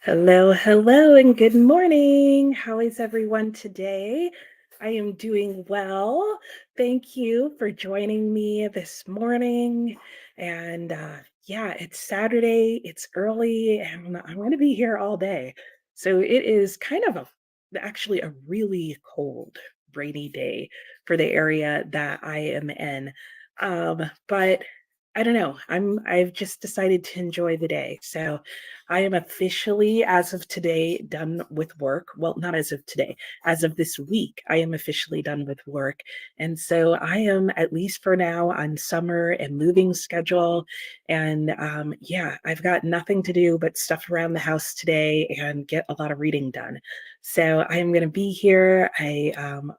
Hello, hello, and good morning. How is everyone today? I am doing well. Thank you for joining me this morning. And yeah, it's Saturday, it's early, and I'm going to be here all day. So it is kind of actually a really cold, rainy day for the area that I am in. But I don't know. I've just decided to enjoy the day. So I am officially, as of today, done with work. Well, not as of today, as of this week, I am officially done with work. And so I am, at least for now, on summer and moving schedule. And yeah, I've got nothing to do but stuff around the house today and get a lot of reading done. So I am going to be here. I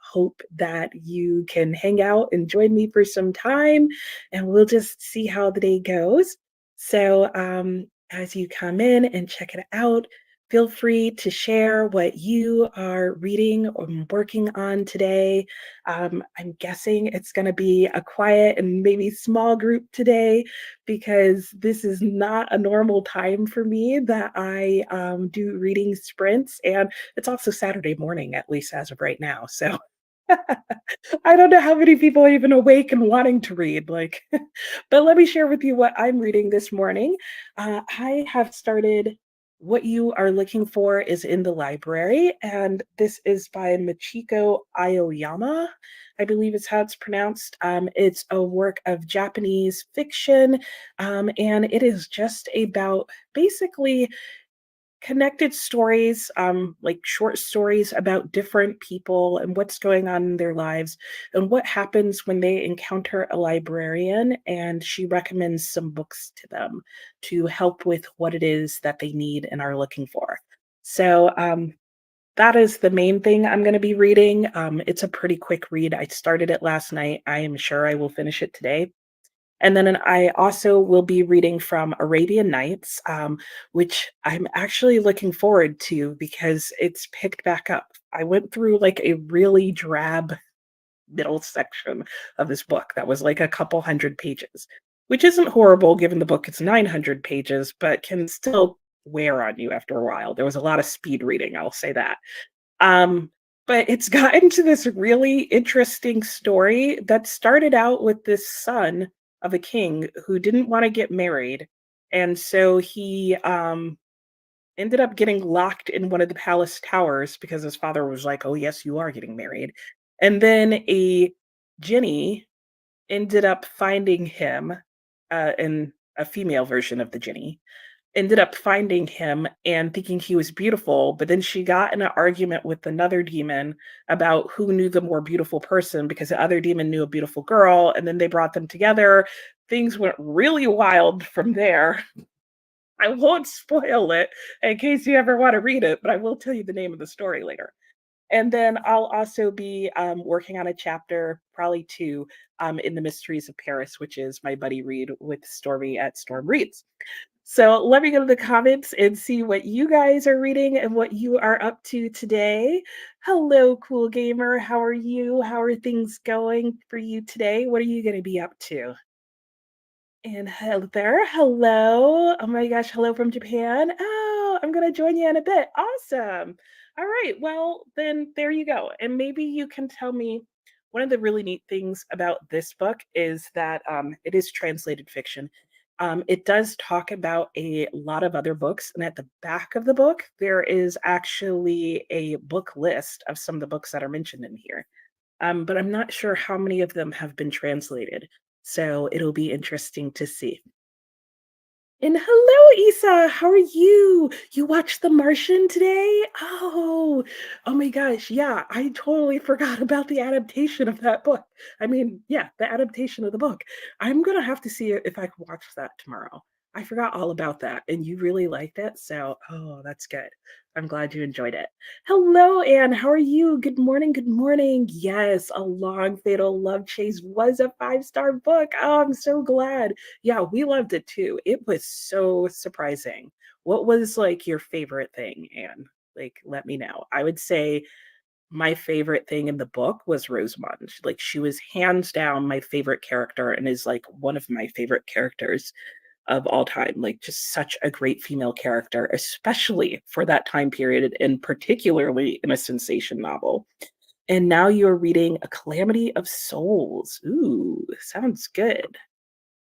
hope that you can hang out and join me for some time, and we'll just see how the day goes. So, as you come in and check it out, feel free to share what you are reading or working on today. I'm guessing it's going to be a quiet and maybe small group today because this is not a normal time for me that I do reading sprints. And it's also Saturday morning, at least as of right now. So I don't know how many people are even awake and wanting to read. Like, but let me share with you what I'm reading this morning. I have started What You Are Looking For is in the Library, and this is by Michiko Aoyama. I believe is how it's pronounced. It's a work of Japanese fiction, and it is just about basically connected stories, like short stories about different people and what's going on in their lives and what happens when they encounter a librarian. And she recommends some books to them to help with what it is that they need and are looking for. So, that is the main thing I'm going to be reading. It's a pretty quick read. I started it last night. I am sure I will finish it today. And then I also will be reading from Arabian Nights, which I'm actually looking forward to because it's picked back up. I went through like a really drab middle section of this book that was like a couple hundred pages, which isn't horrible given the book is 900 pages, but can still wear on you after a while. There was a lot of speed reading, I'll say that. Um, but it's gotten to this really interesting story that started out with this son of a king who didn't want to get married. And so he ended up getting locked in one of the palace towers because his father was like, "Oh, yes, you are getting married." And then a Ginny ended up finding him, in a female version of the Ginny, ended up finding him and thinking he was beautiful, but then she got in an argument with another demon about who knew the more beautiful person because the other demon knew a beautiful girl, and then they brought them together. Things went really wild from there. I won't spoil it in case you ever want to read it, but I will tell you the name of the story later. And then I'll also be working on a chapter, probably two, in the Mysteries of Paris, which is my buddy read with Stormy at Storm Reads. So let me go to the comments and see what you guys are reading and what you are up to today. Hello, cool gamer. How are you? How are things going for you today? What are you going to be up to? And hello there. Hello. Oh my gosh. Hello from Japan. Oh, I'm going to join you in a bit. Awesome. All right. Well, then there you go. And maybe you can tell me one of the really neat things about this book is that it is translated fiction. It does talk about a lot of other books. And at the back of the book, there is actually a book list of some of the books that are mentioned in here. But I'm not sure how many of them have been translated. So it'll be interesting to see. And hello, Isa. How are you? You watched The Martian today? Oh my gosh. Yeah, I totally forgot about the adaptation of that book. I mean, yeah, the adaptation of the book. I'm gonna have to see if I can watch that tomorrow. I forgot all about that, and you really liked it. So, oh, that's good. I'm glad you enjoyed it. Hello, Anne. How are you? Good morning. Good morning. Yes, A Long Fatal Love Chase was a five-star book. Oh, I'm so glad. Yeah, we loved it too. It was so surprising. What was like your favorite thing, Anne? Like, let me know. I would say my favorite thing in the book was Rosamond. Like, she was hands down my favorite character and is like one of my favorite characters. of all time. Like, just such a great female character, especially for that time period, and particularly in a sensation novel. And now you're reading A Calamity of Souls. Ooh, sounds good.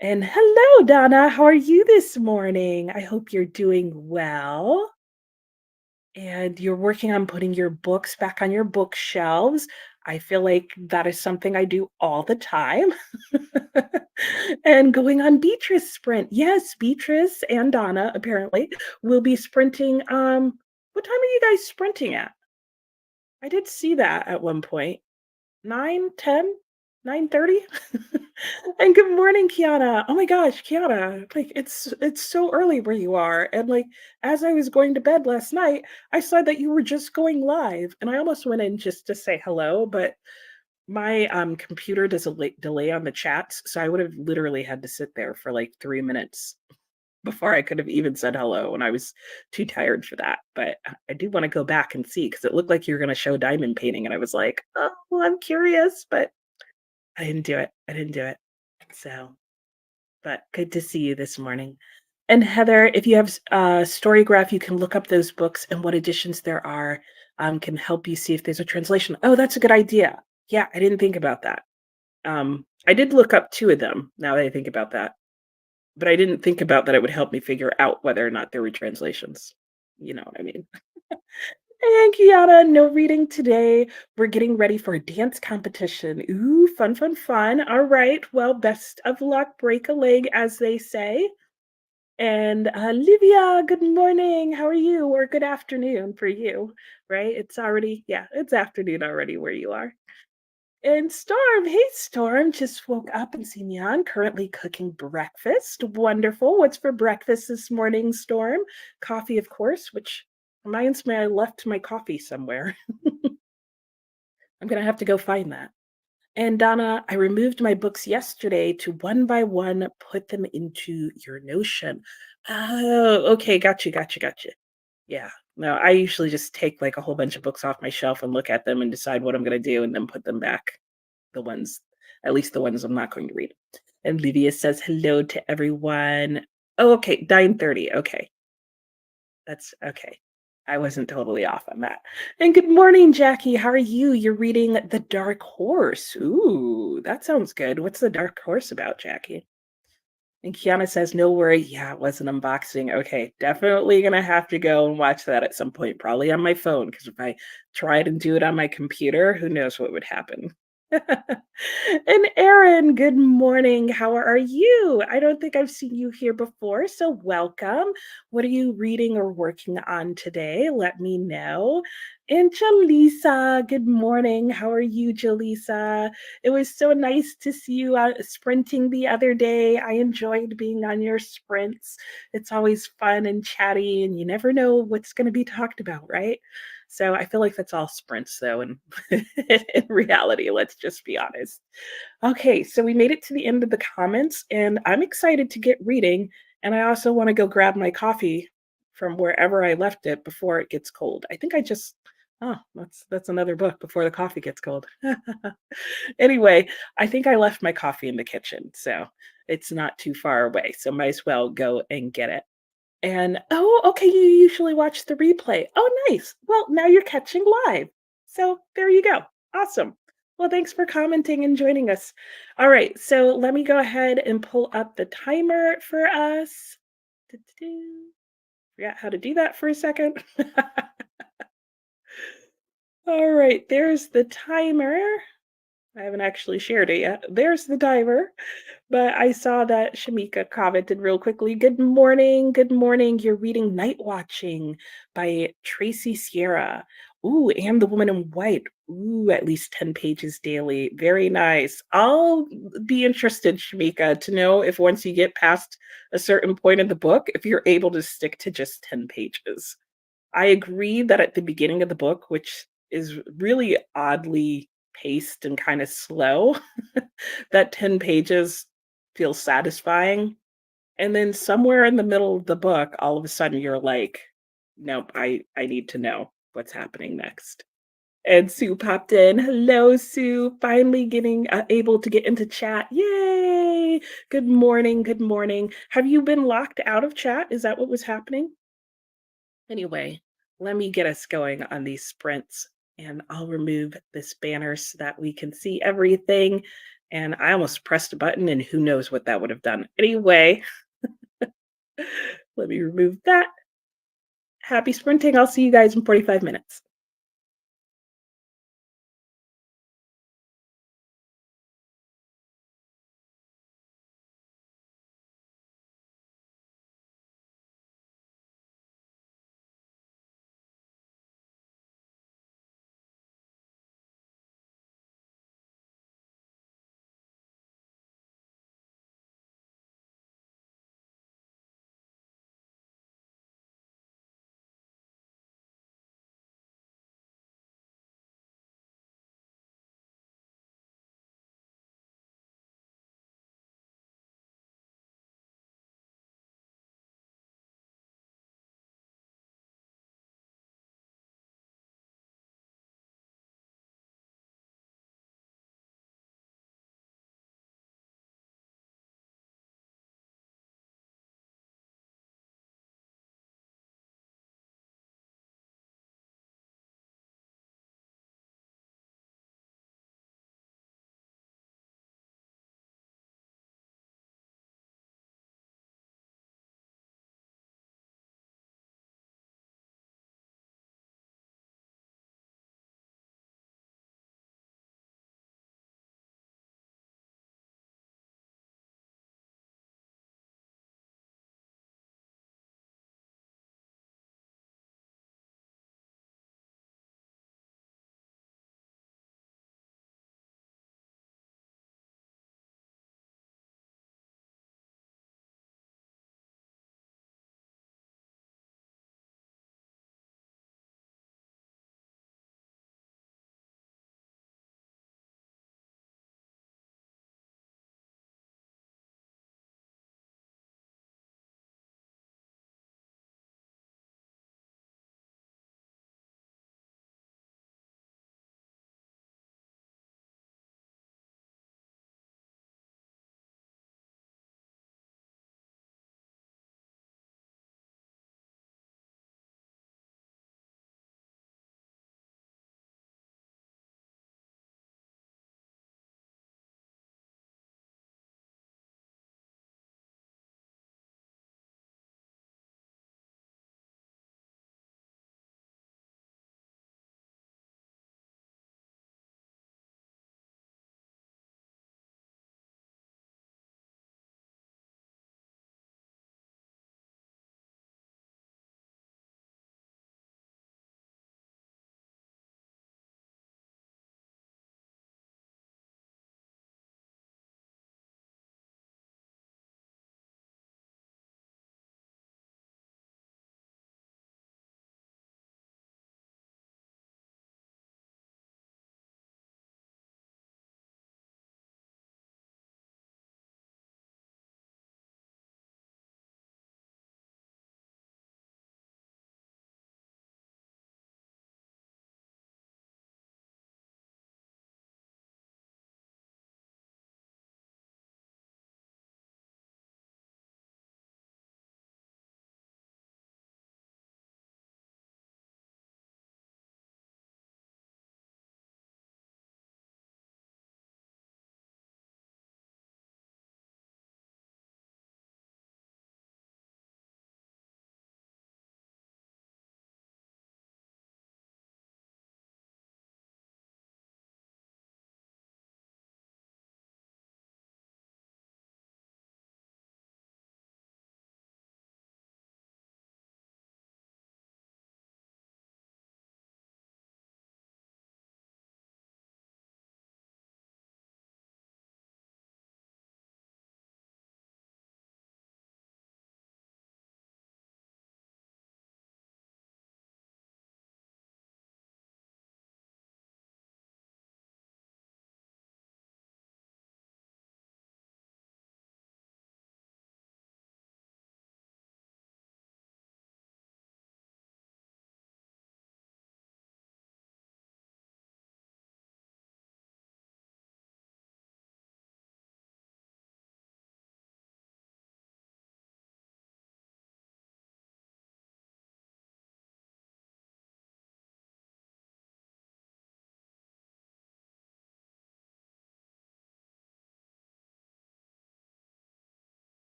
And hello, Donna. How are you this morning? I hope you're doing well. And you're working on putting your books back on your bookshelves. I feel like that is something I do all the time. And going on Beatrice sprint. Yes, Beatrice and Donna apparently will be sprinting. What time are you guys sprinting at? I did see that at one point. 9, 10, 9:30. And good morning, Kiana. Oh my gosh, Kiana, like it's so early where you are. And like as I was going to bed last night, I saw that you were just going live and I almost went in just to say hello, but my computer does a delay on the chats, so I would have literally had to sit there for like 3 minutes before I could have even said hello, and I was too tired for that. But I do want to go back and see because it looked like you were going to show diamond painting, and I was like, oh, well, I'm curious, but I didn't do it. I didn't do it. So, but good to see you this morning. And Heather, if you have Storygraph, you can look up those books and what editions there are. Can help you see if there's a translation. Oh, that's a good idea. Yeah, I didn't think about that. I did look up two of them. Now that I think about that, but I didn't think about that it would help me figure out whether or not there were translations. You know what I mean? And Kiana, no reading today. We're getting ready for a dance competition. Ooh, fun, fun, fun. All right. Well, best of luck. Break a leg, as they say. And Livia, good morning. How are you? Or good afternoon for you, right? It's already, yeah, it's afternoon already where you are. And Storm, hey Storm, just woke up and see me on, currently cooking breakfast. Wonderful. What's for breakfast this morning, Storm? Coffee, of course, which reminds me I left my coffee somewhere. I'm gonna have to go find that. And Donna, I removed my books yesterday to one by one put them into your Notion. Oh, okay, gotcha. Yeah. No, I usually just take like a whole bunch of books off my shelf and look at them and decide what I'm gonna do and then put them back. The ones, at least the ones I'm not going to read. And Lydia says hello to everyone. Oh, okay, 9:30. Okay, that's okay. I wasn't totally off on that. And good morning, Jackie. How are you? You're reading The Dark Horse. Ooh, that sounds good. What's The Dark Horse about, Jackie? And Kiana says, no worry. Yeah, it was an unboxing. Okay, definitely gonna have to go and watch that at some point, probably on my phone, because if I tried and do it on my computer, who knows what would happen. And Erin, good morning. How are you? I don't think I've seen you here before, so welcome. What are you reading or working on today? Let me know. And Jaleesa, good morning. How are you, Jaleesa? It was so nice to see you out sprinting the other day. I enjoyed being on your sprints. It's always fun and chatty, and you never know what's going to be talked about, right? So I feel like that's all sprints, though. And in reality, let's just be honest. Okay, so we made it to the end of the comments, and I'm excited to get reading. And I also want to go grab my coffee from wherever I left it before it gets cold. I think I just oh, that's another book before the coffee gets cold. Anyway, I think I left my coffee in the kitchen, so it's not too far away. So might as well go and get it. And oh, okay, you usually watch the replay. Oh, nice. Well, now you're catching live. So there you go. Awesome. Well, thanks for commenting and joining us. All right, so let me go ahead and pull up the timer for us. Do-do-do. Forgot how to do that for a second. All right, there's the timer. I haven't actually shared it yet. There's the timer. But I saw that Shamika commented real quickly. Good morning. Good morning. You're reading Night Watching by Tracy Sierra. Ooh, and The Woman in White. Ooh, at least 10 pages daily. Very nice. I'll be interested, Shamika, to know if once you get past a certain point in the book, if you're able to stick to just 10 pages. I agree that at the beginning of the book, which is really oddly paced and kind of slow, that 10 pages feels satisfying. And then somewhere in the middle of the book, all of a sudden you're like, nope, I need to know what's happening next. And Sue popped in. Hello, Sue. Finally getting able to get into chat. Yay! Hey, good morning. Good morning. Have you been locked out of chat? Is that what was happening? Anyway, let me get us going on these sprints and I'll remove this banner so that we can see everything. And I almost pressed a button and who knows what that would have done. Anyway, let me remove that. Happy sprinting. I'll see you guys in 45 minutes.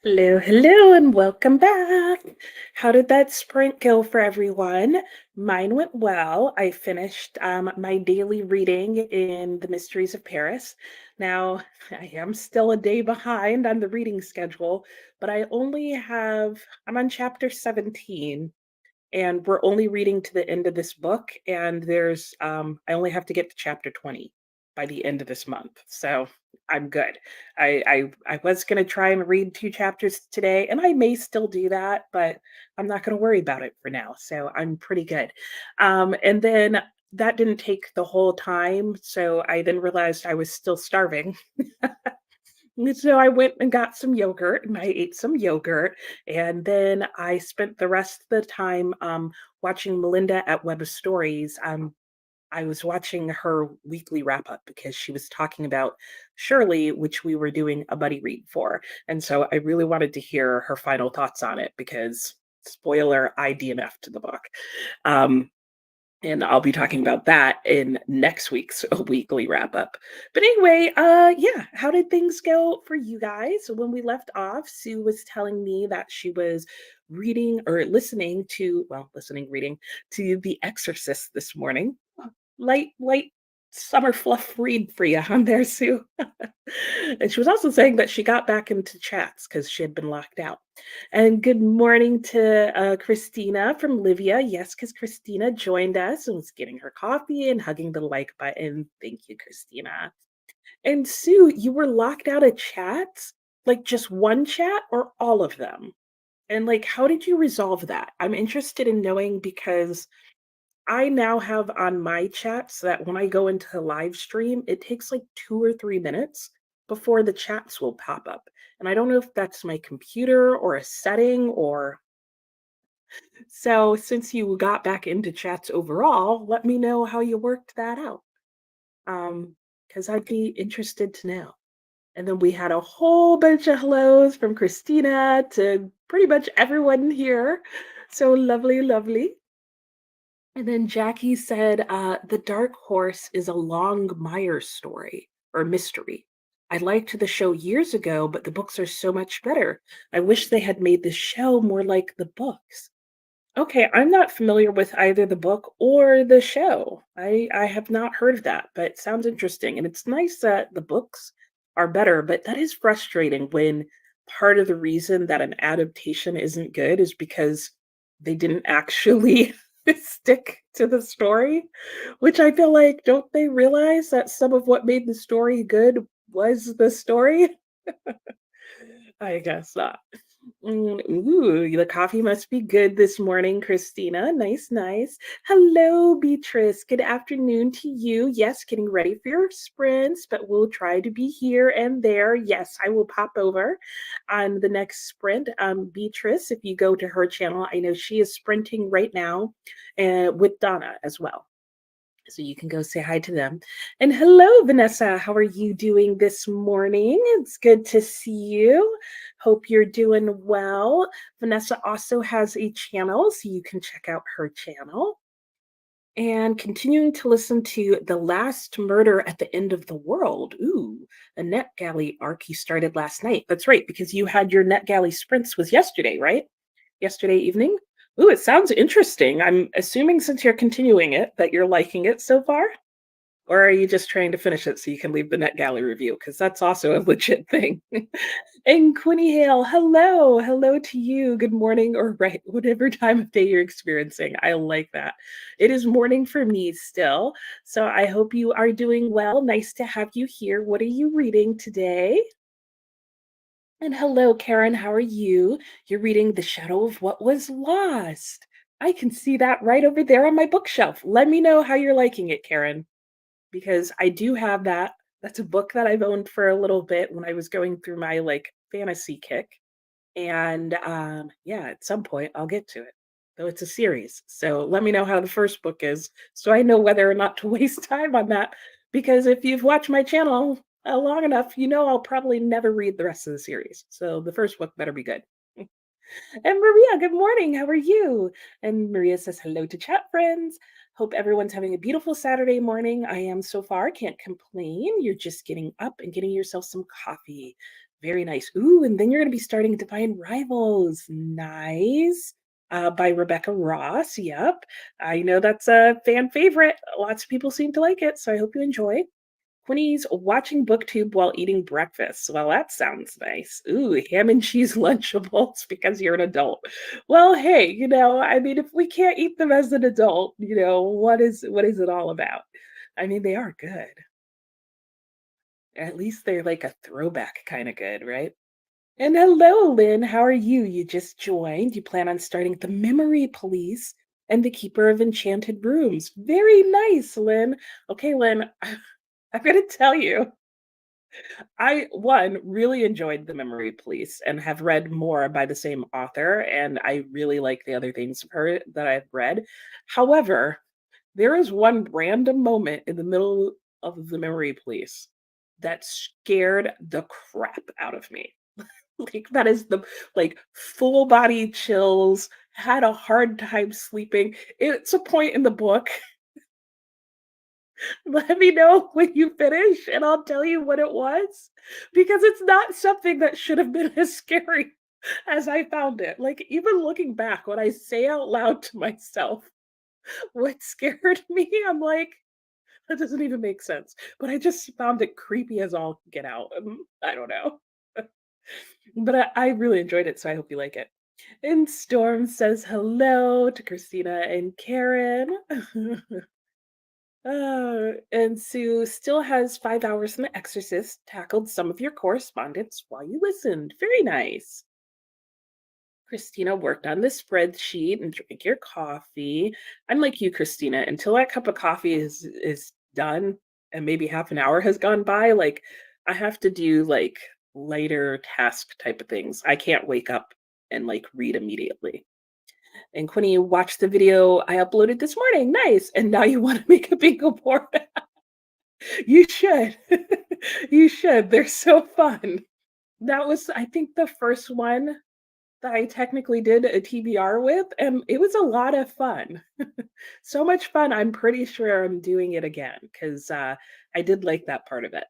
Hello, hello, and welcome back. How did that sprint go for everyone? Mine went well. I finished my daily reading in The Mysteries of Paris. Now, I am still a day behind on the reading schedule, but I'm on chapter 17, and we're only reading to the end of this book, and I only have to get to chapter 20 by the end of this month, so I'm good. I was going to try and read 2 chapters today, and I may still do that, but I'm not going to worry about it for now, so I'm pretty good. And then that didn't take the whole time, so I then realized I was still starving. And so I went and got some yogurt, and I ate some yogurt, and then I spent the rest of the time watching Melinda at Web of Stories. I was watching her weekly wrap up because she was talking about Shirley, which we were doing a buddy read for. And so I really wanted to hear her final thoughts on it because, spoiler, I DNF'd the book. Um, and I'll be talking about that in next week's weekly wrap up. But anyway, yeah, how did things go for you guys? When we left off, Sue was telling me that she was reading or reading to The Exorcist this morning. Light summer fluff read for you on there, Sue. And she was also saying that she got back into chats because she had been locked out. And good morning to Christina from Livia. Yes, because Christina joined us and was getting her coffee and hugging the like button. Thank you, Christina. And Sue, you were locked out of chats? Like just one chat or all of them? And like, how did you resolve that? I'm interested in knowing because I now have on my chats that when I go into the live stream, it takes like 2 or 3 minutes before the chats will pop up. And I don't know if that's my computer or a setting or so. Since you got back into chats overall, let me know how you worked that out. Because I'd be interested to know. And then we had a whole bunch of hellos from Christina to pretty much everyone here. So lovely, lovely. And then Jackie said, The Dark Horse is a long Myers story or mystery. I liked the show years ago, but the books are so much better. I wish they had made the show more like the books. Okay, I'm not familiar with either the book or the show. I have not heard of that, but it sounds interesting. And it's nice that the books are better, but that is frustrating when part of the reason that an adaptation isn't good is because they didn't actually stick to the story, which I feel like don't they realize that some of what made the story good was the story? I guess not. Ooh, the coffee must be good this morning, Christina. Nice, nice. Hello, Beatrice. Good afternoon to you. Yes, getting ready for your sprints, but we'll try to be here and there. Yes, I will pop over on the next sprint. Beatrice, if you go to her channel, I know she is sprinting right now with Donna as well. So you can go say hi to them. And hello, Vanessa. How are you doing this morning? It's good to see you. Hope you're doing well. Vanessa also has a channel, so you can check out her channel. And continuing to listen to The Last Murder at the End of the World. Ooh, a NetGalley arc you started last night. That's right, because you had your NetGalley sprints was yesterday, right? Yesterday evening. Ooh, it sounds interesting. I'm assuming since you're continuing it that you're liking it so far? Or are you just trying to finish it so you can leave the NetGalley review? Because that's also a legit thing. And Quinny Hale, hello. Hello to you. Good morning, or right, whatever time of day you're experiencing. I like that. It is morning for me still. So I hope you are doing well. Nice to have you here. What are you reading today? And hello, Karen. How are you? You're reading The Shadow of What Was Lost. I can see that right over there on my bookshelf. Let me know how you're liking it, Karen, because I do have that. That's a book that I've owned for a little bit when I was going through my like fantasy kick. And yeah, at some point I'll get to it. Though it's a series. So let me know how the first book is so I know whether or not to waste time on that. Because if you've watched my channel long enough, you know I'll probably never read the rest of the series. So the first book better be good. And Maria, good morning. How are you? And Maria says, hello to chat friends. Hope everyone's having a beautiful Saturday morning. I am so far. Can't complain. You're just getting up and getting yourself some coffee. Very nice. Ooh, and then you're going to be starting Divine Rivals. Nice. By Rebecca Ross. Yep. I know that's a fan favorite. Lots of people seem to like it. So I hope you enjoy. Quinny's watching booktube while eating breakfast. Well, that sounds nice. Ooh, ham and cheese Lunchables because you're an adult. Well, hey, I mean, if we can't eat them as an adult, what is it all about? I mean, they are good. At least they're like a throwback kind of good, right? And hello, Lynn. How are you? You just joined. You plan on starting the Memory Police and the Keeper of Enchanted Rooms. Very nice, Lynn. Okay, Lynn, I'm going to tell you. I, one, really enjoyed The Memory Police and have read more by the same author, and I really like the other things of her that I've read. However, there is one random moment in the middle of The Memory Police that scared the crap out of me. Like that is the like full body chills, had a hard time sleeping. It's a point in the book. Let me know when you finish and I'll tell you what it was because it's not something that should have been as scary as I found it. Like, even looking back, when I say out loud to myself what scared me, I'm like, that doesn't even make sense. But I just found it creepy as all get out. I don't know. But I really enjoyed it, so I hope you like it. And Storm says hello to Christina and Karen. And Sue still has 5 hours in The Exorcist, tackled some of your correspondence while you listened. Very nice. Christina worked on the spreadsheet and drank your coffee. I'm like you, Christina, until that cup of coffee is done and maybe half an hour has gone by, like I have to do like lighter task type of things. I can't wake up and like read immediately. And Quinny watched the video I uploaded this morning. Nice. And now you want to make a bingo board. You should. You should. They're so fun. That was, I think, the first one that I technically did a TBR with, and it was a lot of fun. So much fun. I'm pretty sure I'm doing it again because I did like that part of it.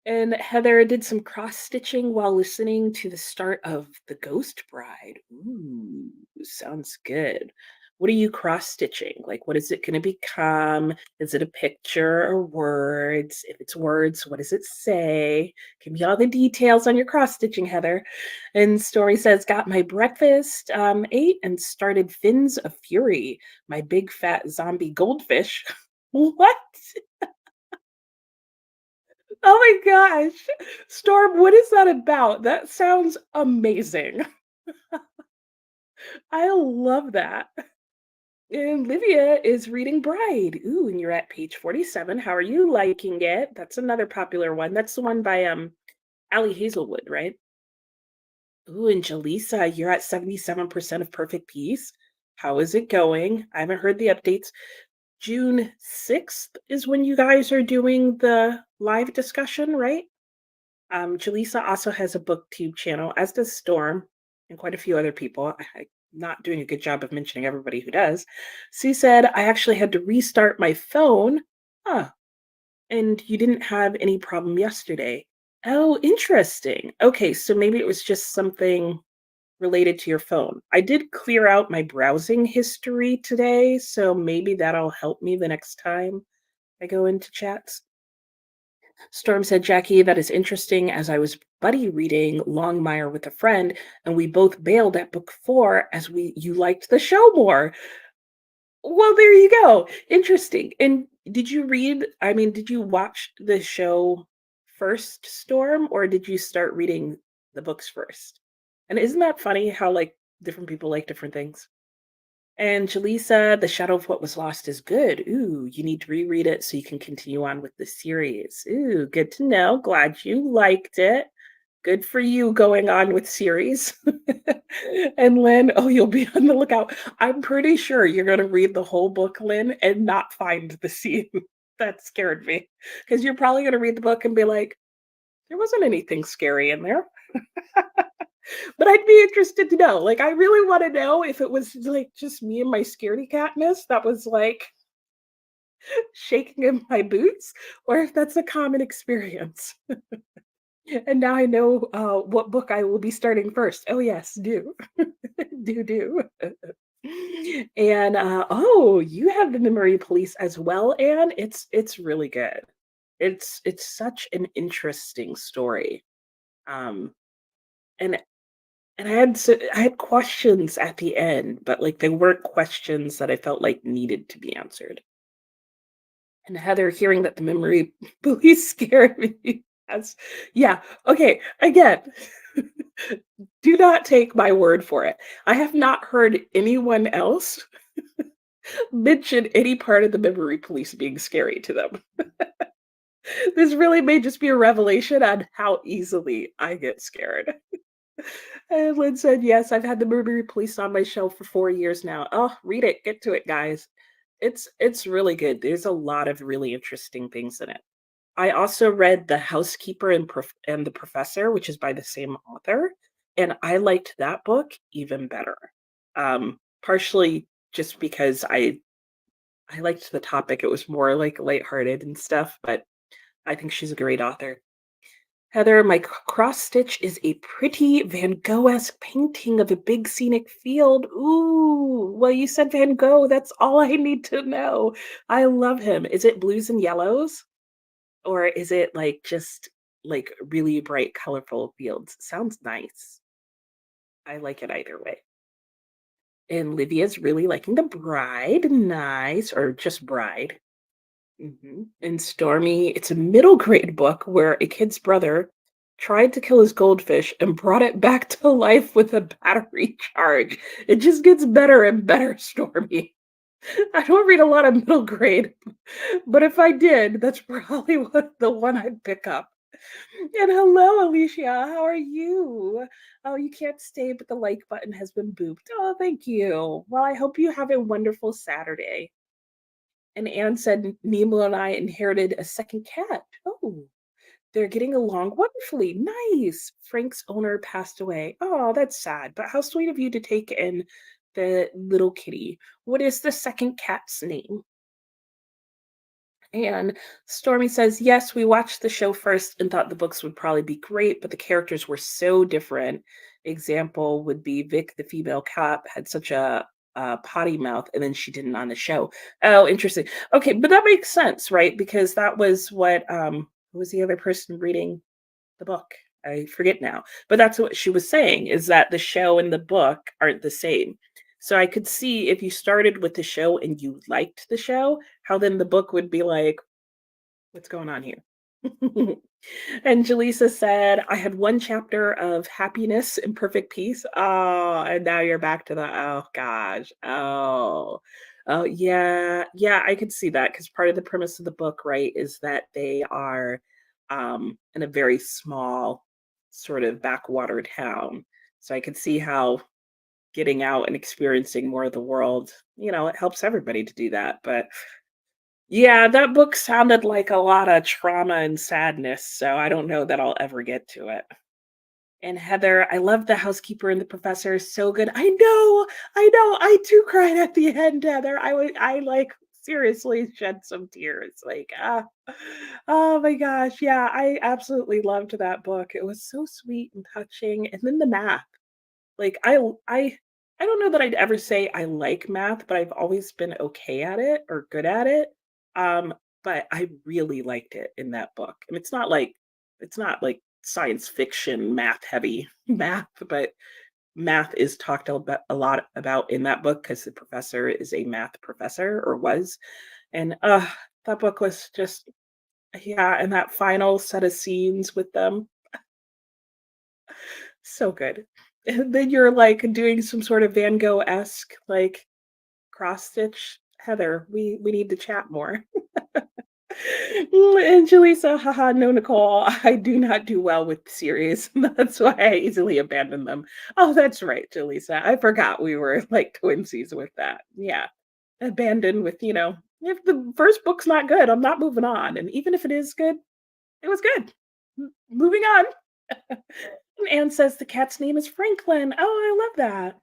And Heather did some cross stitching while listening to the start of The Ghost Bride. Ooh, sounds good. What are you cross stitching? Like, what is it going to become? Is it a picture or words? If it's words, what does it say? Give me all the details on your cross stitching, Heather. And Story says, got my breakfast, ate, and started Fins of Fury, my big fat zombie goldfish. What? Oh my gosh. Storm, what is that about? That sounds amazing. I love that. And Livia is reading Bride. Ooh, and you're at page 47. How are you liking it? That's another popular one. That's the one by Allie Hazelwood, right? Ooh, and Jaleesa, you're at 77% of Perfect Peace. How is it going? I haven't heard the updates. June 6th is when you guys are doing the live discussion, right? Jaleesa also has a booktube channel, as does Storm and quite a few other people. I'm not doing a good job of mentioning everybody who does. Sue said, I actually had to restart my phone. Huh. And you didn't have any problem yesterday. Oh, interesting. Okay, so maybe it was just something related to your phone. I did clear out my browsing history today, so maybe that'll help me the next time I go into chats. Storm said, Jackie, that is interesting as I was buddy reading Longmire with a friend, and we both bailed at book 4 as you liked the show more. Well, there you go. Interesting. And did you watch the show first, Storm, or did you start reading the books first? And isn't that funny how like different people like different things? And Jaleesa, The Shadow of What Was Lost is good. Ooh, you need to reread it so you can continue on with the series. Ooh, good to know. Glad you liked it. Good for you going on with series. And Lynn, oh, you'll be on the lookout. I'm pretty sure you're going to read the whole book, Lynn, and not find the scene. That scared me. Because you're probably going to read the book and be like, there wasn't anything scary in there. But I'd be interested to know. Like, I really want to know if it was like just me and my scaredy catness that was like shaking in my boots, or if that's a common experience. And now I know what book I will be starting first. Oh yes, do. Do. And oh, you have the memory police as well, and it's really good. It's such an interesting story. Um and I had questions at the end, but like they weren't questions that I felt like needed to be answered. And Heather, hearing that the memory police scared me. That's, yeah. Okay. Again, do not take my word for it. I have not heard anyone else mention any part of the memory police being scary to them. This really may just be a revelation on how easily I get scared. And Lynn said, yes, I've had the memory police on my shelf for 4 years now. Oh, read it. Get to it, guys. It's really good. There's a lot of really interesting things in it. I also read The Housekeeper and the Professor, which is by the same author, and I liked that book even better. Partially just because I liked the topic. It was more like lighthearted and stuff, but I think she's a great author. Heather, my cross stitch is a pretty Van Gogh-esque painting of a big scenic field. Ooh, well, you said Van Gogh. That's all I need to know. I love him. Is it blues and yellows? Or is it like just like really bright, colorful fields? Sounds nice. I like it either way. And Lydia's really liking The Bride. Nice. Or just Bride. And Stormy, it's a middle grade book where a kid's brother tried to kill his goldfish and brought it back to life with a battery charge. It just gets better and better, Stormy. I don't read a lot of middle grade, but if I did, that's probably the one I'd pick up. And hello, Alicia. How are you? Oh, you can't stay, but the like button has been booped. Oh, thank you. Well, I hope you have a wonderful Saturday. And Anne said Nemo and I inherited a second cat. Oh, they're getting along wonderfully. Nice. Frank's owner passed away. Oh, that's sad, but how sweet of you to take in the little kitty. What is the second cat's name? And Stormy says, yes, we watched the show first and thought the books would probably be great, but the characters were so different. Example would be Vic, the female cop, had such a potty mouth, and then she didn't on the show. Oh, interesting. Okay, but that makes sense, right? Because that was what who was the other person reading the book? I forget now. But that's what she was saying is that the show and the book aren't the same. So I could see if you started with the show and you liked the show, how then the book would be like, what's going on here? And Jaleesa said, I had one chapter of happiness and perfect peace. Oh, and now you're back to the, oh gosh. Oh, yeah. Yeah, I could see that because part of the premise of the book, right, is that they are in a very small sort of backwater town. So I could see how getting out and experiencing more of the world, it helps everybody to do that. But yeah, that book sounded like a lot of trauma and sadness, so I don't know that I'll ever get to it. And Heather, I love The Housekeeper and the Professor, so good. I know, I too cried at the end, Heather. I like seriously shed some tears. Like, oh my gosh, yeah, I absolutely loved that book. It was so sweet and touching. And then the math. Like I don't know that I'd ever say I like math, but I've always been okay at it or good at it. Um, but I really liked it in that book. And it's not like science fiction math heavy math, but math is talked about a lot about in that book because the professor is a math professor or was. And that book was just yeah, and that final set of scenes with them, so good. And then you're like doing some sort of Van Gogh-esque like cross stitch. Heather, we need to chat more. And Jaleesa, haha, no, Nicole, I do not do well with series. That's why I easily abandon them. Oh, that's right, Jaleesa. I forgot we were like twinsies with that. Yeah. Abandoned with, if the first book's not good, I'm not moving on. And even if it is good, it was good. Moving on. Anne says the cat's name is Franklin. Oh, I love that.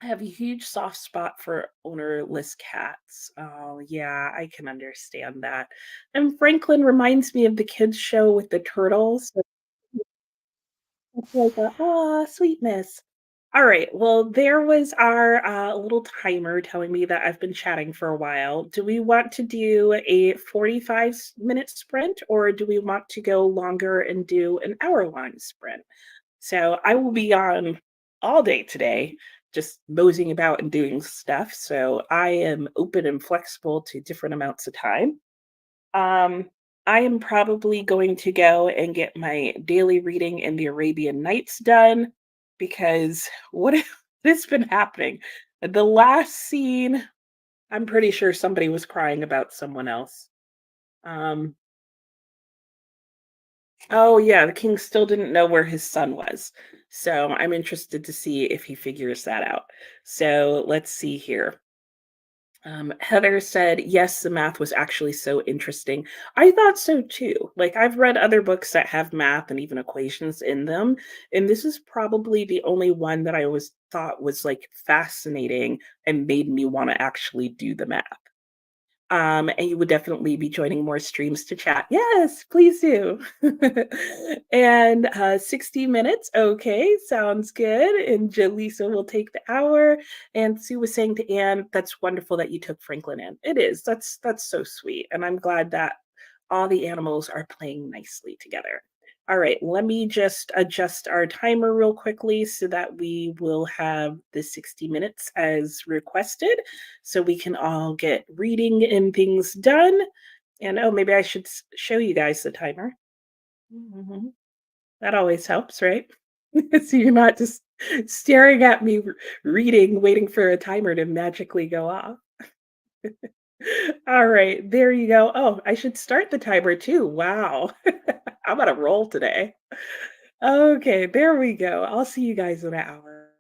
I have a huge soft spot for ownerless cats. Oh, yeah, I can understand that. And Franklin reminds me of the kids' show with the turtles. So it's like a, ah, sweetness. All right. Well, there was our little timer telling me that I've been chatting for a while. Do we want to do a 45-minute sprint or do we want to go longer and do an hour-long sprint? So I will be on all day today, just moseying about and doing stuff. So I am open and flexible to different amounts of time. Um, I am probably going to go and get my daily reading in the Arabian Nights done because what has been happening? The last scene, I'm pretty sure somebody was crying about someone else. Um, oh yeah, the king still didn't know where his son was. So I'm interested to see if he figures that out. So let's see here. Heather said, yes, the math was actually so interesting. I thought so too. Like, I've read other books that have math and even equations in them. And this is probably the only one that I always thought was like fascinating and made me want to actually do the math. And you would definitely be joining more streams to chat. Yes, please do. And 60 minutes. Okay, sounds good. And Jaleesa will take the hour. And Sue was saying to Anne, that's wonderful that you took Franklin in. It is. That's so sweet. And I'm glad that all the animals are playing nicely together. All right, let me just adjust our timer real quickly so that we will have the 60 minutes as requested so we can all get reading and things done. And oh, maybe I should show you guys the timer. Mhm. That always helps, right? So you're not just staring at me reading, waiting for a timer to magically go off. All right, there you go. Oh, I should start the timer too. Wow. I'm on a roll today. Okay, there we go. I'll see you guys in an hour.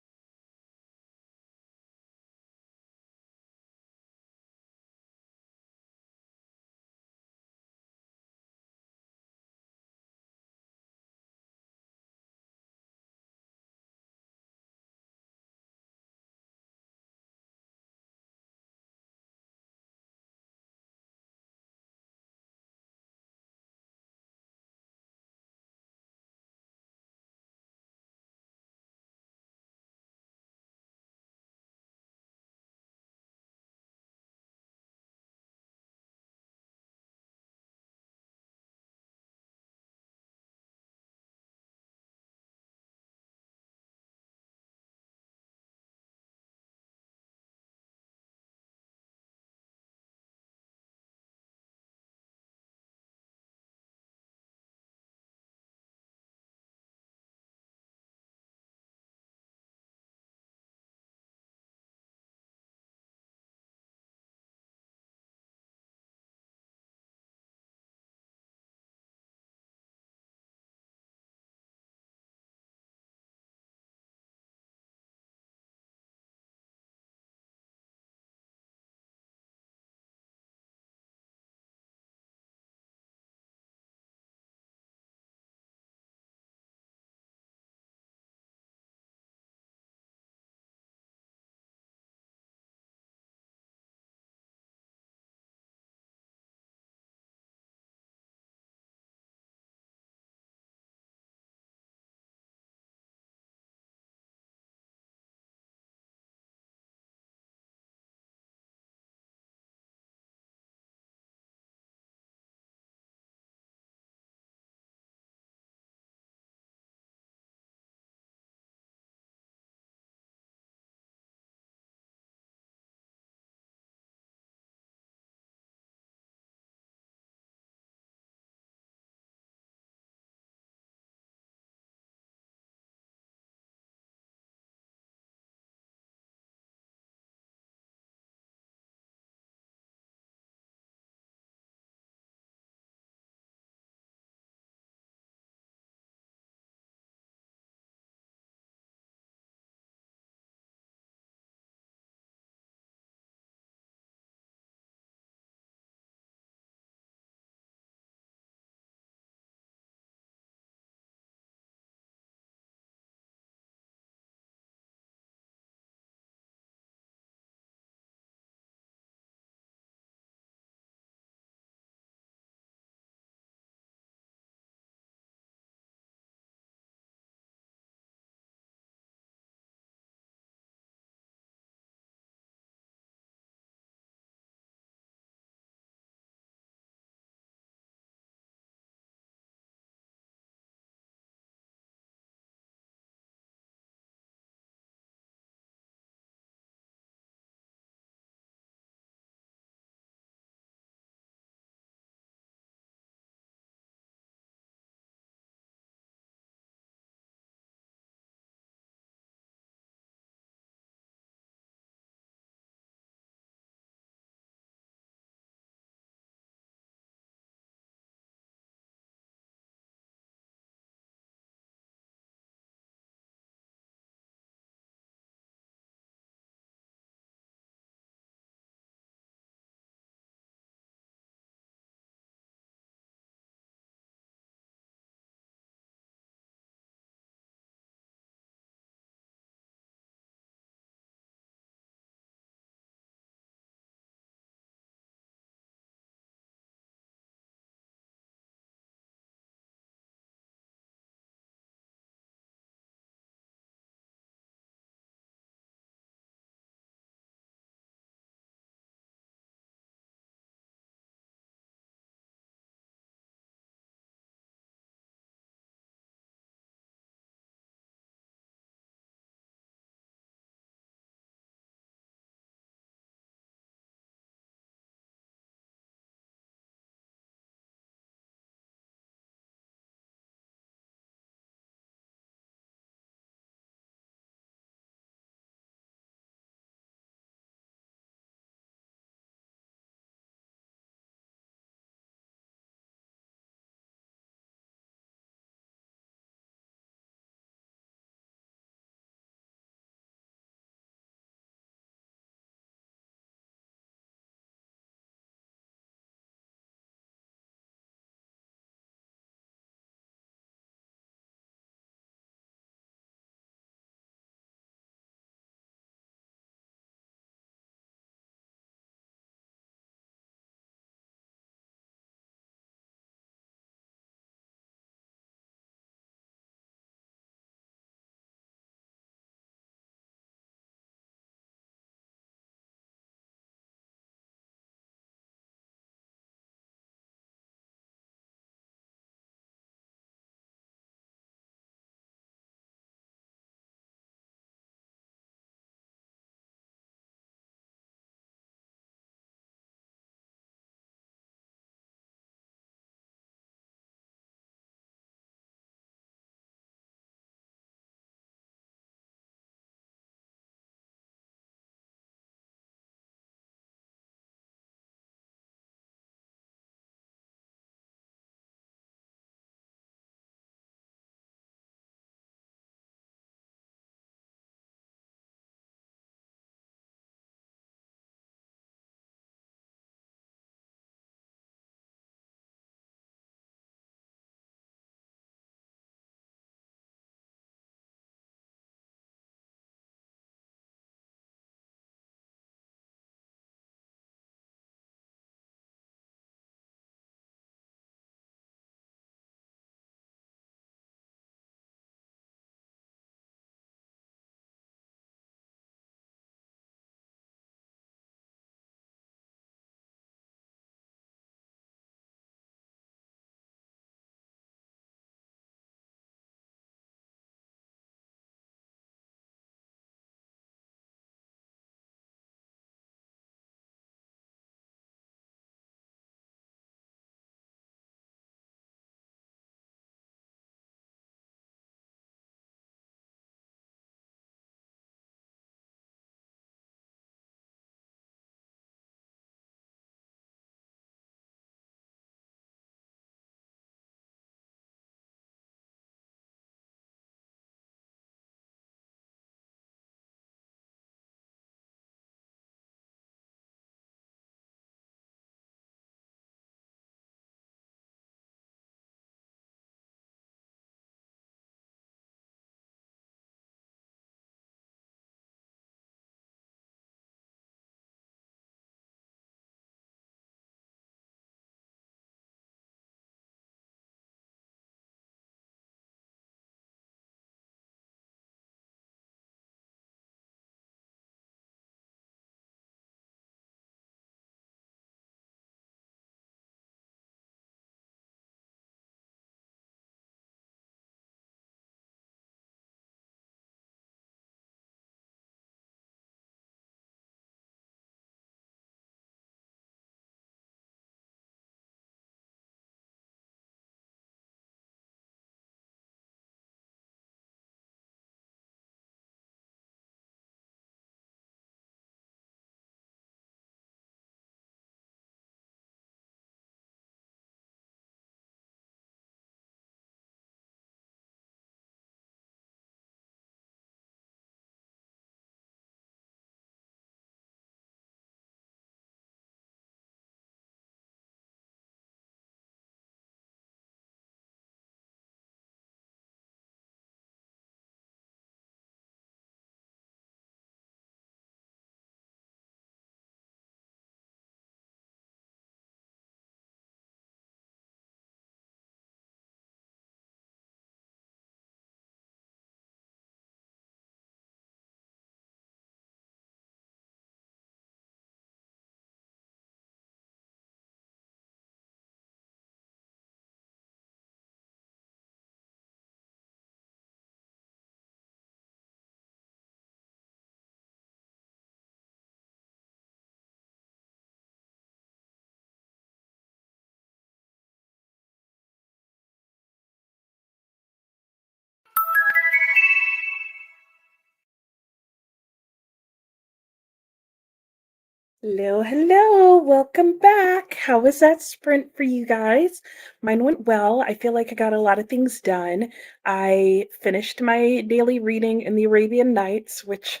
Hello, hello. Welcome back. How was that sprint for you guys? Mine went well. I feel like I got a lot of things done. I finished my daily reading in the Arabian Nights, which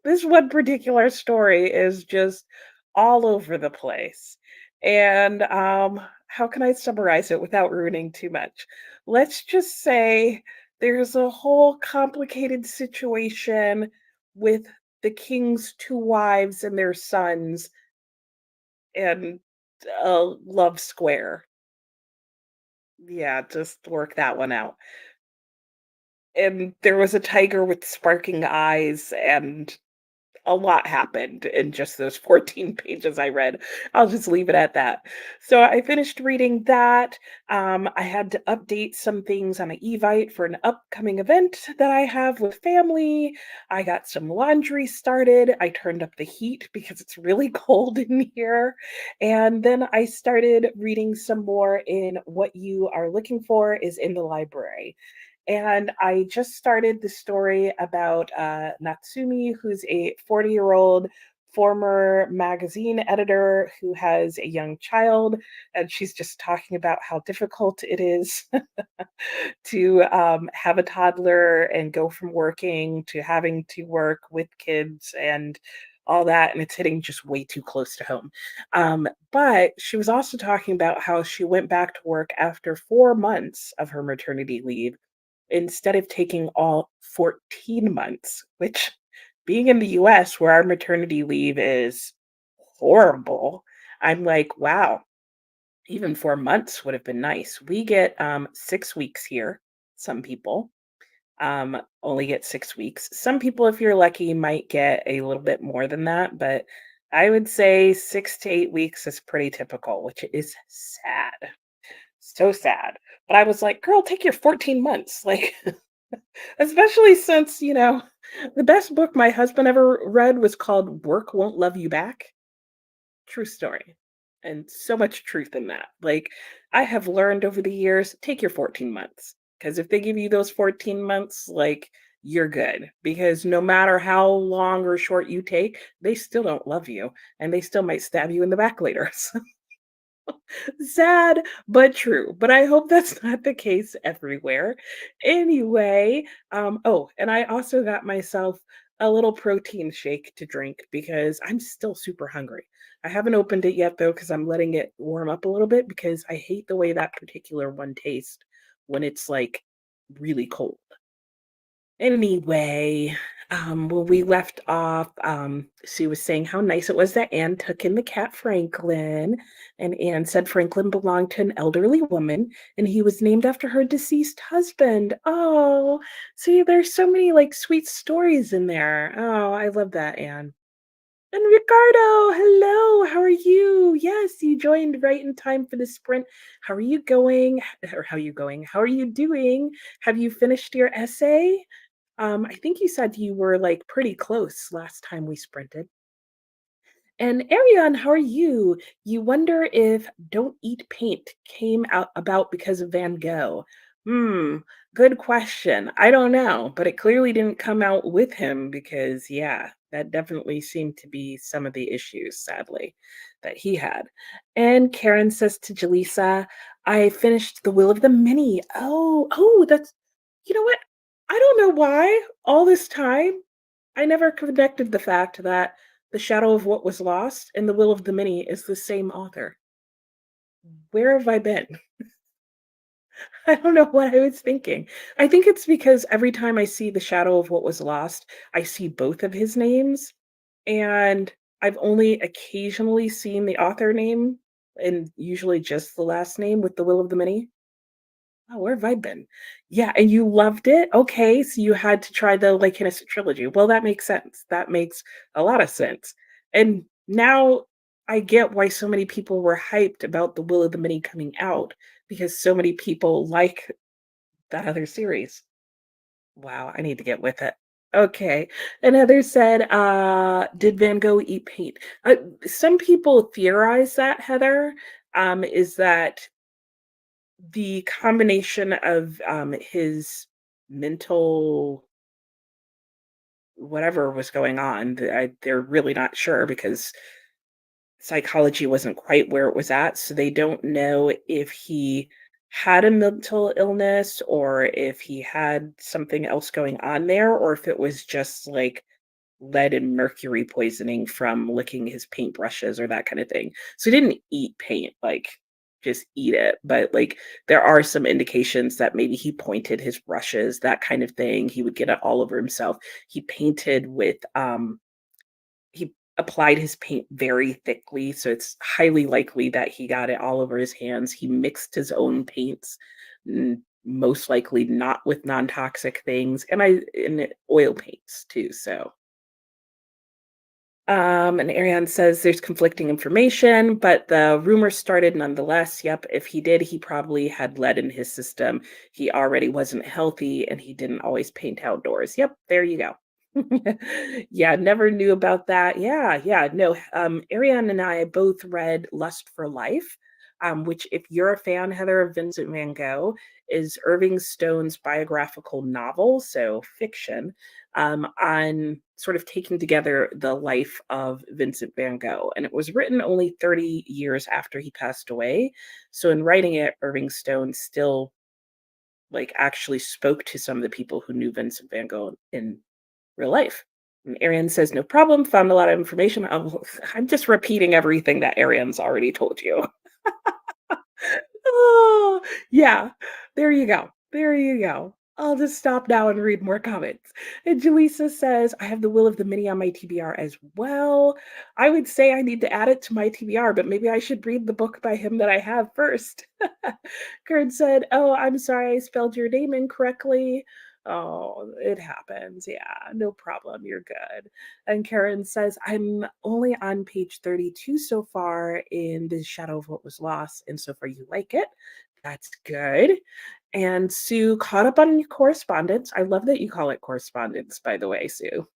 this one particular story is just all over the place. And how can I summarize it without ruining too much? Let's just say there's a whole complicated situation with the king's two wives and their sons and a love square. Yeah, just work that one out. And there was a tiger with sparking eyes, and a lot happened in just those 14 pages I read. I'll just leave it at that. So I finished reading that. I had to update some things on an Evite for an upcoming event that I have with family. I got some laundry started. I turned up the heat because it's really cold in here. And then I started reading some more in What You Are Looking For is in the Library. And I just started the story about Natsumi, who's a 40-year-old former magazine editor who has a young child. And she's just talking about how difficult it is to have a toddler and go from working to having to work with kids and all that. And it's hitting just way too close to home. But she was also talking about how she went back to work after 4 months of her maternity leave instead of taking all 14 months, which being in the US where our maternity leave is horrible, I'm like, wow, even 4 months would have been nice. We get 6 weeks here. Some people only get 6 weeks. Some people, if you're lucky, might get a little bit more than that, but I would say 6 to 8 weeks is pretty typical, which is sad. So sad. But I was like, girl, take your 14 months. Like, especially since, the best book my husband ever read was called Work Won't Love You Back. True story. And so much truth in that. Like, I have learned over the years, take your 14 months. Because if they give you those 14 months, like, you're good. Because no matter how long or short you take, they still don't love you. And they still might stab you in the back later. Sad, but true. But I hope that's not the case everywhere. Anyway, oh, and I also got myself a little protein shake to drink because I'm still super hungry. I haven't opened it yet though, because I'm letting it warm up a little bit because I hate the way that particular one tastes when it's like really cold. Anyway, when we left off, she was saying how nice it was that Anne took in the cat Franklin, and Anne said Franklin belonged to an elderly woman, and he was named after her deceased husband. Oh, see, there's so many like sweet stories in there. Oh, I love that, Anne. And Ricardo, hello, how are you? Yes, you joined right in time for the sprint. How are you going? Or how are you going? How are you doing? Have you finished your essay? I think you said you were, like, pretty close last time we sprinted. And Ariane, how are you? You wonder if "Don't Eat Paint" came out about because of Van Gogh. Hmm, good question. I don't know, but it clearly didn't come out with him because, yeah, that definitely seemed to be some of the issues, sadly, that he had. And Karen says to Jaleesa, "I finished The Will of the Many." Oh, that's you know what? I don't know why all this time I never connected the fact that The Shadow of What Was Lost and The Will of the Many is the same author. Where have I been? I don't know what I was thinking. I think it's because every time I see The Shadow of What Was Lost, I see both of his names, and I've only occasionally seen the author name and usually just the last name with The Will of the Many. Oh, where have I been? Yeah, and you loved it? Okay, so you had to try the Lake Innocent trilogy. Well, that makes sense. That makes a lot of sense. And now I get why so many people were hyped about The Will of the Many coming out because so many people like that other series. Wow, I need to get with it. Okay. Another said, did Van Gogh eat paint? Some people theorize that, Heather, is that the combination of, his mental whatever was going on, they're really not sure because psychology wasn't quite where it was at, so they don't know if he had a mental illness or if he had something else going on there, or if it was just like lead and mercury poisoning from licking his paintbrushes or that kind of thing. So he didn't eat paint, like just eat it. But like there are some indications that maybe he pointed his brushes, that kind of thing. He would get it all over himself. He painted with he applied his paint very thickly, so it's highly likely that he got it all over his hands. He mixed his own paints, most likely not with non-toxic things, and oil paints too. So and Ariane says there's conflicting information, but the rumor started nonetheless. Yep, if he did, he probably had lead in his system. He already wasn't healthy and he didn't always paint outdoors. Yep, there you go. Yeah, never knew about that. Yeah, yeah. No, Ariane and I both read Lust for Life, which, if you're a fan, Heather, of Vincent van Gogh, is Irving Stone's biographical novel, so fiction, on sort of taking together the life of Vincent van Gogh. And it was written only 30 years after he passed away. So in writing it, Irving Stone still like actually spoke to some of the people who knew Vincent van Gogh in real life. And Ariane says, no problem, found a lot of information. I'm just repeating everything that Ariane's already told you. Oh, yeah. There you go. There you go. I'll just stop now and read more comments. And Jaleesa says, I have the Will of the Mini on my TBR as well. I would say I need to add it to my TBR, but maybe I should read the book by him that I have first. Kurt said, oh, I'm sorry I spelled your name incorrectly. Oh, it happens. Yeah, no problem. You're good. And Karen says, I'm only on page 32 so far in The Shadow of What Was Lost, and so far you like it. That's good. And Sue caught up on your correspondence. I love that you call it correspondence, by the way, Sue.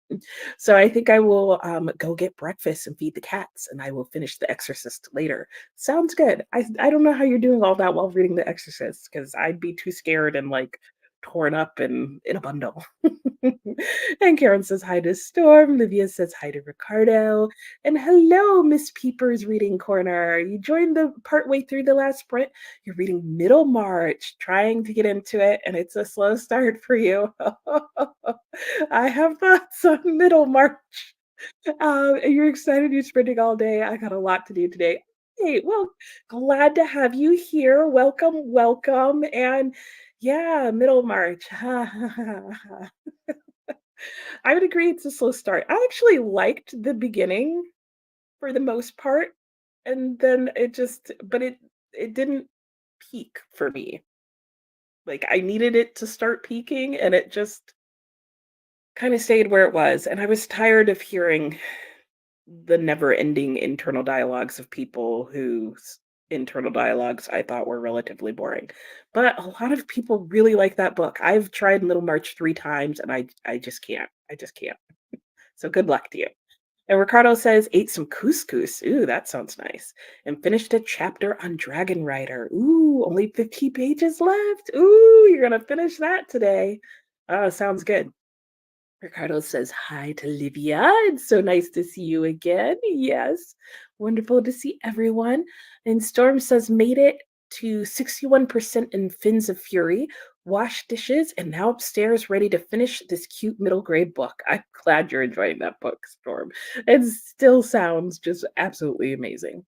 So I think I will go get breakfast and feed the cats, and I will finish The Exorcist later. Sounds good. I don't know how you're doing all that while reading The Exorcist, because I'd be too scared and like torn up and in a bundle. And Karen says hi to Storm. Livia says hi to Ricardo. And hello, Miss Peepers Reading Corner. You joined the part way through the last sprint. You're reading Middlemarch, trying to get into it, and it's a slow start for you. I have thoughts on Middlemarch. You're excited, you're spending all day. I got a lot to do today. Hey, well, glad to have you here. Welcome, welcome. And yeah, Middlemarch. I would agree it's a slow start. I actually liked the beginning for the most part, and then it didn't peak for me. Like, I needed it to start peaking, and it just kinda stayed where it was, and I was tired of hearing the never-ending internal dialogues of people whose internal dialogues I thought were relatively boring. But a lot of people really like that book. I've tried Middlemarch 3 times, and I just can't. I just can't. So good luck to you. And Ricardo says, ate some couscous. Ooh, that sounds nice. And finished a chapter on Dragon Rider. Ooh, only 50 pages left. Ooh, you're going to finish that today. Oh, sounds good. Ricardo says hi to Livia. It's so nice to see you again. Yes, wonderful to see everyone. And Storm says, made it to 61% in Fins of Fury, washed dishes, and now upstairs ready to finish this cute middle grade book. I'm glad you're enjoying that book, Storm. It still sounds just absolutely amazing.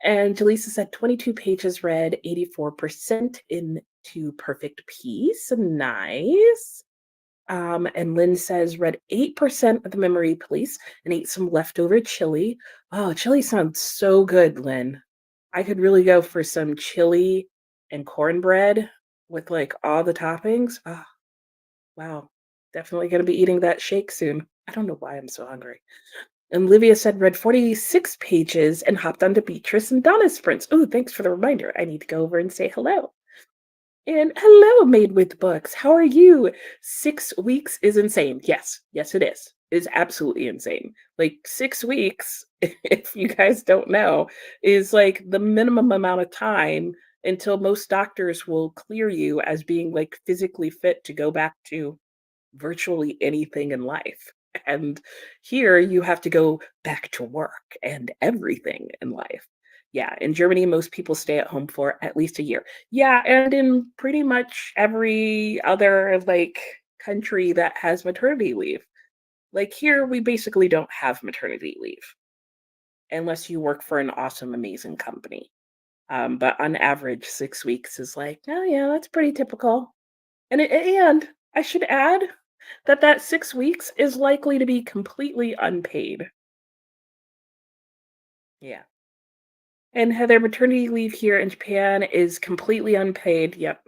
And Jaleesa said 22 pages read, 84% into perfect peace. Nice. And Lynn says, read 8% of the Memory Police and ate some leftover chili. Oh, chili sounds so good, Lynn. I could really go for some chili and cornbread with like all the toppings. Oh, wow. Definitely going to be eating that shake soon. I don't know why I'm so hungry. And Livia said, read 46 pages and hopped onto Beatrice and Donna's sprints. Oh, thanks for the reminder. I need to go over and say hello. And hello, Made with Books. How are you? 6 weeks is insane. Yes, yes, it is. It is absolutely insane. Like 6 weeks, if you guys don't know, is like the minimum amount of time until most doctors will clear you as being like physically fit to go back to virtually anything in life. And here you have to go back to work and everything in life. Yeah, in Germany, most people stay at home for at least a year. Yeah, and in pretty much every other like country that has maternity leave. Like here, we basically don't have maternity leave unless you work for an awesome, amazing company. But on average, 6 weeks is like, oh yeah, that's pretty typical. And I should add that that 6 weeks is likely to be completely unpaid. Yeah. And Heather, maternity leave here in Japan is completely unpaid. Yep.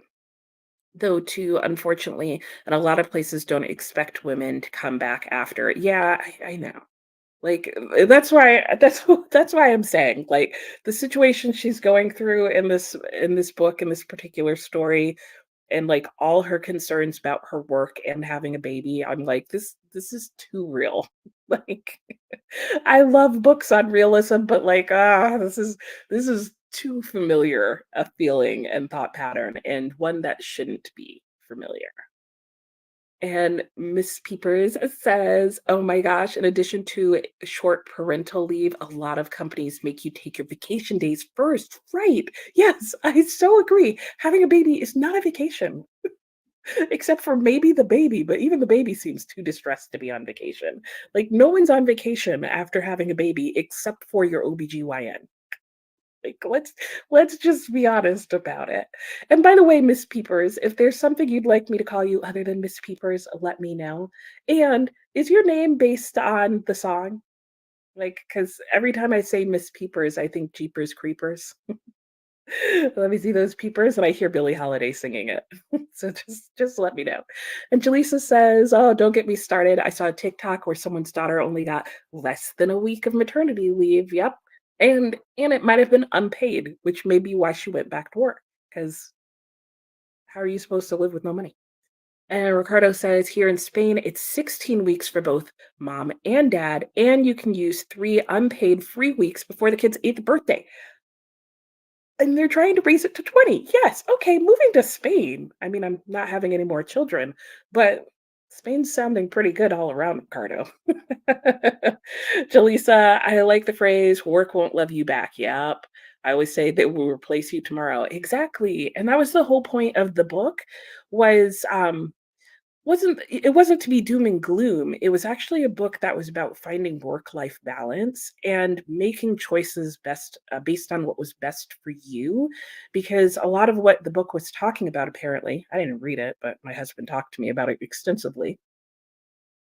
Though, too, unfortunately, and a lot of places don't expect women to come back after. Yeah, I know. Like that's why I'm saying like the situation she's going through in this book in this particular story and like all her concerns about her work and having a baby. I'm like this is too real. Like I love books on realism, but like, this is too familiar a feeling and thought pattern, and one that shouldn't be familiar. And Miss Peepers says, "Oh my gosh, in addition to short parental leave, a lot of companies make you take your vacation days first." Right. Yes, I so agree. Having a baby is not a vacation, except for maybe the baby, but even the baby seems too distressed to be on vacation. Like no one's on vacation after having a baby except for your OBGYN. Like let's just be honest about it. And by the way, Miss Peepers, if there's something you'd like me to call you other than Miss Peepers, let me know. And is your name based on the song? Like, because every time I say Miss Peepers, I think Jeepers Creepers. Let me see those peepers, and I hear Billie Holiday singing it. So just let me know. And Jaleesa says, "Oh, don't get me started. I saw a TikTok where someone's daughter only got less than a week of maternity leave. Yep. And it might have been unpaid, which may be why she went back to work. Because how are you supposed to live with no money?" And Ricardo says here in Spain, it's 16 weeks for both mom and dad, and you can use 3 unpaid free weeks before the kid's 8th birthday. And they're trying to raise it to 20. Yes, okay, moving to Spain. I mean, I'm not having any more children, but Spain's sounding pretty good all around, Ricardo. Jaleesa, I like the phrase, work won't love you back. Yep. I always say they will replace you tomorrow. Exactly. And that was the whole point of the book was it wasn't to be doom and gloom. It was actually a book that was about finding work-life balance and making choices best based on what was best for you. Because a lot of what the book was talking about, apparently, I didn't read it, but my husband talked to me about it extensively,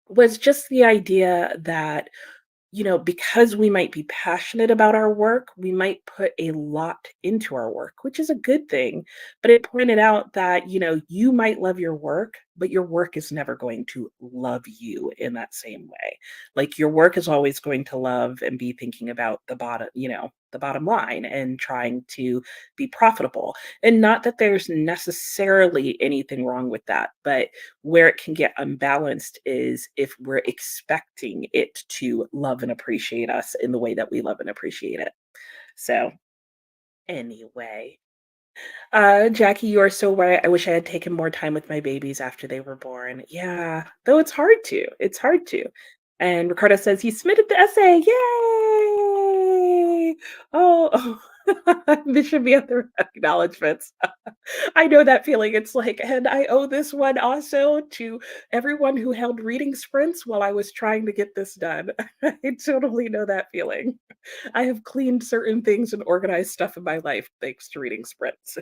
was just the idea that because we might be passionate about our work, we might put a lot into our work, which is a good thing. But it pointed out that, you might love your work, but your work is never going to love you in that same way. Like your work is always going to love and be thinking about the bottom line and trying to be profitable. And not that there's necessarily anything wrong with that, but where it can get unbalanced is if we're expecting it to love and appreciate us in the way that we love and appreciate it. So, anyway, Jackie, you are so right. I wish I had taken more time with my babies after they were born. Yeah, though it's hard to. It's hard to. And Ricardo says he submitted the essay. Yay! Oh, this should be other acknowledgments. I know that feeling. It's like, and I owe this one also to everyone who held reading sprints while I was trying to get this done. I totally know that feeling. I have cleaned certain things and organized stuff in my life thanks to reading sprints.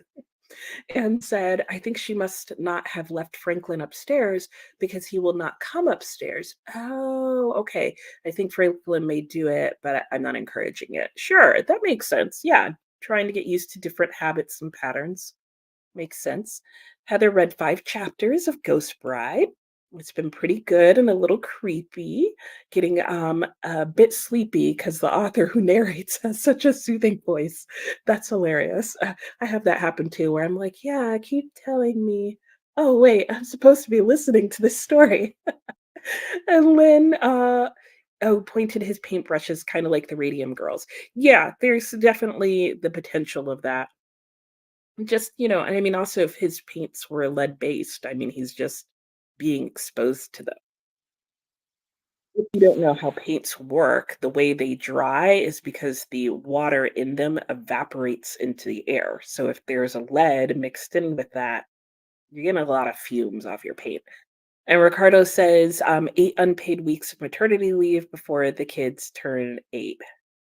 And said, I think she must not have left Franklin upstairs because he will not come upstairs. Oh, okay. I think Franklin may do it, but I'm not encouraging it. Sure, that makes sense. Yeah, trying to get used to different habits and patterns. Makes sense. Heather read 5 chapters of Ghost Bride. It's been pretty good and a little creepy, getting a bit sleepy because the author who narrates has such a soothing voice. That's hilarious. I have that happen too, where I'm like, yeah, keep telling me. Oh, wait, I'm supposed to be listening to this story. And Lynn pointed his paintbrushes kind of like the Radium Girls. Yeah, there's definitely the potential of that. Just, and I mean, also if his paints were lead based, I mean, he's just being exposed to them. If you don't know how paints work, the way they dry is because the water in them evaporates into the air. So if there's a lead mixed in with that, you're getting a lot of fumes off your paint. And Ricardo says 8 unpaid weeks of maternity leave before the kids turn 8.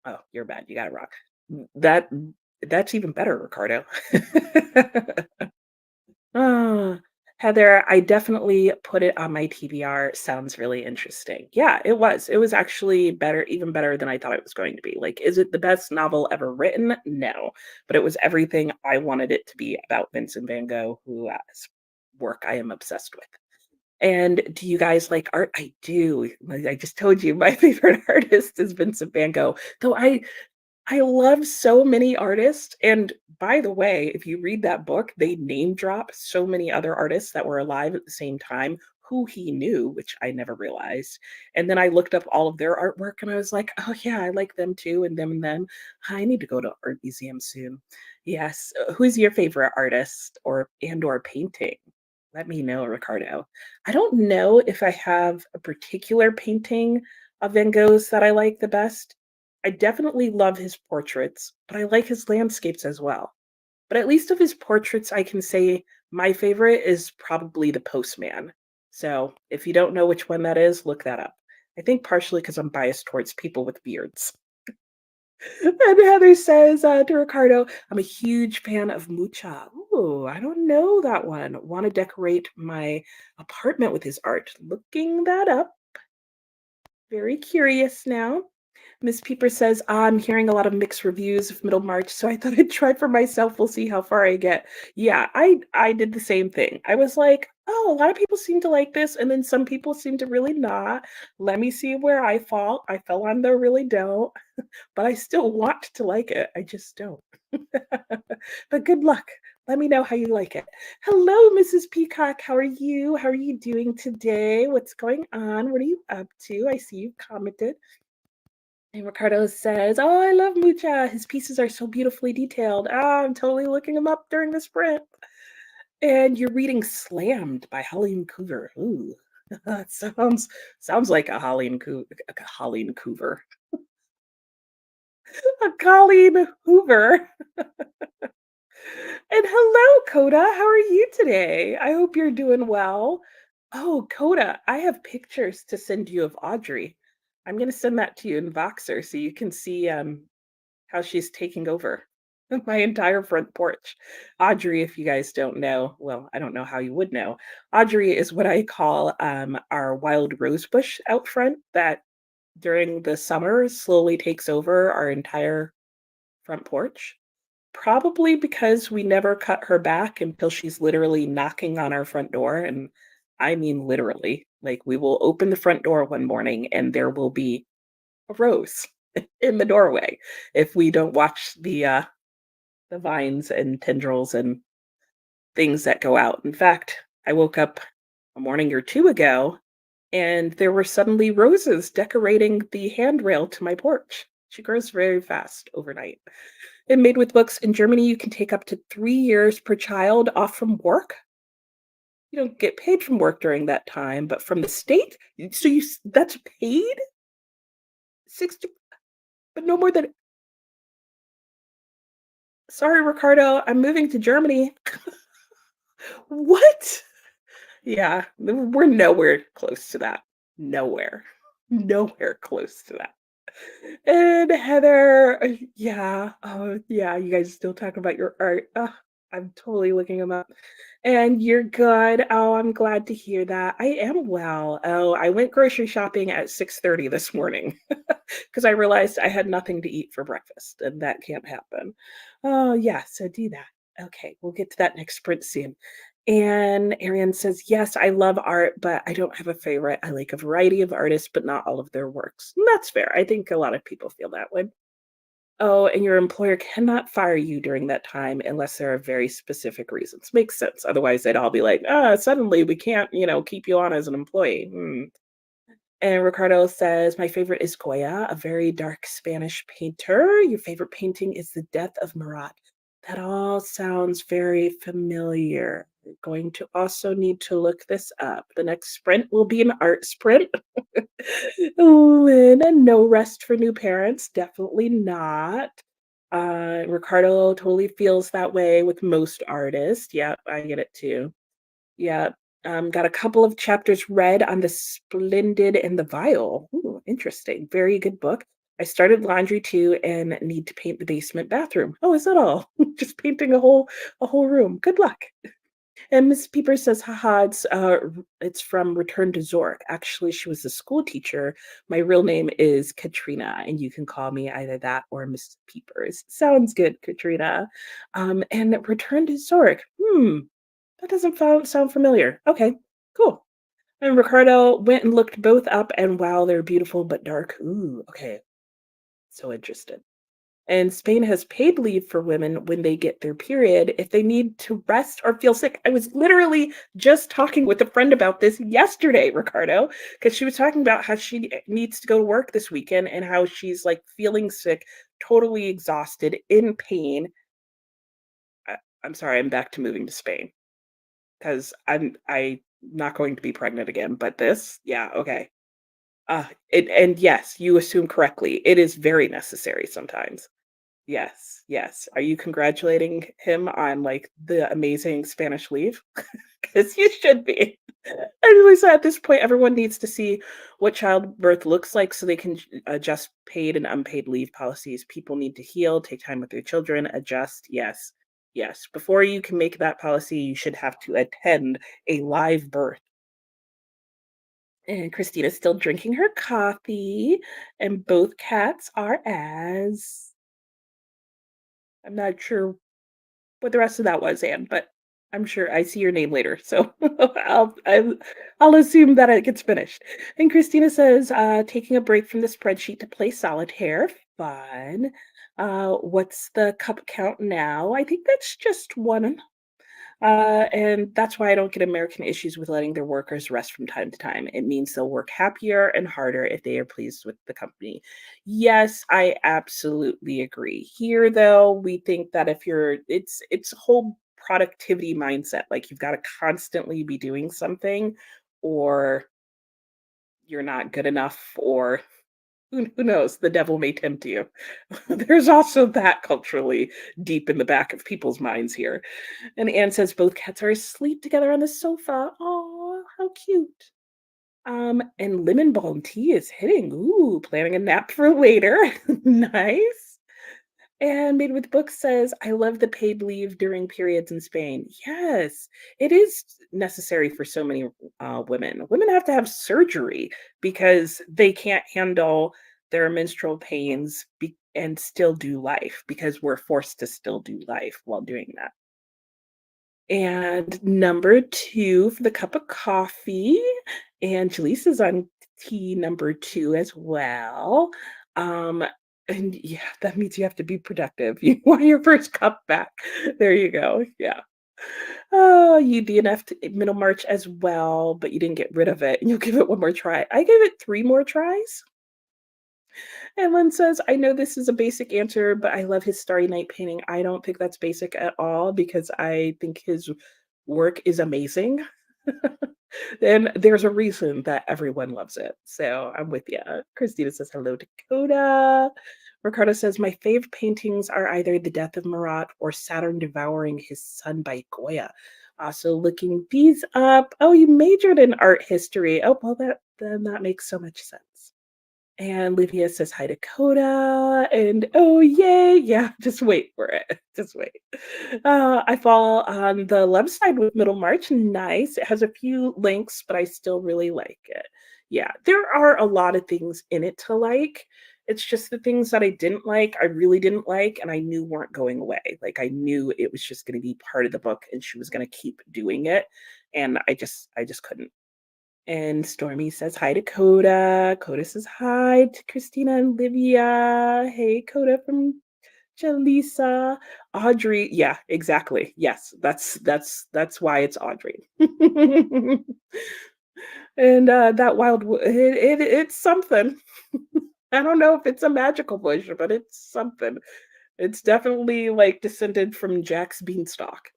Oh, you're bad. You got it wrong. That that's even better, Ricardo. Ah, Heather, I definitely put it on my TBR. Sounds really interesting. Yeah, it was. It was actually better, even better than I thought it was going to be. Like, is it the best novel ever written? No, but it was everything I wanted it to be about Vincent van Gogh, whose work I am obsessed with. And do you guys like art? I do. Like I just told you, my favorite artist is Vincent van Gogh. Though I love so many artists, and by the way, if you read that book, they name drop so many other artists that were alive at the same time who he knew, which I never realized. And then I looked up all of their artwork and I was like, "Oh yeah, I like them too, and them and them. I need to go to art museum soon." Yes. Who's your favorite artist or painting? Let me know, Ricardo. I don't know if I have a particular painting of Van Gogh's that I like the best. I definitely love his portraits, but I like his landscapes as well. But at least of his portraits, I can say my favorite is probably The Postman. So if you don't know which one that is, look that up. I think partially because I'm biased towards people with beards. And Heather says to Ricardo, I'm a huge fan of Mucha. Ooh, I don't know that one. Want to decorate my apartment with his art. Looking that up. Very curious now. Miss Peeper says, I'm hearing a lot of mixed reviews of Middlemarch, so I thought I'd try for myself. We'll see how far I get. Yeah, I did the same thing. I was like, oh, a lot of people seem to like this, and then some people seem to really not. Let me see where I fall. I fell on the really don't, but I still want to like it. I just don't. But good luck. Let me know how you like it. Hello, Mrs. Peacock. How are you? How are you doing today? What's going on? What are you up to? I see you commented. And Ricardo says, "Oh, I love Mucha. His pieces are so beautifully detailed. Ah, I'm totally looking him up during the sprint." And you're reading Slammed by Holleen Coover. Ooh, that sounds like a Holleen Coover, a Colleen Hoover. And hello, Coda. How are you today? I hope you're doing well. Oh, Coda, I have pictures to send you of Audrey. I'm going to send that to you in Voxer so you can see how she's taking over my entire front porch. Audrey, if you guys don't know, well, I don't know how you would know. Audrey is what I call our wild rose bush out front that during the summer slowly takes over our entire front porch. Probably because we never cut her back until she's literally knocking on our front door. And I mean, literally, like we will open the front door one morning and there will be a rose in the doorway if we don't watch the vines and tendrils and things that go out. In fact, I woke up a morning or two ago and there were suddenly roses decorating the handrail to my porch. She grows very fast overnight. And Made with Books in Germany, you can take up to 3 years per child off from work. You don't get paid from work during that time, but from the state, so that's paid 60, but no more than. Sorry, Ricardo, I'm moving to Germany. What? Yeah, we're nowhere close to that. Nowhere. Nowhere close to that. And Heather, yeah, oh yeah, you guys still talk about your art. I'm totally looking them up. And you're good. Oh, I'm glad to hear that. I am well. Oh, I went grocery shopping at 6:30 this morning because I realized I had nothing to eat for breakfast, and that can't happen. Oh, yeah, so do that. Okay, we'll get to that next sprint soon. And Ariane says, yes, I love art, but I don't have a favorite. I like a variety of artists, but not all of their works. And that's fair. I think a lot of people feel that way. Oh, and your employer cannot fire you during that time unless there are very specific reasons. Makes sense. Otherwise, they'd all be like, suddenly we can't, keep you on as an employee. Hmm. And Ricardo says, my favorite is Goya, a very dark Spanish painter. Your favorite painting is The Death of Marat. That all sounds very familiar. Going to also need to look this up. The next sprint will be an art sprint. Ooh, and no rest for new parents, definitely not. Ricardo totally feels that way with most artists. Yep, I get it too. Yeah. Got a couple of chapters read on The Splendid and the Vile. Ooh, interesting. Very good book. I started laundry too and need to paint the basement bathroom. Oh, is that all? Just painting a whole room. Good luck. And Miss Peepers says, haha, it's from Return to Zork. Actually, she was a school teacher. My real name is Katrina, and you can call me either that or Miss Peepers. Sounds good, Katrina. And Return to Zork. That doesn't sound familiar. Okay, cool. And Ricardo went and looked both up, and wow, they're beautiful but dark. Ooh, okay. So interested. And Spain has paid leave for women when they get their period if they need to rest or feel sick. I was literally just talking with a friend about this yesterday, Ricardo, because she was talking about how she needs to go to work this weekend and how she's like feeling sick, totally exhausted, in pain. I, I'm sorry, I'm back to moving to Spain because I not going to be pregnant again. But this, yeah, okay. And yes, you assume correctly. It is very necessary sometimes. Yes, yes. Are you congratulating him on, like, the amazing Spanish leave? Because you should be. And so at this point, everyone needs to see what childbirth looks like so they can adjust paid and unpaid leave policies. People need to heal, take time with their children, adjust. Yes, yes. Before you can make that policy, you should have to attend a live birth. And Christina's still drinking her coffee, and both cats are as I'm not sure what the rest of that was, Anne, but I'm sure I see your name later, so I'll assume that it gets finished. And Christina says, taking a break from the spreadsheet to play solitaire. Fun. What's the cup count now? I think that's just one. And that's why I don't get American issues with letting their workers rest from time to time. It means they'll work happier and harder if they are pleased with the company. Yes, I absolutely agree. Here, though, we think that if it's a whole productivity mindset. Like you've got to constantly be doing something, or you're not good enough, or who knows? The devil may tempt you. There's also that culturally deep in the back of people's minds here. And Anne says both cats are asleep together on the sofa. Oh, how cute. And lemon balm tea is hitting. Ooh, planning a nap for later. Nice. And Made with Books says, I love the paid leave during periods in Spain. Yes, it is necessary for so many women. Women have to have surgery because they can't handle their menstrual pains and still do life because we're forced to still do life while doing that. And number 2 for the cup of coffee, and Jaleesa's on tea number 2 as well. Um, and yeah, that means you have to be productive. You want your first cup back. There you go. Yeah. Oh, you DNF'd Middlemarch as well, but you didn't get rid of it, and you'll give it one more try. I gave it 3 more tries. And Lynn says, I know this is a basic answer, but I love his Starry Night painting. I don't think that's basic at all because I think his work is amazing. And there's a reason that everyone loves it. So I'm with you. Christina says, hello, Dakota. Ricardo says, my fave paintings are either The Death of Marat or Saturn Devouring His Son by Goya. Also looking these up. Oh, you majored in art history. Oh, well, that makes so much sense. And Livia says hi to Coda, and oh yay, yeah, just wait for it. Just wait. I fall on the left side with Middlemarch. Nice. It has a few links, but I still really like it. Yeah, there are a lot of things in it to like. It's just the things that I didn't like, I really didn't like, and I knew weren't going away. Like I knew it was just going to be part of the book, and she was going to keep doing it, and I just couldn't. And Stormy says hi to Coda. Coda says hi to Christina and Livia. Hey, Coda from Jalisa. Audrey. Yeah, exactly. Yes, that's why it's Audrey. And that it's something. I don't know if it's a magical bush, but it's something. It's definitely like descended from Jack's beanstalk.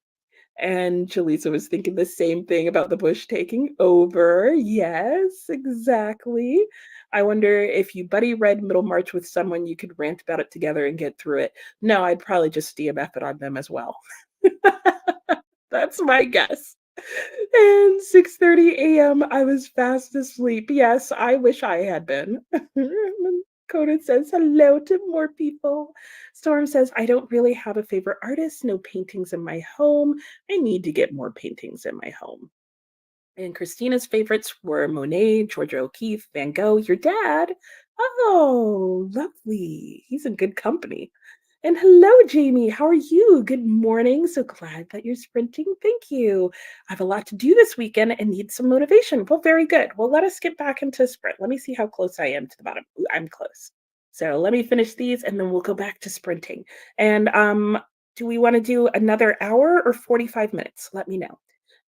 And Jaleesa was thinking the same thing about the bush taking over. Yes, exactly. I wonder if you buddy read Middlemarch with someone, you could rant about it together and get through it. No, I'd probably just DMF it on them as well. That's my guess. And 6:30 AM, I was fast asleep. Yes, I wish I had been. Conan says hello to more people. Storm says, I don't really have a favorite artist, no paintings in my home. I need to get more paintings in my home. And Christina's favorites were Monet, Georgia O'Keeffe, Van Gogh, your dad. Oh, lovely. He's in good company. And hello, Jamie. How are you? Good morning. So glad that you're sprinting. Thank you. I have a lot to do this weekend and need some motivation. Well, very good. Well, let us get back into sprint. Let me see how close I am to the bottom. Ooh, I'm close. So let me finish these and then we'll go back to sprinting. And do we want to do another hour or 45 minutes? Let me know.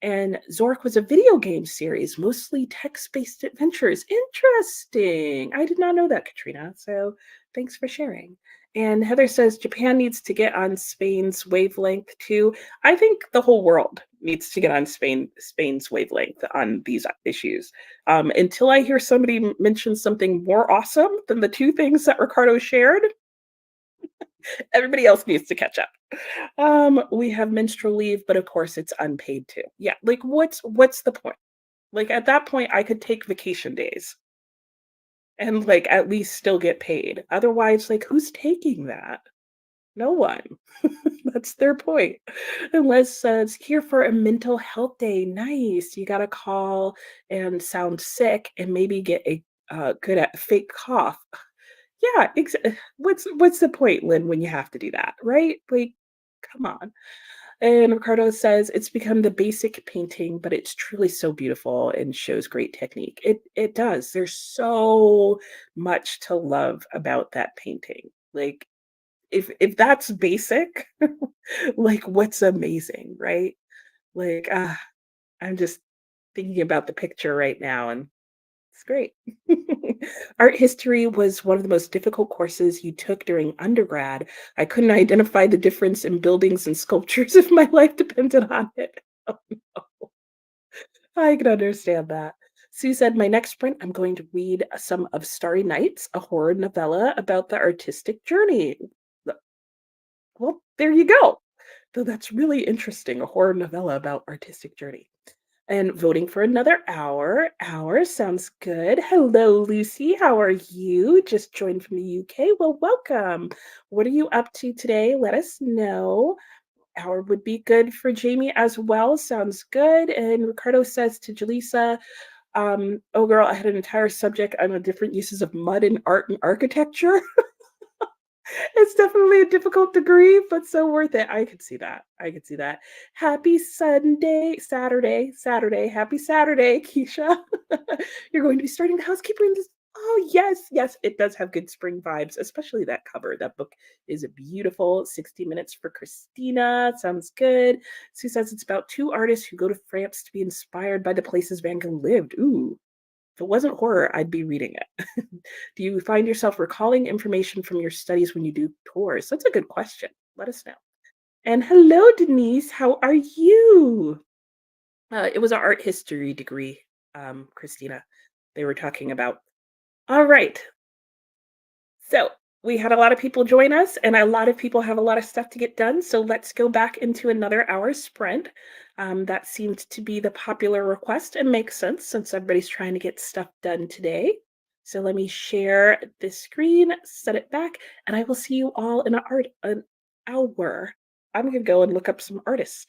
And Zork was a video game series, mostly text-based adventures. Interesting. I did not know that, Katrina. So thanks for sharing. And Heather says Japan needs to get on Spain's wavelength too. I think the whole world needs to get on Spain's wavelength on these issues. Until I hear somebody mention something more awesome than the two things that Ricardo shared, everybody else needs to catch up. We have menstrual leave, but of course it's unpaid too. Yeah, like what's the point? Like at that point, I could take vacation days and like at least still get paid. Otherwise, like who's taking that? No one. That's their point. Unless it's here for a mental health day. Nice. You got to call and sound sick and maybe get a good at fake cough. Yeah, what's the point, Lynn, when you have to do that, right? Like, come on. And Ricardo says it's become the basic painting, but it's truly so beautiful and shows great technique. It does. There's so much to love about that painting. Like if that's basic, like what's amazing, right? Like I'm just thinking about the picture right now and it's great. Art history was one of the most difficult courses you took during undergrad. I couldn't identify the difference in buildings and sculptures if my life depended on it. I can understand that. Sue said, my next sprint, I'm going to read some of Starry Nights, a horror novella about the artistic journey. Well, there you go. So that's really interesting, a horror novella about artistic journey. And voting for another hour. Hour sounds good. Hello, Lucy. How are you? Just joined from the UK. Well, welcome. What are you up to today? Let us know. Hour would be good for Jamie as well. Sounds good. And Ricardo says to Jaleesa, oh girl, I had an entire subject on the different uses of mud in art and architecture. It's definitely a difficult degree, but so worth it. I could see that. I could see that. Happy Sunday, Saturday. Happy Saturday, Keisha. You're going to be starting the housekeeping this. Oh, yes, yes. It does have good spring vibes, especially that cover. That book is a beautiful 60 minutes for Christina. Sounds good. Sue says it's about two artists who go to France to be inspired by the places Van Gogh lived. Ooh, if it wasn't horror, I'd be reading it. Do you find yourself recalling information from your studies when you do tours? That's a good question. Let us know. And hello, Denise. How are you? It was an art history degree, Christina, they were talking about. All right. So we had a lot of people join us, and a lot of people have a lot of stuff to get done. So let's go back into another hour sprint. That seemed to be the popular request and makes sense since everybody's trying to get stuff done today. So let me share this screen, set it back, and I will see you all in an hour. I'm gonna go and look up some artists.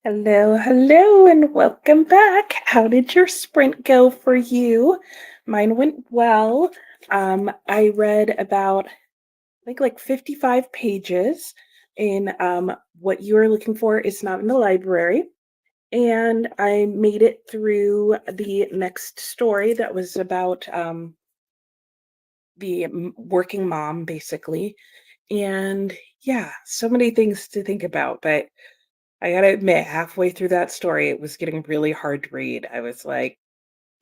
Hello, hello, and welcome back. How did your sprint go for you? Mine went well. I read about, I think, like 55 pages in What You Are Looking For Is Not in the Library. And I made it through the next story that was about the working mom, basically. And yeah, so many things to think about, but I gotta admit, halfway through that story, it was getting really hard to read. I was like,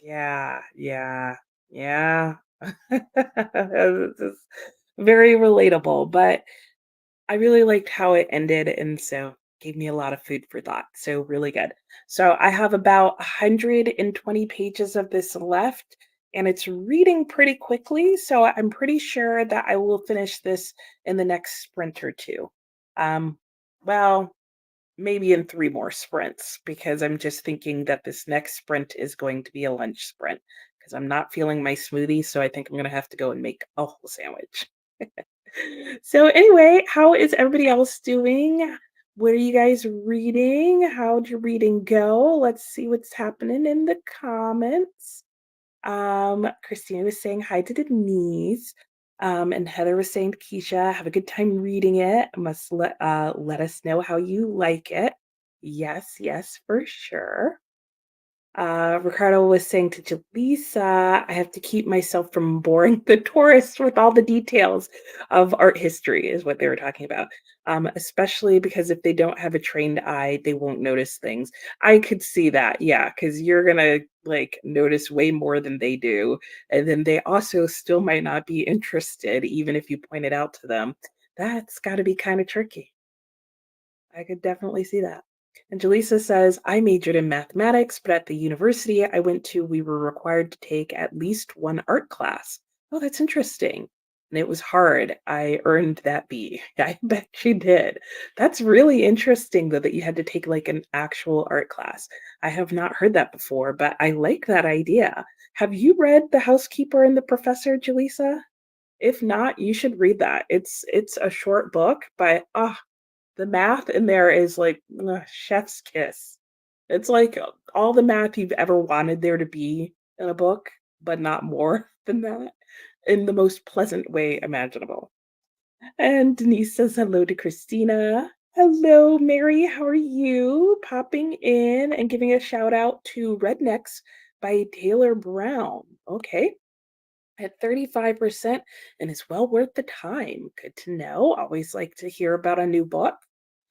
yeah, yeah, yeah. This is very relatable, but I really liked how it ended, and so gave me a lot of food for thought. So really good. So I have about 120 pages of this left, and it's reading pretty quickly. So I'm pretty sure that I will finish this in the next sprint or two. Um, well, maybe in 3 more sprints because I'm just thinking that this next sprint is going to be a lunch sprint because 'cause I'm not feeling my smoothie, so I think I'm gonna have to go and make a whole sandwich. So anyway, how is everybody else doing? What are you guys reading? How'd your reading go? Let's see what's happening in the comments. Christina was saying hi to Denise. And Heather was saying to Keisha, have a good time reading it. Must let us know how you like it. Yes, yes, for sure. Ricardo was saying to Jaleesa, I have to keep myself from boring the tourists with all the details of art history, is what they were talking about. Especially because if they don't have a trained eye, they won't notice things. I could see that, yeah, because you're gonna like notice way more than they do. And then they also still might not be interested, even if you point it out to them. That's got to be kind of tricky. I could definitely see that. And Jaleesa says, I majored in mathematics, but at the university I went to, we were required to take at least one art class. Oh, that's interesting. And it was hard. I earned that B. I bet you did. That's really interesting, though, that you had to take like an actual art class. I have not heard that before, but I like that idea. Have you read The Housekeeper and the Professor, Jaleesa? If not, you should read that. It's a short book, but the math in there is like, chef's kiss. It's like all the math you've ever wanted there to be in a book, but not more than that, in the most pleasant way imaginable. And Denise says hello to Christina. Hello, Mary. How are you? Popping in and giving a shout out to Rednecks by Taylor Brown. Okay. At 35% and is well worth the time. Good to know. Always like to hear about a new book.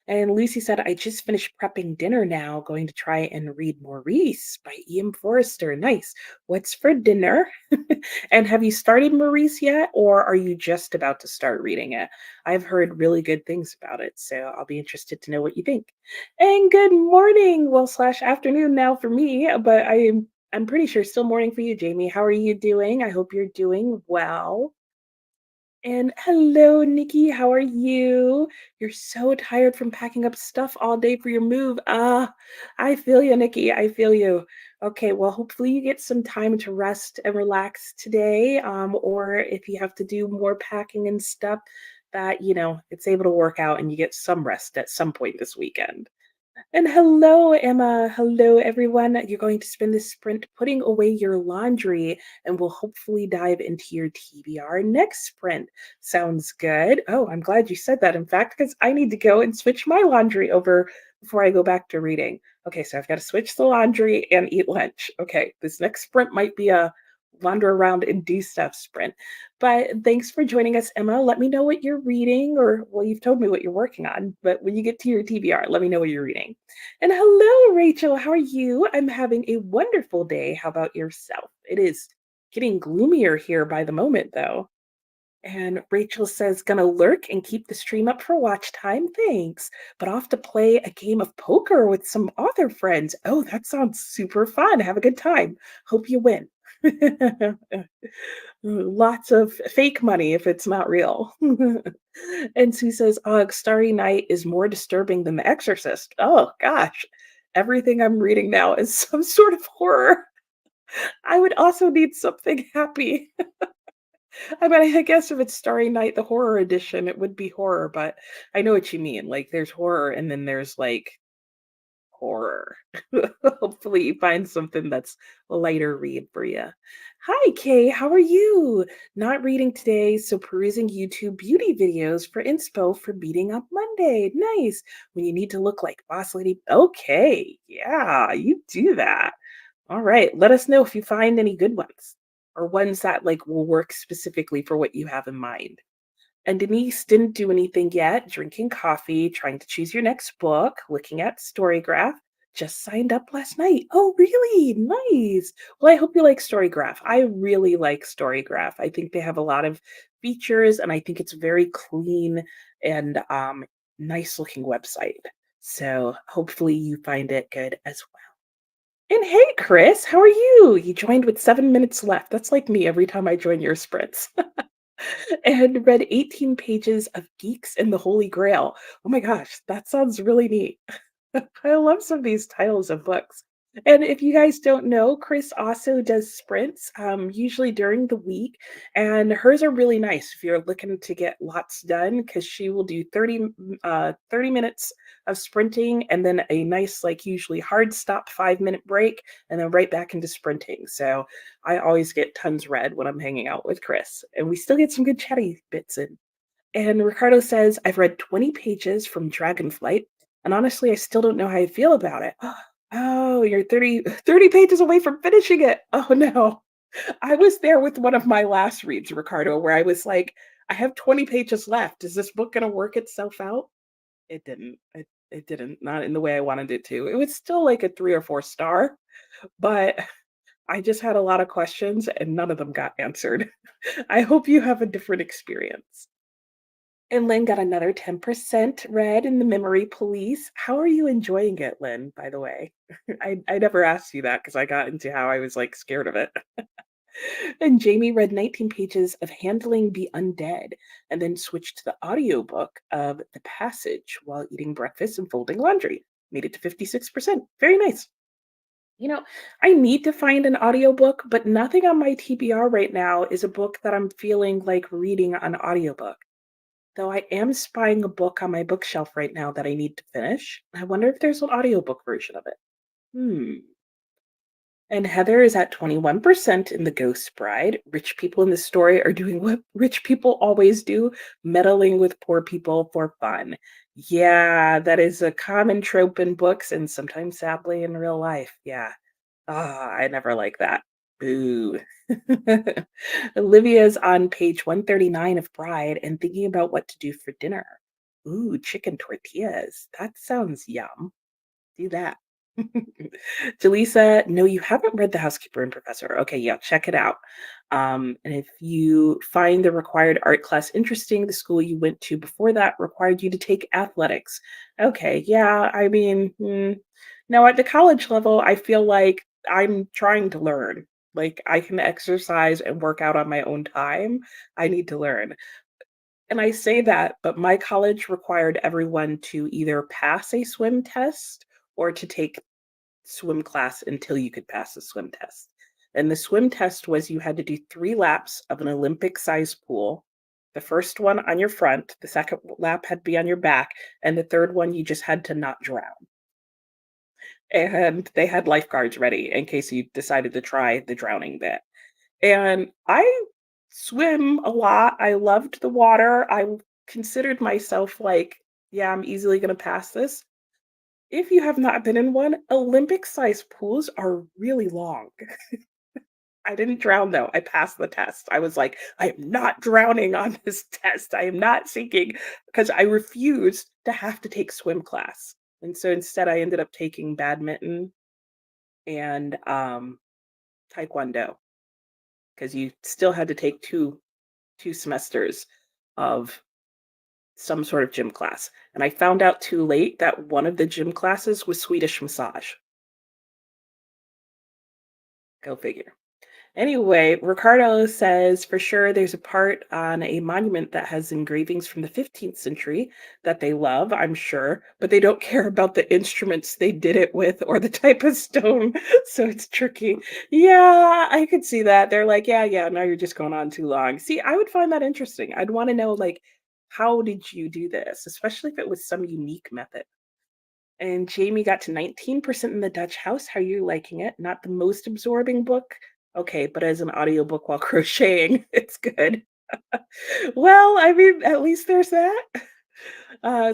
And Lucy said, I just finished prepping dinner now, going to try and read Maurice by E.M. Forrester. Nice. What's for dinner? And have you started Maurice yet, or are you just about to start reading it? I've heard really good things about it, so I'll be interested to know what you think. And good morning, well, slash afternoon now for me, but I'm pretty sure still morning for you, Jamie. How are you doing? I hope you're doing well. And hello, Nikki. How are you? You're so tired from packing up stuff all day for your move. I feel you, Nikki. I feel you. Okay, well, hopefully you get some time to rest and relax today. Or if you have to do more packing and stuff, that it's able to work out and you get some rest at some point this weekend. And hello, Emma. Hello, everyone. You're going to spend this sprint putting away your laundry, and we'll hopefully dive into your TBR next sprint. Sounds good. Oh, I'm glad you said that, in fact, because I need to go and switch my laundry over before I go back to reading. Okay, so I've got to switch the laundry and eat lunch. Okay, this next sprint might be a wander around and do stuff sprint. But thanks for joining us, Emma. Let me know what you're reading, or well, you've told me what you're working on, but when you get to your TBR, let me know what you're reading. And hello, Rachel. How are you? I'm having a wonderful day. How about yourself? It is getting gloomier here by the moment, though. And Rachel says, gonna lurk and keep the stream up for watch time. Thanks. But off to play a game of poker with some author friends. Oh, that sounds super fun. Have a good time. Hope you win. Lots of fake money if it's not real. And Sue says, Starry Night is more disturbing than The Exorcist. Oh, gosh. Everything I'm reading now is some sort of horror. I would also need something happy. I mean, I guess if it's Starry Night, the horror edition, it would be horror, but I know what you mean. Like, there's horror and then there's like horror. Hopefully, you find something that's a lighter read for you. Hi, Kay. How are you? Not reading today, so perusing YouTube beauty videos for inspo for meeting up Monday. Nice. When you need to look like boss lady. Okay. Yeah, you do that. All right. Let us know if you find any good ones or ones that like will work specifically for what you have in mind. And Denise didn't do anything yet, drinking coffee, trying to choose your next book, looking at Storygraph. Just signed up last night. Oh, really? Nice. Well, I hope you like Storygraph. I really like Storygraph. I think they have a lot of features and I think it's very clean and nice looking website. So hopefully you find it good as well. And hey, Chris, how are you? You joined with 7 minutes left. That's like me every time I join your sprints. And read 18 pages of Geeks and the Holy Grail. Oh my gosh, that sounds really neat. I love some of these titles of books. And if you guys don't know, Chris also does sprints, usually during the week. And hers are really nice if you're looking to get lots done, because she will do 30 minutes of sprinting and then a nice, like usually hard stop 5 minute break, and then right back into sprinting. So I always get tons read when I'm hanging out with Chris. And we still get some good chatty bits in. And Ricardo says, I've read 20 pages from Dragonflight, and honestly, I still don't know how I feel about it. Oh, you're 30 pages away from finishing it. Oh no. I was there with one of my last reads, Ricardo, where I was like, I have 20 pages left. Is this book going to work itself out? It didn't. It didn't. Not in the way I wanted it to. It was still like a 3 or 4 star, but I just had a lot of questions and none of them got answered. I hope you have a different experience. And Lynn got another 10% read in the Memory Police. How are you enjoying it, Lynn, by the way? I never asked you that because I got into how I was like scared of it. And Jamie read 19 pages of Handling the Undead and then switched to the audiobook of The Passage while eating breakfast and folding laundry. Made it to 56%. Very nice. You know, I need to find an audiobook, but nothing on my TBR right now is a book that I'm feeling like reading on audiobook. Though I am spying a book on my bookshelf right now that I need to finish. I wonder if there's an audiobook version of it. Hmm. And Heather is at 21% in The Ghost Bride. Rich people in the story are doing what rich people always do, meddling with poor people for fun. Yeah, that is a common trope in books and sometimes sadly in real life. Yeah. Ah, I never like that. Boo. Olivia's on page 139 of Bride and thinking about what to do for dinner. Ooh, chicken tortillas. That sounds yum. Do that. Jaleesa, no, you haven't read The Housekeeper and Professor. Okay, yeah, check it out. And if you find the required art class interesting, the school you went to before that required you to take athletics. Okay, yeah, I mean, now at the college level, I feel like I'm trying to learn. Like I can exercise and work out on my own time. I need to learn. And I say that, but my college required everyone to either pass a swim test or to take swim class until you could pass the swim test. And the swim test was you had to do 3 laps of an Olympic sized pool. The first one on your front, the second lap had to be on your back, and the third one you just had to not drown. And they had lifeguards ready in case you decided to try the drowning bit. And I swim a lot. I loved the water. I considered myself like, yeah, I'm easily going to pass this. If you have not been in one, Olympic-sized pools are really long. I didn't drown though. I passed the test. I was like, I am not drowning on this test. I am not sinking because I refused to have to take swim class. And so instead I ended up taking badminton and taekwondo because you still had to take two semesters of some sort of gym class. And I found out too late that one of the gym classes was Swedish massage. Go figure. Anyway, Ricardo says for sure there's a part on a monument that has engravings from the 15th century that they love, I'm sure, but they don't care about the instruments they did it with or the type of stone. So it's tricky. Yeah, I could see that. They're like, yeah, yeah, now you're just going on too long. See, I would find that interesting. I'd want to know, like, how did you do this, especially if it was some unique method. And Jamie got to 19% in the Dutch House. How are you liking it? Not the most absorbing book. Okay, but as an audiobook while crocheting, it's good. Well, I mean, at least there's that.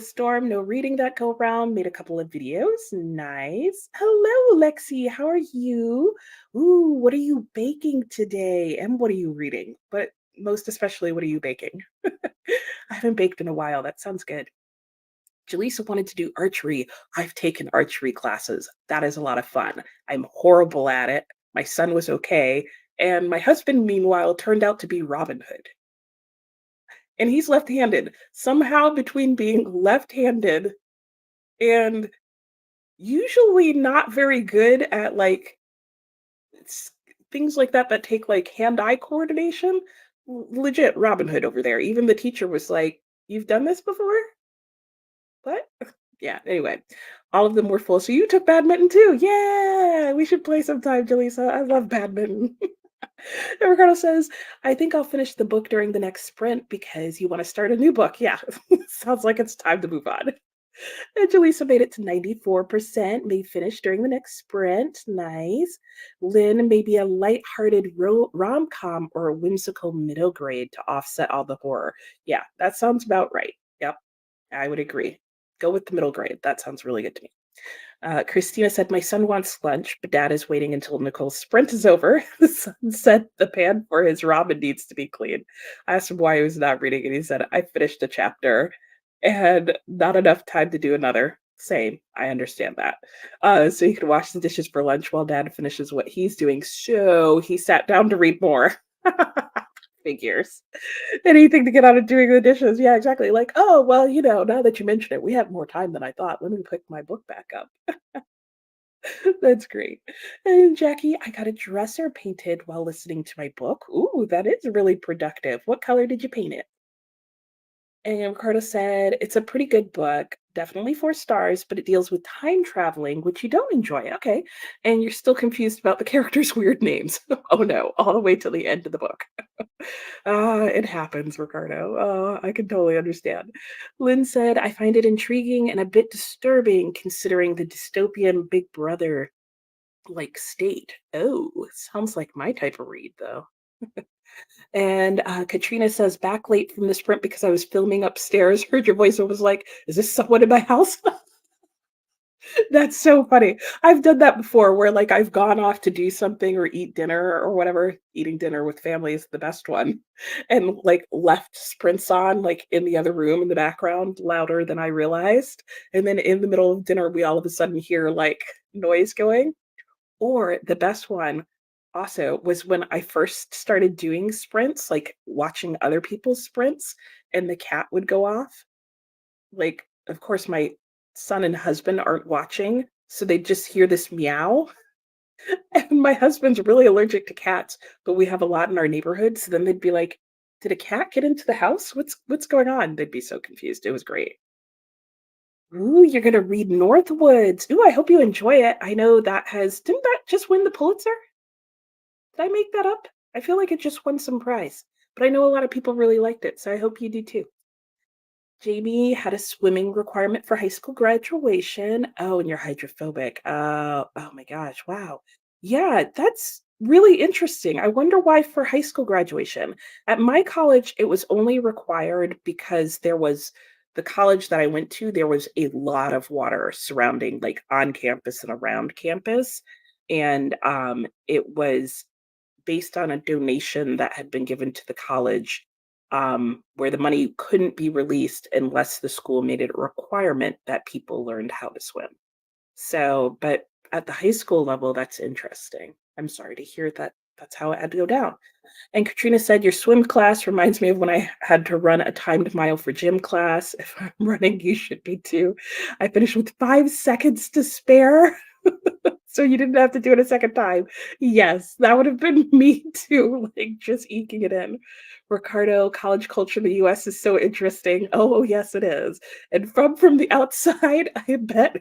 Storm, no reading that go round. Made a couple of videos. Nice. Hello, Lexi. How are you? Ooh, what are you baking today? And what are you reading? But most especially, what are you baking? I haven't baked in a while. That sounds good. Jaleesa wanted to do archery. I've taken archery classes. That is a lot of fun. I'm horrible at it. My son was okay. And my husband, meanwhile, turned out to be Robin Hood. And he's left handed. Somehow, between being left handed and usually not very good at like s- things like that take like hand-eye coordination. Legit Robin Hood over there. Even the teacher was like, "You've done this before?" What? Yeah, anyway, all of them were full. So you took badminton too. Yeah, we should play sometime, Jaleesa. I love badminton. And Ricardo says, I think I'll finish the book during the next sprint because you want to start a new book. Yeah, sounds like it's time to move on. And Jaleesa made it to 94%, may finish during the next sprint. Nice. Lynn, maybe a lighthearted rom com or a whimsical middle grade to offset all the horror. Yeah, that sounds about right. Yep, I would agree. Go with the middle grade. That sounds really good to me. Christina said, my son wants lunch, but dad is waiting until Nicole's sprint is over. The son said the pan for his ramen needs to be clean. I asked him why he was not reading, and he said, I finished a chapter and not enough time to do another. Same. I understand that. So he could wash the dishes for lunch while dad finishes what he's doing. So he sat down to read more. Figures. Anything to get out of doing the dishes. Yeah, exactly. Like, oh, well, now that you mention it, we have more time than I thought. Let me pick my book back up. That's great. And Jackie, I got a dresser painted while listening to my book. Ooh, that is really productive. What color did you paint it? And Ricardo said, it's a pretty good book, definitely 4 stars, but it deals with time traveling, which you don't enjoy. Okay. And you're still confused about the characters' weird names. Oh no, all the way to the end of the book. It happens, Ricardo. I can totally understand. Lynn said, I find it intriguing and a bit disturbing considering the dystopian Big Brother like state. Oh, sounds like my type of read, though. And Katrina says, back late from the sprint because I was filming upstairs. Heard your voice and was like, is this someone in my house? That's so funny. I've done that before where like I've gone off to do something or eat dinner or whatever. Eating dinner with family is the best one. And like left sprints on like in the other room in the background louder than I realized. And then in the middle of dinner, we all of a sudden hear like noise going. Or the best one also was when I first started doing sprints, like watching other people's sprints and the cat would go off. Like, of course, my son and husband aren't watching, so they just hear this meow. And my husband's really allergic to cats, but we have a lot in our neighborhood. So then they'd be like, "Did a cat get into the house? What's going on?" They'd be so confused. It was great. Ooh, you're gonna read Northwoods. Ooh, I hope you enjoy it. I know that has didn't that just win the Pulitzer? Did I make that up? I feel like it just won some prize, but I know a lot of people really liked it, so I hope you do too. Jamie had a swimming requirement for high school graduation. Oh, and you're hydrophobic. Oh my gosh. Wow. Yeah, that's really interesting. I wonder why for high school graduation. At my college, it was only required because there was the college that I went to, there was a lot of water surrounding, like on campus and around campus. And it was based on a donation that had been given to the college, where the money couldn't be released unless the school made it a requirement that people learned how to swim. So, but at the high school level, that's interesting. I'm sorry to hear that that's how it had to go down. And Katrina said, your swim class reminds me of when I had to run a timed mile for gym class. If I'm running, you should be too. I finished with 5 seconds to spare. So you didn't have to do it a second time. Yes, that would have been me too, like just eking it in. Ricardo, college culture in the US is so interesting. Oh, yes, it is. And from the outside, I bet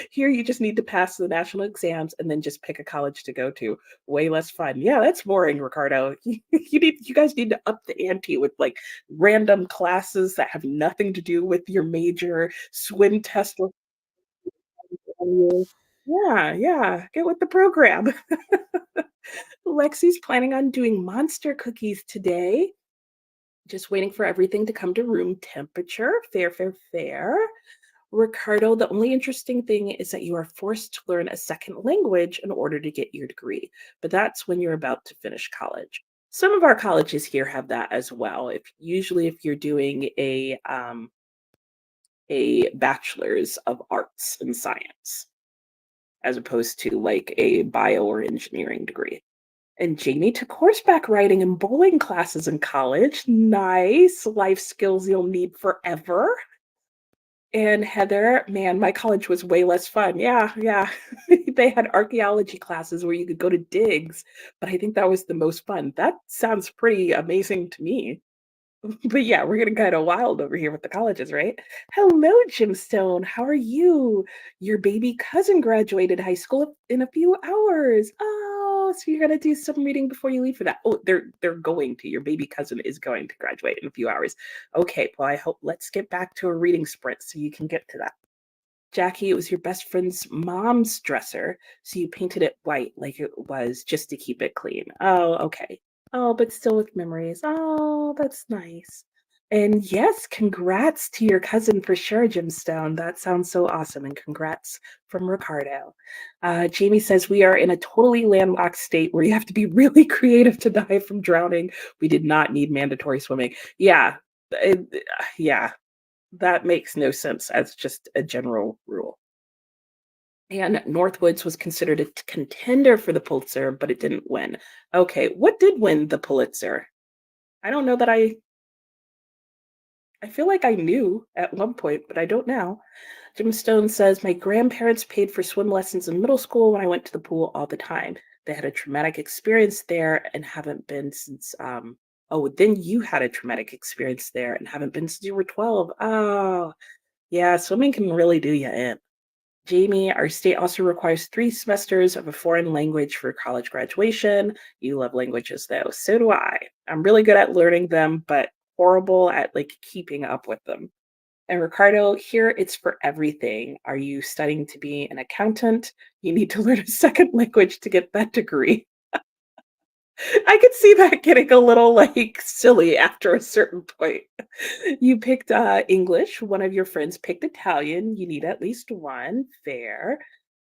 here you just need to pass the national exams and then just pick a college to go to. Way less fun. Yeah, that's boring, Ricardo. You guys need to up the ante with like random classes that have nothing to do with your major, swim test you. Yeah, yeah, get with the program. Lexi's planning on doing monster cookies today. Just waiting for everything to come to room temperature. Fair, fair, fair. Ricardo, the only interesting thing is that you are forced to learn a second language in order to get your degree, but that's when you're about to finish college. Some of our colleges here have that as well. If you're doing a bachelor's of arts and science, as opposed to like a bio or engineering degree. And Jamie took horseback riding and bowling classes in college. Nice life skills you'll need forever. And Heather, man, my college was way less fun. Yeah, yeah. They had archaeology classes where you could go to digs, but I think that was the most fun. That sounds pretty amazing to me. But yeah, we're getting kind of wild over here with the colleges, right? Hello, Jimstone. How are you? Your baby cousin graduated high school in a few hours. Oh, so you're gonna do some reading before you leave for that. Oh, they're going to. Your baby cousin is going to graduate in a few hours. Okay, well, I hope let's get back to a reading sprint so you can get to that. Jackie, it was your best friend's mom's dresser, so you painted it white like it was just to keep it clean. Oh, okay. Oh, but still with memories. Oh, that's nice. And yes, congrats to your cousin for sure, Jim Stone. That sounds so awesome. And congrats from Ricardo. Jamie says we are in a totally landlocked state where you have to be really creative to die from drowning. We did not need mandatory swimming. Yeah, it, yeah, that makes no sense as just a general rule. And Northwoods was considered a contender for the Pulitzer, but it didn't win. Okay, what did win the Pulitzer? I don't know that I feel like I knew at one point, but I don't now. Jim Stone says my grandparents paid for swim lessons in middle school when I went to the pool all the time. They had a traumatic experience there and haven't been since oh, then you had a traumatic experience there and haven't been since you were 12. Oh, yeah, swimming can really do you in. Jamie, our state also requires 3 semesters of a foreign language for college graduation. You love languages though. So do I. I'm really good at learning them, but horrible at like keeping up with them. And Ricardo, here it's for everything. Are you studying to be an accountant? You need to learn a second language to get that degree. I could see that getting a little like silly after a certain point. You picked English. One of your friends picked Italian. You need at least one. Fair.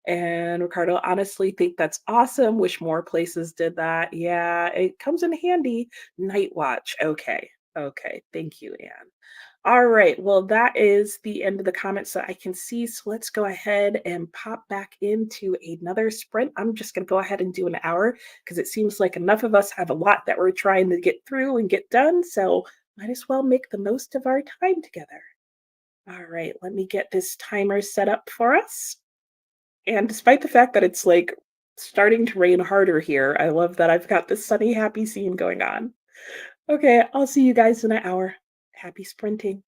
And Ricardo, honestly, think that's awesome. Wish more places did that. Yeah, it comes in handy. Night watch. Okay. Okay. Thank you, Anne. All right. Well, that is the end of the comments that I can see. So let's go ahead and pop back into another sprint. I'm just going to go ahead and do an hour because it seems like enough of us have a lot that we're trying to get through and get done. So might as well make the most of our time together. All right. Let me get this timer set up for us. And despite the fact that it's like starting to rain harder here, I love that I've got this sunny, happy scene going on. Okay. I'll see you guys in an hour. Happy sprinting.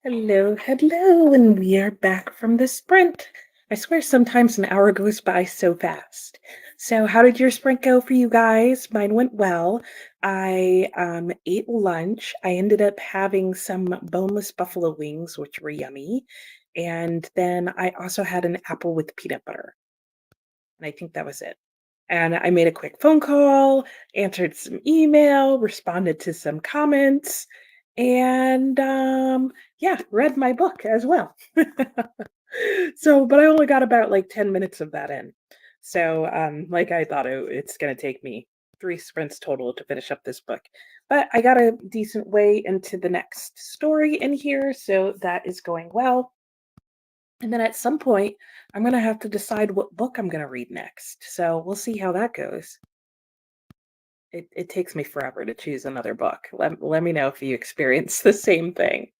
Hello, hello, and we are back from the sprint. I swear sometimes an hour goes by so fast. So, how did your sprint go for you guys? Mine went well. I ate lunch. I ended up having some boneless buffalo wings, which were yummy. And then I also had an apple with peanut butter. And I think that was it. And I made a quick phone call, answered some email, responded to some comments, and yeah, read my book as well. So, but I only got about like 10 minutes of that in. So, like I thought it's going to take me 3 sprints total to finish up this book. But I got a decent way into the next story in here, so that is going well. And then at some point, I'm gonna have to decide what book I'm gonna read next. So we'll see how that goes. It takes me forever to choose another book. Let me know if you experience the same thing.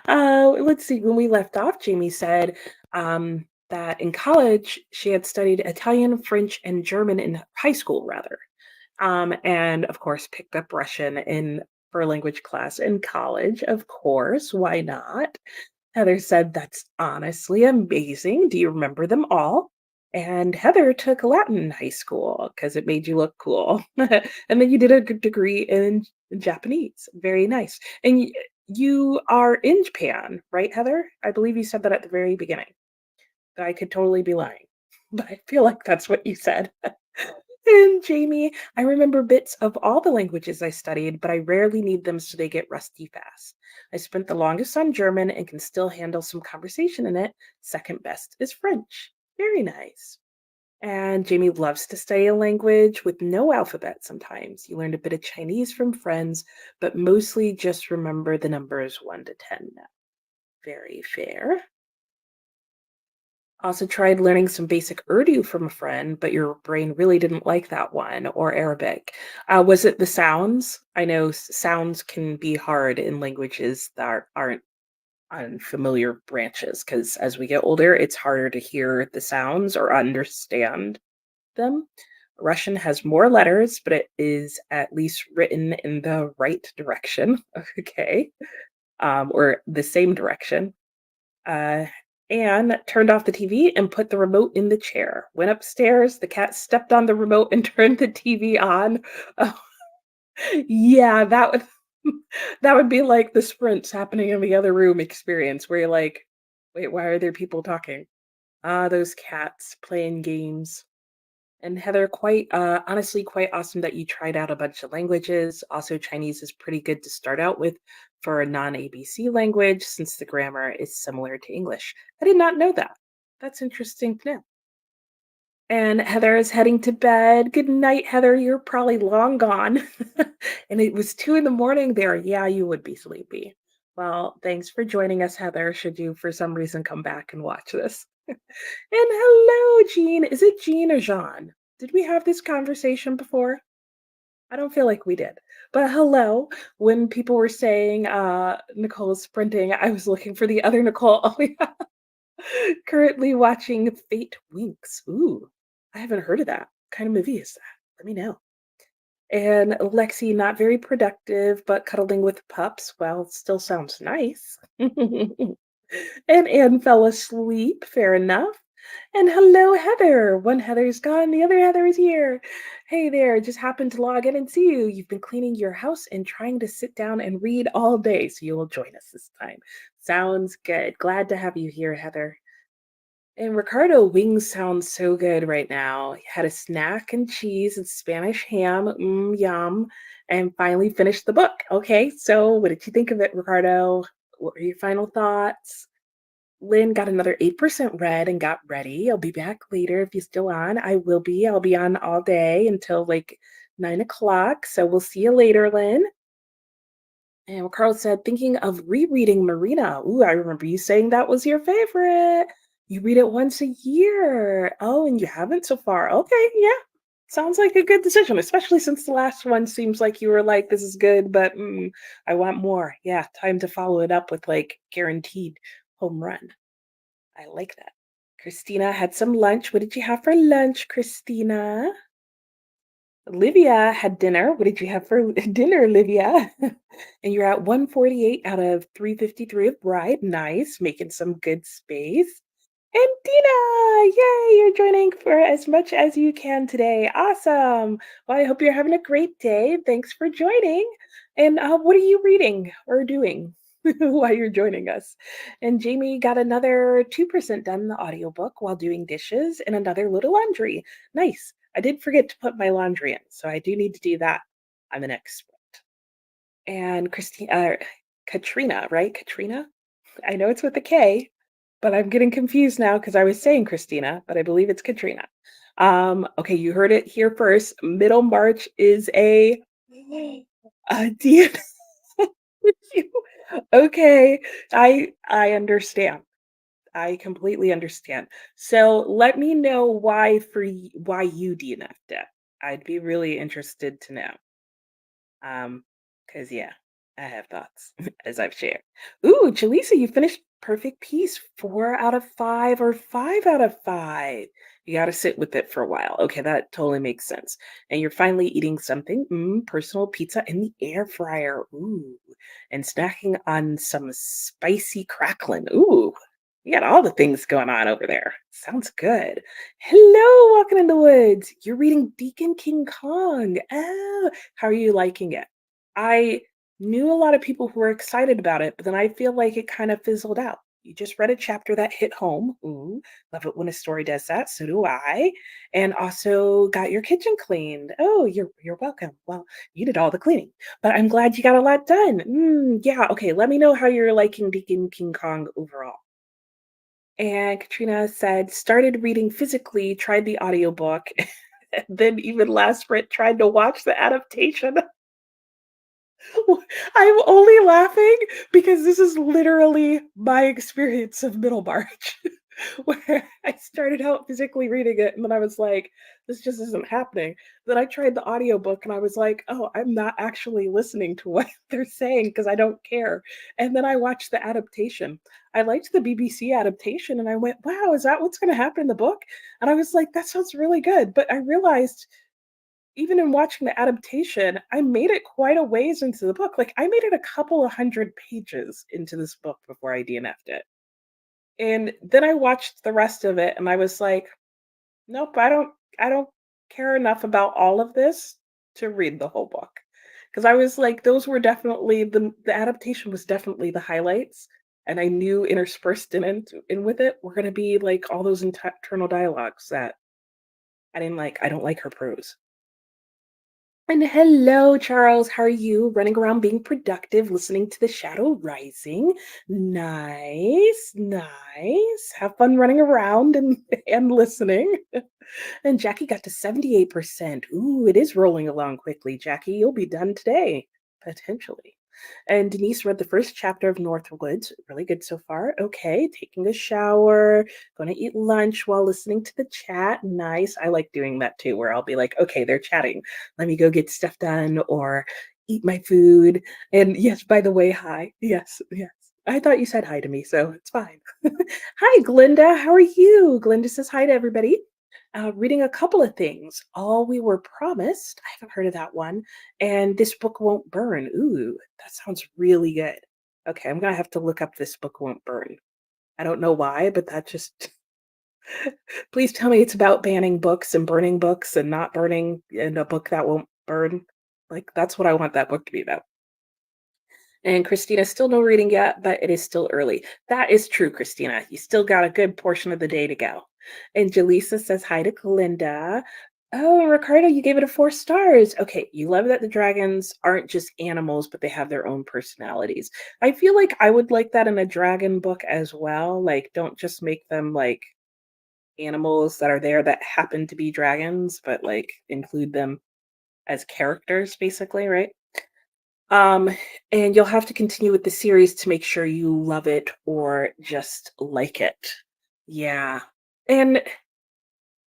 Let's see. When we left off, Jamie said that in college she had studied Italian, French, and German in high school, rather, and of course picked up Russian in for a language class in college. Of course, why not? Heather said, "That's honestly amazing. Do you remember them all?" And Heather took Latin in high school because it made you look cool. And then you did a degree in Japanese. Very nice. And you are in Japan, right, Heather? I believe you said that at the very beginning. I could totally be lying, but I feel like that's what you said. And Jamie, I remember bits of all the languages I studied, but I rarely need them so they get rusty fast. I spent the longest on German and can still handle some conversation in it. Second best is French. Very nice. And Jamie loves to study a language with no alphabet sometimes. You learned a bit of Chinese from friends, but mostly just remember the numbers 1 to 10 now. Very fair. Also tried learning some basic Urdu from a friend, but your brain really didn't like that one, or Arabic. Was it the sounds? I know sounds can be hard in languages that aren't on familiar branches because as we get older, it's harder to hear the sounds or understand them. Russian has more letters, but it is at least written in the right direction. Okay. Or the same direction. Uh, Anne turned off the TV and put the remote in the chair. Went upstairs. The cat stepped on the remote and turned the TV on. Oh, yeah, that would that would be like the sprints happening in the other room experience, where you're like, "Wait, why are there people talking?" Ah, those cats playing games. And Heather, quite honestly, quite awesome that you tried out a bunch of languages. Also, Chinese is pretty good to start out with for a non ABC language since the grammar is similar to English. I did not know that. That's interesting to know. And Heather is heading to bed. Good night, Heather. You're probably long gone. And it was 2 in the morning there. Yeah, you would be sleepy. Well, thanks for joining us, Heather. Should you for some reason come back and watch this? And hello, Jean. Is it Jean or Jean? Did we have this conversation before? I don't feel like we did. But hello. When people were saying Nicole's sprinting, I was looking for the other Nicole. Oh, yeah. Currently watching Fate Winks. Ooh, I haven't heard of that. What kind of movie is that? Let me know. And Lexi, not very productive, but cuddling with pups. Well, still sounds nice. And Anne fell asleep. Fair enough. And hello, Heather. One Heather's gone, the other Heather is here. Hey there, just happened to log in and see you. You've been cleaning your house and trying to sit down and read all day, so you will join us this time. Sounds good. Glad to have you here, Heather. And Ricardo, wings sound so good right now. He had a snack and cheese and Spanish ham, yum, and finally finished the book. Okay, so what did you think of it, Ricardo? What were your final thoughts? Lynn got another 8% read and got ready. I'll be back later if you're still on. I will be. I'll be on all day until like 9 o'clock. So we'll see you later, Lynn. And Carl said, thinking of rereading Marina. Ooh, I remember you saying that was your favorite. You read it once a year. Oh, and you haven't so far. Okay, yeah. Sounds like a good decision, especially since the last one seems like you were like, this is good, but I want more. Yeah, time to follow it up with like guaranteed home run. I like that. Christina had some lunch. What did you have for lunch, Christina? Livia had dinner. What did you have for dinner, Livia? And you're at 148 out of 353 of Bride. Nice, making some good space. And Dina, yay, you're joining for as much as you can today. Awesome. Well, I hope you're having a great day. Thanks for joining. And what are you reading or doing while you're joining us? And Jamie got another 2% done in the audiobook while doing dishes and another little laundry. Nice. I did forget to put my laundry in, so I do need to do that. I'm an expert. And Katrina, right? Katrina? I know it's with a K, but I'm getting confused now because I was saying Christina, but I believe it's Katrina. Okay, you heard it here first. Middle March is a D. Okay, I understand. I completely understand. So let me know why you DNF'd it. I'd be really interested to know. Because yeah, I have thoughts as I've shared. Ooh, Jaleesa, you finished Perfect Peace, 4 out of 5 or 5 out of 5. You got to sit with it for a while. Okay, that totally makes sense. And you're finally eating something, personal pizza in the air fryer. Ooh, and snacking on some spicy crackling. Ooh, you got all the things going on over there. Sounds good. Hello, Walking in the Woods. You're reading Deacon King Kong. Oh, how are you liking it? I knew a lot of people who were excited about it, but then I feel like it kind of fizzled out. You just read a chapter that hit home. Ooh, love it when a story does that. So do I. And also got your kitchen cleaned. Oh, you're welcome. Well, you did all the cleaning, but I'm glad you got a lot done. Yeah. Okay. Let me know how you're liking Deacon King Kong overall. And Katrina said, started reading physically, tried the audiobook, then even last sprint tried to watch the adaptation. I'm only laughing because this is literally my experience of Middlemarch, where I started out physically reading it and then I was like, this just isn't happening. Then I tried the audiobook and I was like, oh, I'm not actually listening to what they're saying because I don't care. And then I watched the adaptation. I liked the BBC adaptation and I went, wow, is that what's going to happen in the book? And I was like, that sounds really good. But I realized even in watching the adaptation, I made it quite a ways into the book. Like I made it a couple of hundred pages into this book before I DNF'd it. And then I watched the rest of it and I was like, nope, I don't care enough about all of this to read the whole book. Because I was like, those were definitely the adaptation was definitely the highlights. And I knew interspersed in with it were gonna be like all those internal dialogues that I didn't like. I don't like her prose. And hello, Charles. How are you? Running around being productive, listening to the shadow rising. Nice, nice. Have fun running around and, and listening. And Jackie got to 78%. Ooh, it is rolling along quickly, Jackie. You'll be done today, potentially. And Denise read the first chapter of Northwoods. Really good so far. Okay, taking a shower, going to eat lunch while listening to the chat. Nice. I like doing that too, where I'll be like, okay, they're chatting. Let me go get stuff done or eat my food. And yes, by the way, hi. Yes, yes. I thought you said hi to me, so it's fine. Hi, Glinda. How are you? Glinda says hi to everybody. Reading a couple of things. All We Were Promised. I haven't heard of that one. And This Book Won't Burn. Ooh, that sounds really good. Okay, I'm gonna have to look up This Book Won't Burn. I don't know why, but that just please tell me it's about banning books and burning books and not burning in a book that won't burn. Like that's what I want that book to be about. And Christina, still no reading yet, but it is still early. That is true, Christina. You still got a good portion of the day to go. And Jaleesa says hi to Kalinda. Oh, Ricardo, you gave it a 4 stars. Okay, you love that the dragons aren't just animals, but they have their own personalities. I feel like I would like that in a dragon book as well. Like, don't just make them like animals that are there that happen to be dragons, but like include them as characters, basically, right? Um, and you'll have to continue with the series to make sure you love it or just like it. Yeah. And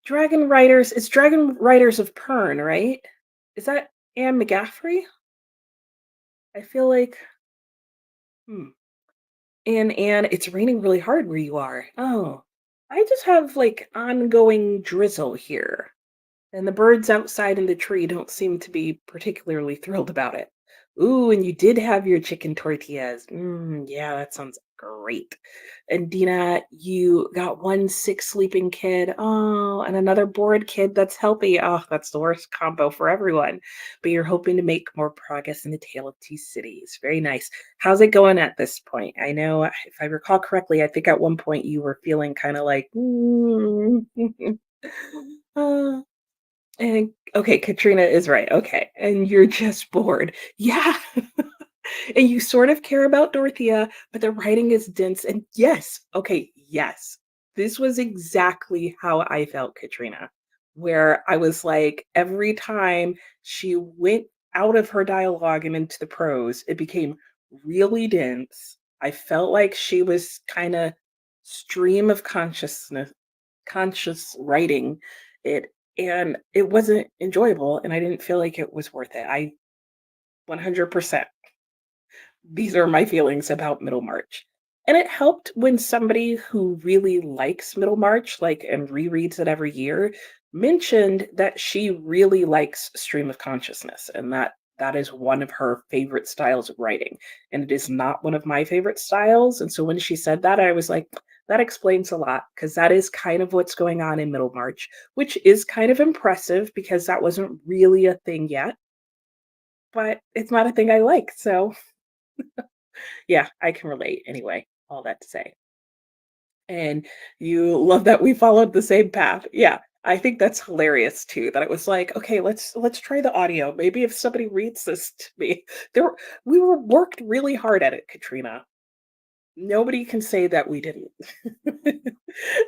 Dragon Riders, it's Dragon Riders of Pern, right? Is that Anne McGaffrey? I feel like, hmm. And Anne, it's raining really hard where you are. Oh, I just have like ongoing drizzle here. And the birds outside in the tree don't seem to be particularly thrilled about it. Ooh, and you did have your chicken tortillas. Yeah, that sounds great. And Dina, you got one sick sleeping kid. Oh, and another bored kid that's healthy. Oh, that's the worst combo for everyone. But you're hoping to make more progress in the Tale of Two Cities. Very nice. How's it going at this point? I know, if I recall correctly, I think at one point you were feeling kind of like, uh, and okay, Katrina is right, okay, and you're just bored. Yeah, and you sort of care about Dorothea, but the writing is dense, and yes, okay, yes, this was exactly how I felt, Katrina, where I was like, every time she went out of her dialogue and into the prose, it became really dense. I felt like she was kinda stream of conscious writing it, and it wasn't enjoyable, and I didn't feel like it was worth it. I 100%, these are my feelings about Middlemarch. And it helped when somebody who really likes Middlemarch, like, and rereads it every year, mentioned that she really likes stream of consciousness and that that is one of her favorite styles of writing. And it is not one of my favorite styles. And so when she said that, I was like, that explains a lot because that is kind of what's going on in Middlemarch, which is kind of impressive because that wasn't really a thing yet, but it's not a thing I like. So yeah, I can relate anyway, all that to say. And you love that we followed the same path. Yeah, I think that's hilarious too, that it was like, "Okay, let's try the audio. Maybe if somebody reads this to me." There we were worked really hard at it, Katrina. Nobody can say that we didn't.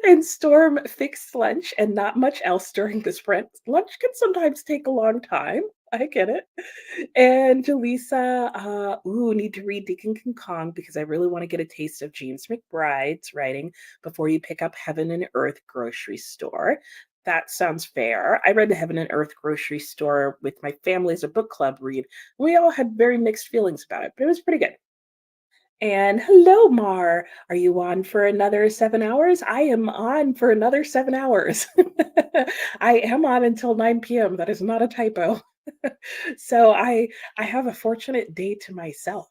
And Storm fixed lunch and not much else during the sprint. Lunch can sometimes take a long time. I get it. And Jaleesa, ooh, need to read Deacon King Kong because I really want to get a taste of James McBride's writing before you pick up Heaven and Earth grocery store. That sounds fair. I read the Heaven and Earth grocery store with my family as a book club read. We all had very mixed feelings about it, but it was pretty good. And hello, Mar. Are you on for another 7 hours? I am on for another 7 hours. I am on until 9 p.m. That is not a typo. So I have a fortunate day to myself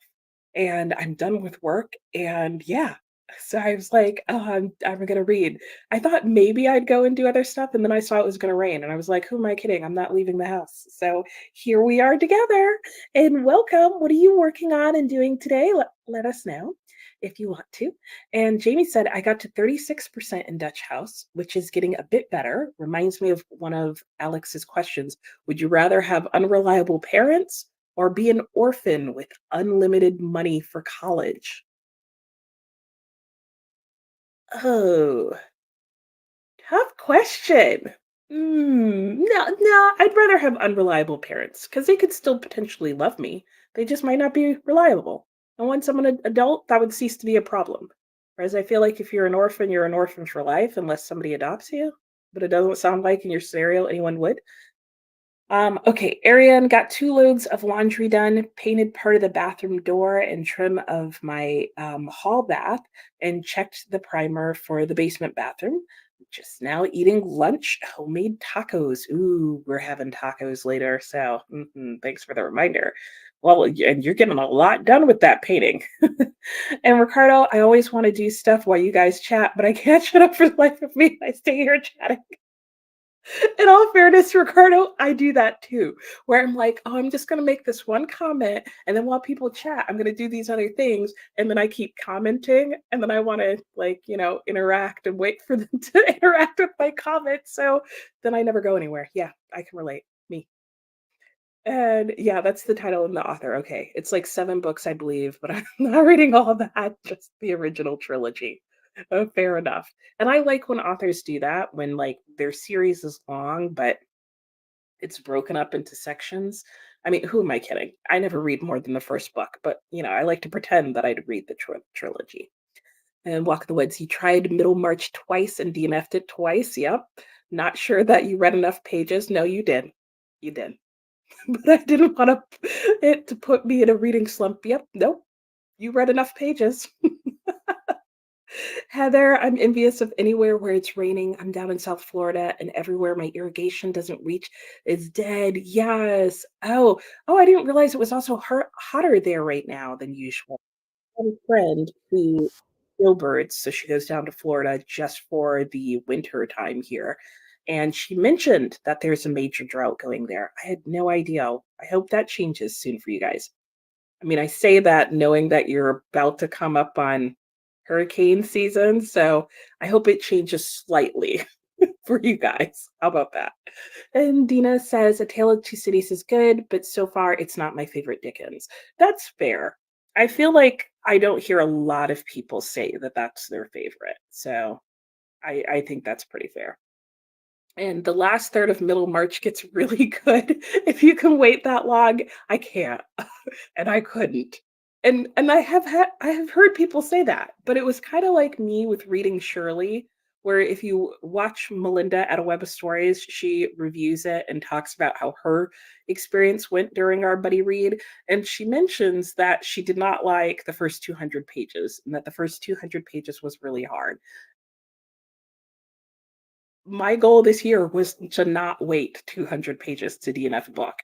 and I'm done with work and yeah. So I was like, oh, I'm gonna read. I thought maybe I'd go and do other stuff, and then I saw it was gonna rain, and I was like, who am I kidding? I'm not leaving the house. So here we are together. And welcome. What are you working on and doing today? Let us know if you want to. And Jamie said, I got to 36% in Dutch House, which is getting a bit better. Reminds me of one of Alex's questions. Would you rather have unreliable parents or be an orphan with unlimited money for college? Oh, tough question. No, I'd rather have unreliable parents because they could still potentially love me. They just might not be reliable. And once I'm an adult, that would cease to be a problem. Whereas I feel like if you're an orphan for life unless somebody adopts you. But it doesn't sound like in your scenario anyone would. Okay, Ariane got 2 loads of laundry done, painted part of the bathroom door and trim of my hall bath, and checked the primer for the basement bathroom. Just now eating lunch, homemade tacos. Ooh, we're having tacos later, so thanks for the reminder. Well, and you're getting a lot done with that painting. And Ricardo, I always want to do stuff while you guys chat, but I can't shut up for the life of me. I stay here chatting. In all fairness, Ricardo, I do that too, where I'm like, oh, I'm just going to make this one comment. And then while people chat, I'm going to do these other things. And then I keep commenting. And then I want to, like, interact and wait for them to interact with my comments. So then I never go anywhere. Yeah, I can relate. Me. And yeah, that's the title and the author. Okay. It's like 7 books, I believe, but I'm not reading all of that, just the original trilogy. Oh, fair enough. And I like when authors do that when like their series is long, but it's broken up into sections. I mean, who am I kidding? I never read more than the first book, but I like to pretend that I'd read the trilogy. And Walk of the Woods, you tried Middlemarch twice and DNF'd it twice. Yep. Not sure that you read enough pages. No, you did. You did. But I didn't want it to put me in a reading slump. Yep. Nope. You read enough pages. Heather, I'm envious of anywhere where it's raining. I'm down in South Florida and everywhere my irrigation doesn't reach is dead. Yes. Oh, I didn't realize it was also hotter there right now than usual. I have a friend who snowbirds, so she goes down to Florida just for the winter time here. And she mentioned that there's a major drought going there. I had no idea. I hope that changes soon for you guys. I mean, I say that knowing that you're about to come up on hurricane season, so I hope it changes slightly for you guys. How about that? And Dina says, A Tale of Two Cities is good, but so far it's not my favorite Dickens. That's fair. I feel like I don't hear a lot of people say that that's their favorite. So I think that's pretty fair. And the last third of Middlemarch gets really good. If you can wait that long, I can't, and I couldn't. And I have heard people say that, but it was kinda like me with reading Shirley, where if you watch Melinda at a Web of Stories, she reviews it and talks about how her experience went during our buddy read, and she mentions that she did not like the first 200 pages, and that the first 200 pages was really hard. My goal this year was to not wait 200 pages to DNF a book.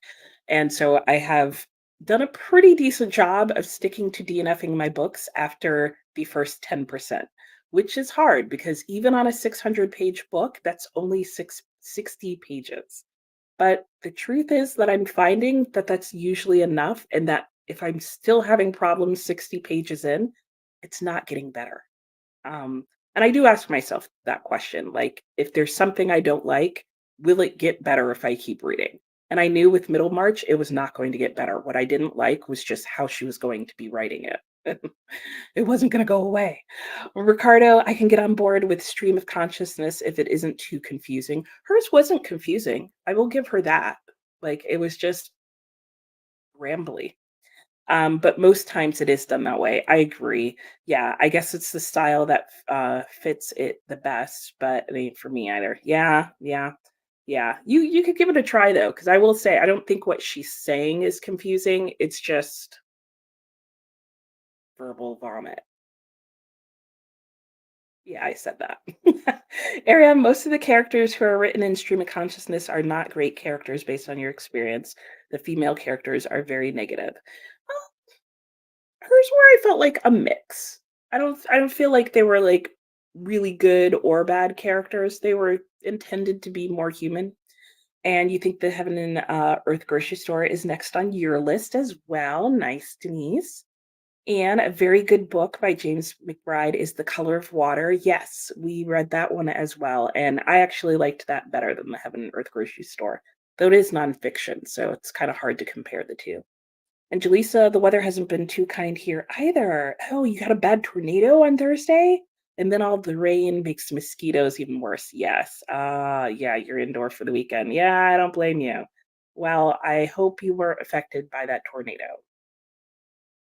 And so I have done a pretty decent job of sticking to DNFing my books after the first 10%, which is hard because even on a 600-page book, that's only 60 pages. But the truth is that I'm finding that that's usually enough, and that if I'm still having problems 60 pages in, it's not getting better. Um, and I do ask myself that question, like, if there's something I don't like, will it get better if I keep reading? And I knew with Middlemarch, it was not going to get better. What I didn't like was just how she was going to be writing it. It wasn't going to go away. Ricardo, I can get on board with stream of consciousness if it isn't too confusing. Hers wasn't confusing. I will give her that. Like, it was just rambly. But most times it is done that way. I agree. Yeah, I guess it's the style that fits it the best, but it ain't for me either. Yeah, yeah, yeah. You could give it a try though, because I will say I don't think what she's saying is confusing. It's just verbal vomit. Yeah, I said that. Area, most of the characters who are written in stream of consciousness are not great characters based on your experience. The female characters are very negative. Hers were I felt like a mix. I don't feel like they were, like, really good or bad characters. They were intended to be more human. And you think the Heaven and Earth grocery store is next on your list as well. Nice, Denise. And a very good book by James McBride is The Color of Water. Yes, we read that one as well, and I actually liked that better than the Heaven and Earth grocery store, though it is nonfiction, so it's kinda hard to compare the 2. And Jaleesa, the weather hasn't been too kind here either. Oh, you got a bad tornado on Thursday? And then all the rain makes the mosquitoes even worse. Yes. Yeah, you're indoor for the weekend. Yeah, I don't blame you. Well, I hope you were affected by that tornado.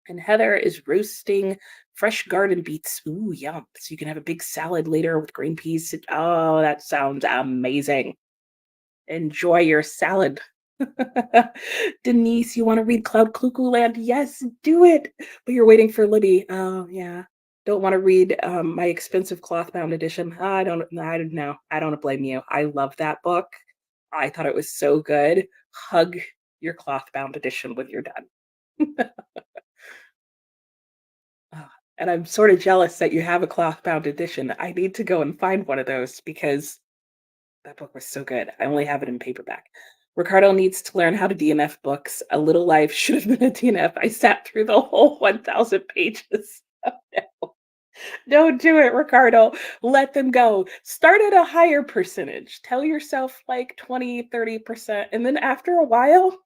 And Heather is roasting fresh garden beets. Ooh, yum. So you can have a big salad later with green peas. Oh, that sounds amazing. Enjoy your salad. Denise, you want to read Cloud Cuckoo Land? Yes, do it. But you're waiting for Libby. Oh, yeah. Don't want to read my expensive cloth bound edition. I don't know. I don't blame you. I love that book. I thought it was so good. Hug your cloth bound edition when you're done. Ah, and I'm sort of jealous that you have a cloth bound edition. I need to go and find one of those because that book was so good. I only have it in paperback. Ricardo needs to learn how to DNF books. A Little Life should have been a DNF. I sat through the whole 1,000 pages. Don't do it, Ricardo. Let them go. Start at a higher percentage. Tell yourself like 20, 30%. And then after a while,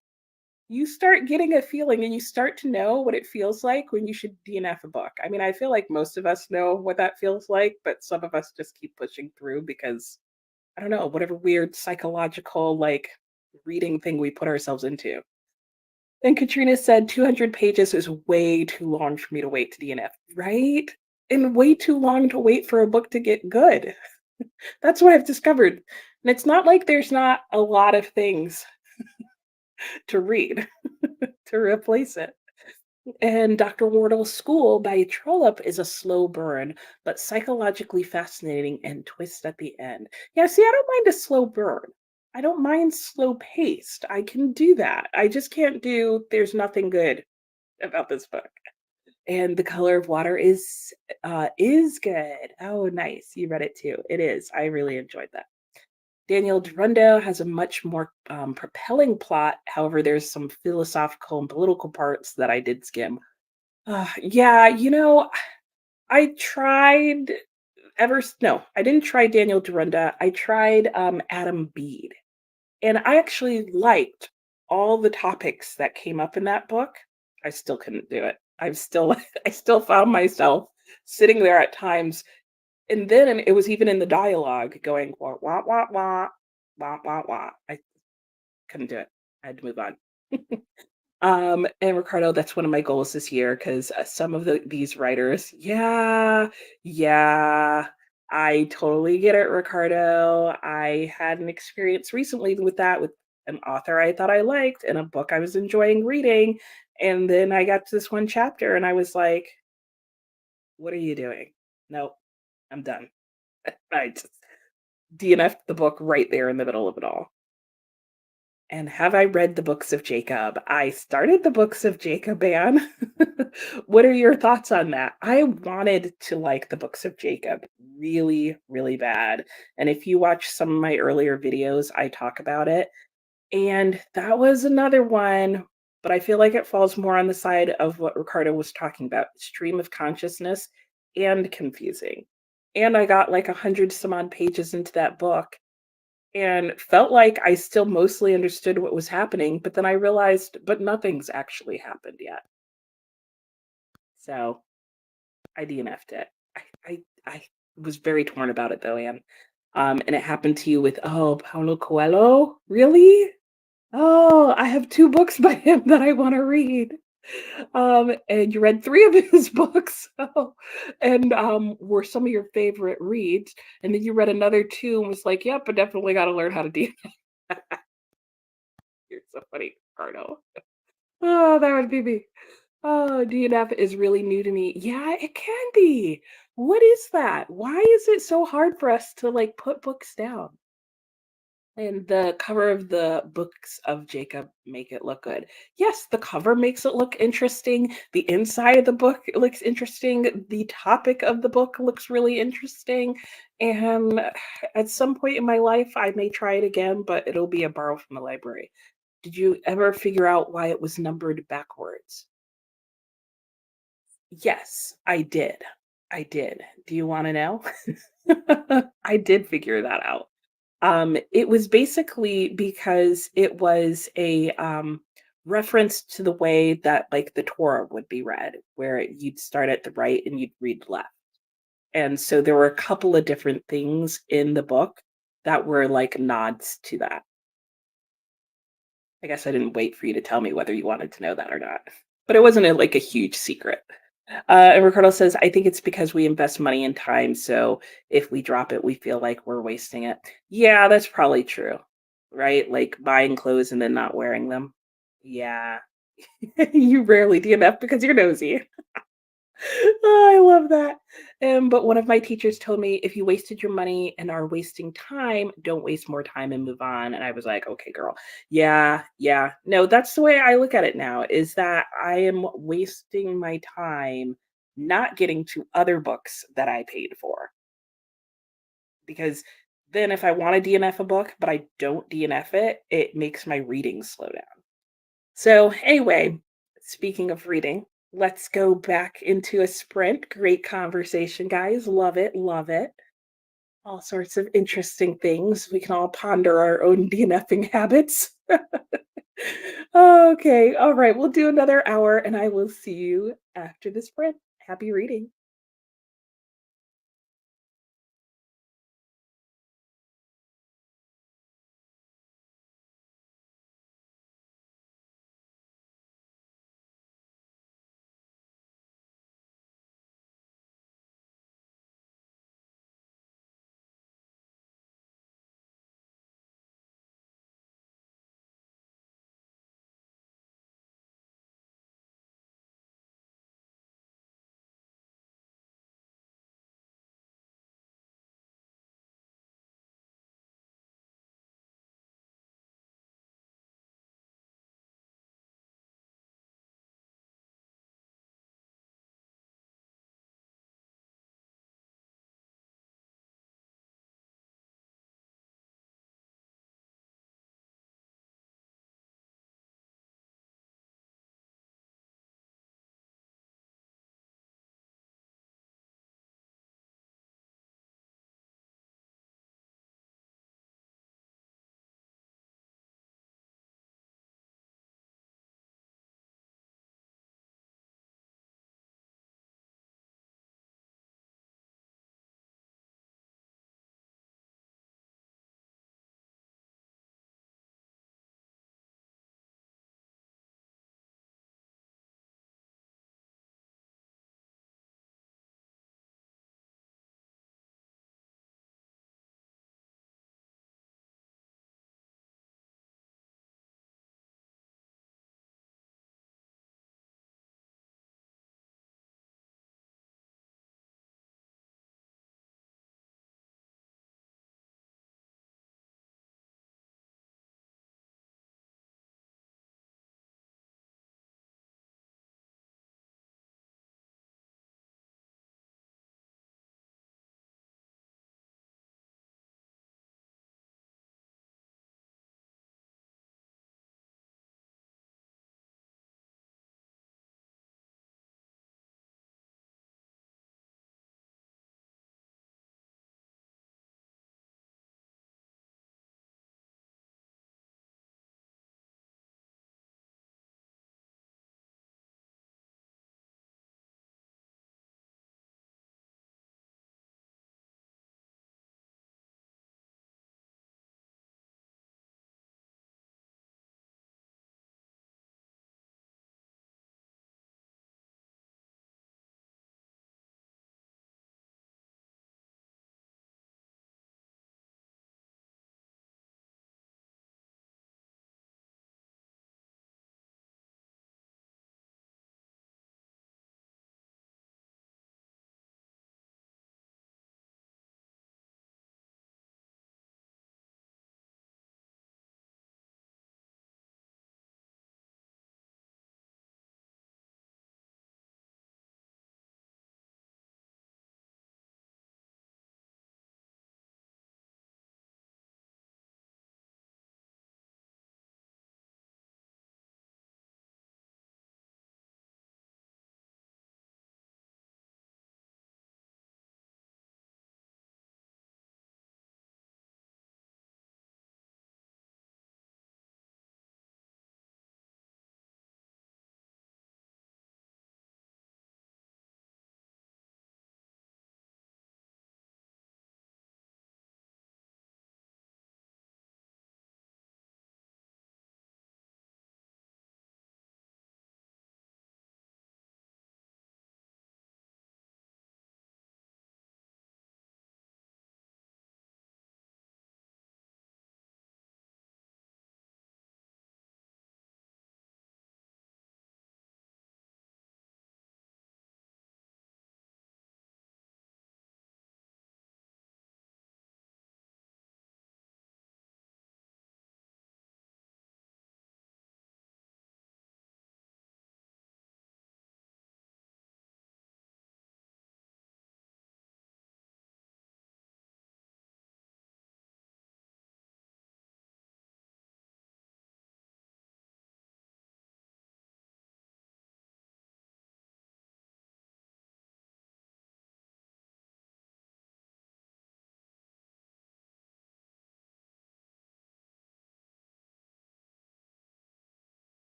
you start getting a feeling and you start to know what it feels like when you should DNF a book. I mean, I feel like most of us know what that feels like, but some of us just keep pushing through because I don't know, whatever weird psychological, like, reading thing we put ourselves into. And Katrina said 200 pages is way too long for me to wait to DNF, right? And way too long to wait for a book to get good. That's what I've discovered. And it's not like there's not a lot of things to read to replace it. And Dr. Wardle's School by Trollope is a slow burn, but psychologically fascinating and twist at the end. Yeah, see, I don't mind a slow burn. I don't mind slow paced. I can do that. I just can't do there's nothing good about this book. And The Color of Water is good. Oh, nice. You read it too. It is. I really enjoyed that. Daniel Derundo has a much more propelling plot. However, there's some philosophical and political parts that I did skim. Yeah, I tried no, I didn't try Daniel Derundo. I tried Adam Bede, and I actually liked all the topics that came up in that book. I still couldn't do it. I still found myself sitting there at times, and then it was even in the dialogue going wah wah wah wah wah wah wah. I couldn't do it. I had to move on. And Ricardo, that's one of my goals this year because some of these writers, yeah, yeah, I totally get it, Ricardo. I had an experience recently with that with an author I thought I liked and a book I was enjoying reading. And then I got to this one chapter and I was like, what are you doing? Nope, I'm done. I just DNF'd the book right there in the middle of it all. And have I read the books of Jacob? I started the books of Jacob, Anne. What are your thoughts on that? I wanted to like the books of Jacob really, really bad. And if you watch some of my earlier videos, I talk about it. And that was another one, but I feel like it falls more on the side of what Ricardo was talking about, stream of consciousness and confusing. And I got like 100 some odd pages into that book and felt like I still mostly understood what was happening, but then I realized, but nothing's actually happened yet. So I DNF'd it. I was very torn about it though, Anne. And it happened to you with Paulo Coelho? Really? Oh, I have 2 books by him that I want to read. And you read 3 of his books. Oh, and were some of your favorite reads. And then you read another 2 and was like, yep, I definitely got to learn how to do. You're so funny, Cardo. Oh, that would be me. Oh, DNF is really new to me. Yeah, it can be. What is that? Why is it so hard for us to like put books down? And the cover of the books of Jacob make it look good. Yes, the cover makes it look interesting. The inside of the book looks interesting. The topic of the book looks really interesting. And at some point in my life, I may try it again, but it'll be a borrow from the library. Did you ever figure out why it was numbered backwards? Yes, I did. I did. Do you wanna know? I did figure that out. It was basically because it was a, reference to the way that, like, the Torah would be read, where you'd start at the right and you'd read left. And so there were a couple of different things in the book that were, like, nods to that. I guess I didn't wait for you to tell me whether you wanted to know that or not. But it wasn't like a huge secret. And Ricardo says, I think it's because we invest money and time. So if we drop it, we feel like we're wasting it. Yeah, that's probably true. Right? Like buying clothes and then not wearing them. Yeah. You rarely DNF because you're nosy. Oh, I love that. But one of my teachers told me if you wasted your money and are wasting time, don't waste more time and move on. And I was like, okay, girl. Yeah, yeah. No, that's the way I look at it now is that I am wasting my time not getting to other books that I paid for. Because then if I want to DNF a book, but I don't DNF it, it makes my reading slow down. So, anyway, speaking of reading, let's go back into a sprint. Great conversation, guys. Love it. Love it. All sorts of interesting things. We can all ponder our own DNFing habits. Okay. All right. We'll do another hour and I will see you after the sprint. Happy reading.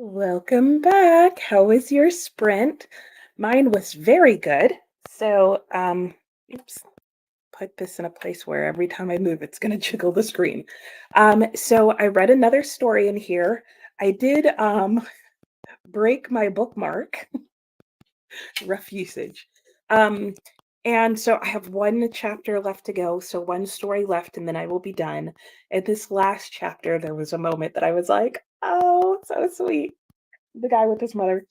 Welcome back. How was your sprint? Mine was very good. So, oops, put this in a place where every time I move, it's going to jiggle the screen. So I read another story in here. I did break my bookmark, rough usage. Um, and so I have one chapter left to go. So one story left, and then I will be done. And this last chapter, there was a moment that I was like, oh, so sweet, the guy with his mother.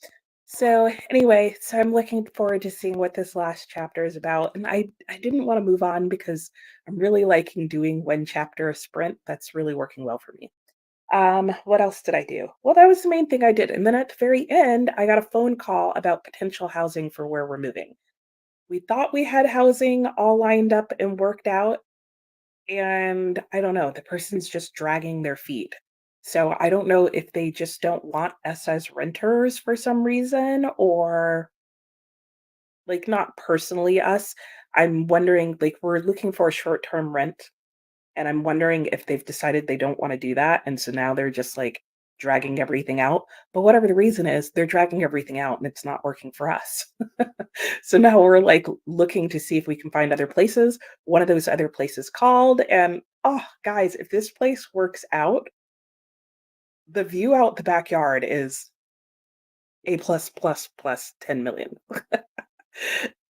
So anyway, so I'm looking forward to seeing what this last chapter is about. And I didn't want to move on because I'm really liking doing one chapter a sprint. That's really working well for me. What else did I do? Well, that was the main thing I did. And then at the very end, I got a phone call about potential housing for where we're moving. We thought we had housing all lined up and worked out, and I don't know, the person's just dragging their feet. So I don't know if they just don't want us as renters for some reason, or like not personally us. I'm wondering, like, we're looking for a short-term rent, and I'm wondering if they've decided they don't want to do that. And so now they're just like dragging everything out. But whatever the reason is, they're dragging everything out and it's not working for us. So now we're like looking to see if we can find other places. One of those other places called, and oh, guys, if this place works out, the view out the backyard is A plus plus plus 10 million.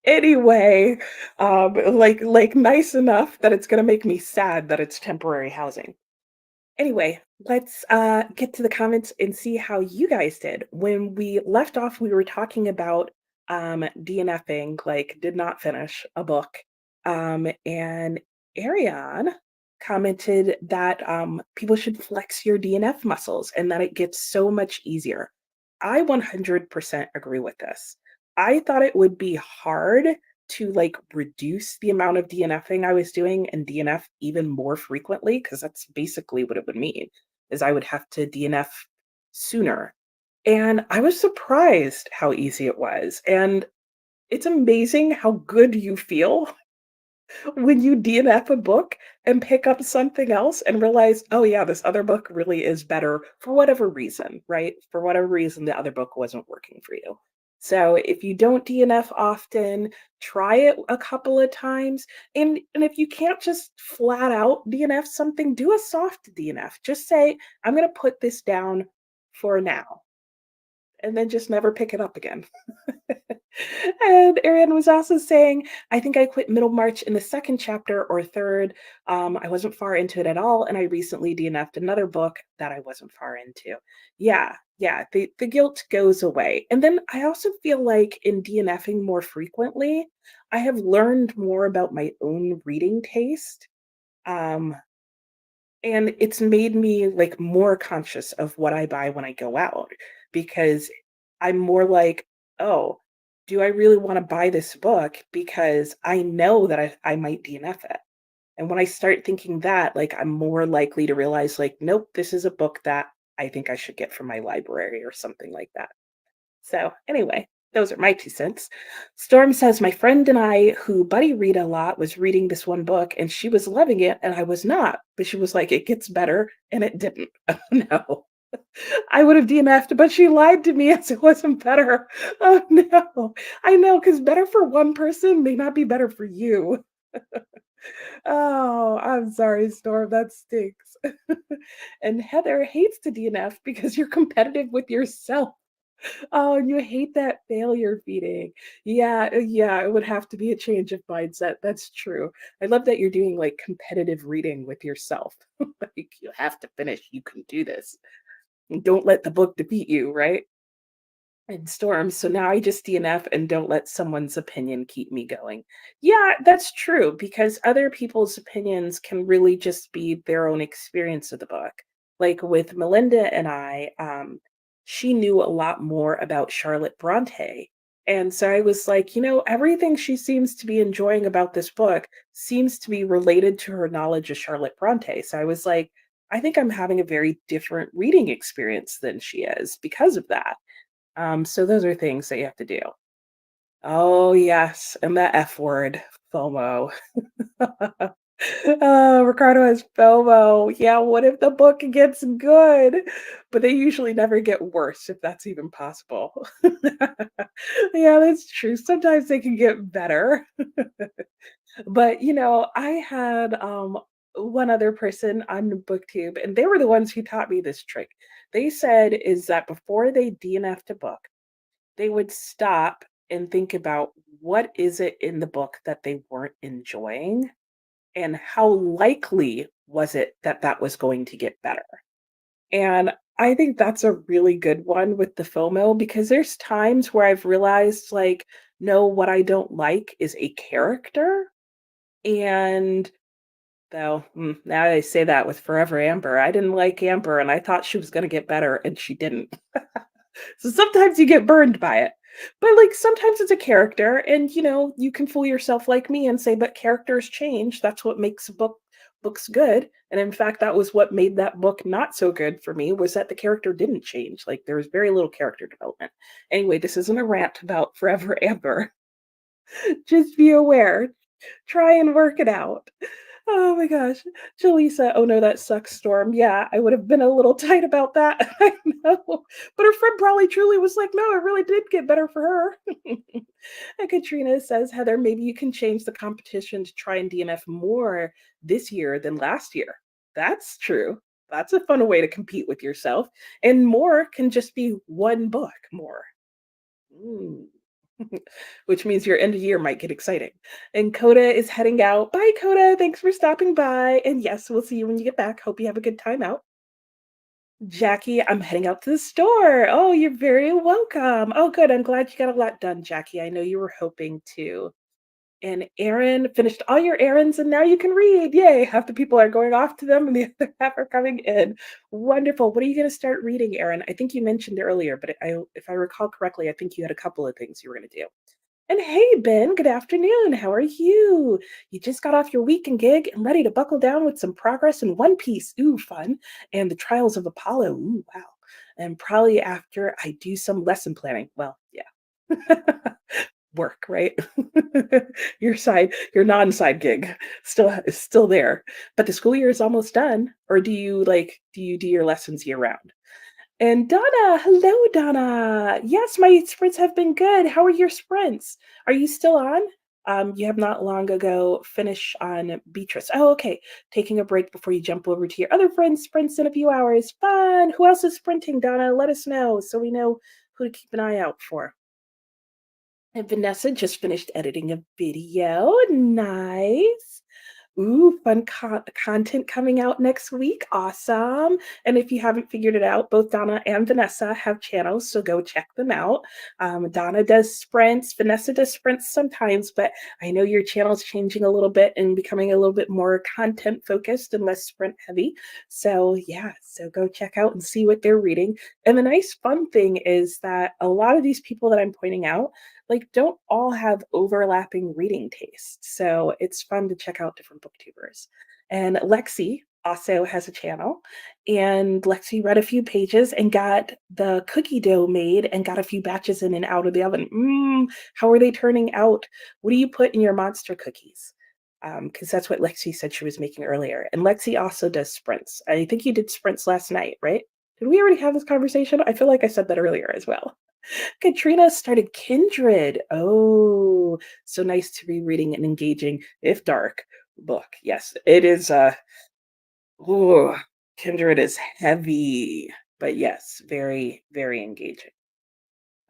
Anyway, like nice enough that it's gonna make me sad that it's temporary housing. Anyway, let's get to the comments and see how you guys did. When we left off, we were talking about DNFing, like did not finish a book. And Ariane commented that people should flex your DNF muscles and that it gets so much easier. I 100% agree with this. I thought it would be hard to like reduce the amount of DNFing I was doing and DNF even more frequently, because that's basically what it would mean, is I would have to DNF sooner. And I was surprised how easy it was. And it's amazing how good you feel when you DNF a book and pick up something else and realize, oh yeah, this other book really is better for whatever reason, right? For whatever reason, the other book wasn't working for you. So if you don't DNF often, try it a couple of times. And if you can't just flat out DNF something, do a soft DNF. Just say, I'm going to put this down for now, and then just never pick it up again. And Ariane was also saying, I think I quit Middlemarch in the second chapter or third. I wasn't far into it at all, and I recently DNF'd another book that I wasn't far into. Yeah, yeah, the guilt goes away. And then I also feel like in DNFing more frequently, I have learned more about my own reading taste. Um, and it's made me, like, more conscious of what I buy when I go out, because I'm more like, "Oh, do I really wanna buy this book because I know that I might DNF it?" And when I start thinking that, like, I'm more likely to realize, like, "Nope, this is a book that I think I should get from my library," or something like that. So, anyway, those are my 2 cents. Storm says, "My friend and I, who buddy read a lot, was reading this one book, and she was loving it, and I was not. But she was like, it gets better, and it didn't." Oh, no. I would have DNF'd, but she lied to me as it wasn't better. Oh, no. I know, because better for one person may not be better for you. Oh, I'm sorry, Storm, that stinks. And Heather hates to DNF because you're competitive with yourself. Oh, and you hate that failure feeling. Yeah, yeah, it would have to be a change of mindset. That's true. I love that you're doing like competitive reading with yourself. Like you have to finish. You can do this. And don't let the book defeat you, right? And storms. So now I just DNF and don't let someone's opinion keep me going. Yeah, that's true, because other people's opinions can really just be their own experience of the book. Like with Melinda and I, she knew a lot more about Charlotte Bronte. And so I was like, everything she seems to be enjoying about this book seems to be related to her knowledge of Charlotte Bronte. So I was like, I think I'm having a very different reading experience than she is because of that. So those are things that you have to do. Oh, yes, and that F word, FOMO. Ricardo has FOMO. Yeah, what if the book gets good? But they usually never get worse, if that's even possible. Yeah, that's true. Sometimes they can get better. But, I had, one other person on BookTube, and they were the ones who taught me this trick. They said is that before they DNF'd a book, they would stop and think about what is it in the book that they weren't enjoying, and how likely was it that that was going to get better? And I think that's a really good one with the FOMO because there's times where I've realized, like, no, what I don't like is a character. And though, now I say that with Forever Amber, I didn't like Amber and I thought she was going to get better and she didn't. So sometimes you get burned by it. But like sometimes it's a character and you can fool yourself like me and say but characters change. That's what makes books good. And in fact that was what made that book not so good for me was that the character didn't change. Like there was very little character development. Anyway, this isn't a rant about Forever Amber. Just be aware. Try and work it out. Oh my gosh. Jaleesa, oh no, that sucks, Storm. Yeah, I would have been a little tight about that. I know. But her friend probably truly was like, no, it really did get better for her. And Katrina says, Heather, maybe you can change the competition to try and DNF more this year than last year. That's true. That's a fun way to compete with yourself. And more can just be one book more. Mm. Which means your end of year might get exciting. And Coda is heading out. Bye, Coda. Thanks for stopping by. And yes, we'll see you when you get back. Hope you have a good time out. Jackie, I'm heading out to the store. Oh, you're very welcome. Oh, good. I'm glad you got a lot done, Jackie. I know you were hoping to. And Aaron finished all your errands and now you can read. Yay. Half the people are going off to them and the other half are coming in. Wonderful. What are you going to start reading, Aaron? I think you mentioned earlier, but if I recall correctly, I think you had a couple of things you were going to do. And hey, Ben, good afternoon. How are you? You just got off your weekend gig and ready to buckle down with some progress in One Piece. Ooh, fun. And the Trials of Apollo. Ooh, wow. And probably after I do some lesson planning. Well, yeah. Work, right? Your non-side gig still is still there. But the school year is almost done. Or do you do your lessons year round? And Donna, hello, Donna. Yes, my sprints have been good. How are your sprints? Are you still on? You have not long ago finished on Beatrice. Oh, okay. Taking a break before you jump over to your other friend's sprints in a few hours. Fun. Who else is sprinting, Donna? Let us know so we know who to keep an eye out for. And Vanessa just finished editing a video. Nice. Ooh, fun content coming out next week. Awesome. And if you haven't figured it out, both Donna and Vanessa have channels, so go check them out. Donna does sprints, Vanessa does sprints sometimes, but I know your channel's changing a little bit and becoming a little bit more content focused and less sprint heavy. So, yeah, so go check out and see what they're reading. And the nice fun thing is that a lot of these people that I'm pointing out, like don't all have overlapping reading tastes. So it's fun to check out different booktubers. And Lexi also has a channel and Lexi read a few pages and got the cookie dough made and got a few batches in and out of the oven. How are they turning out? What do you put in your monster cookies? Because that's what Lexi said she was making earlier. And Lexi also does sprints. I think you did sprints last night, right? Did we already have this conversation? I feel like I said that earlier as well. Katrina started Kindred. Oh, so nice to be reading an engaging, if dark, book. Yes, it is. Ooh, Kindred is heavy, but yes, very, very engaging.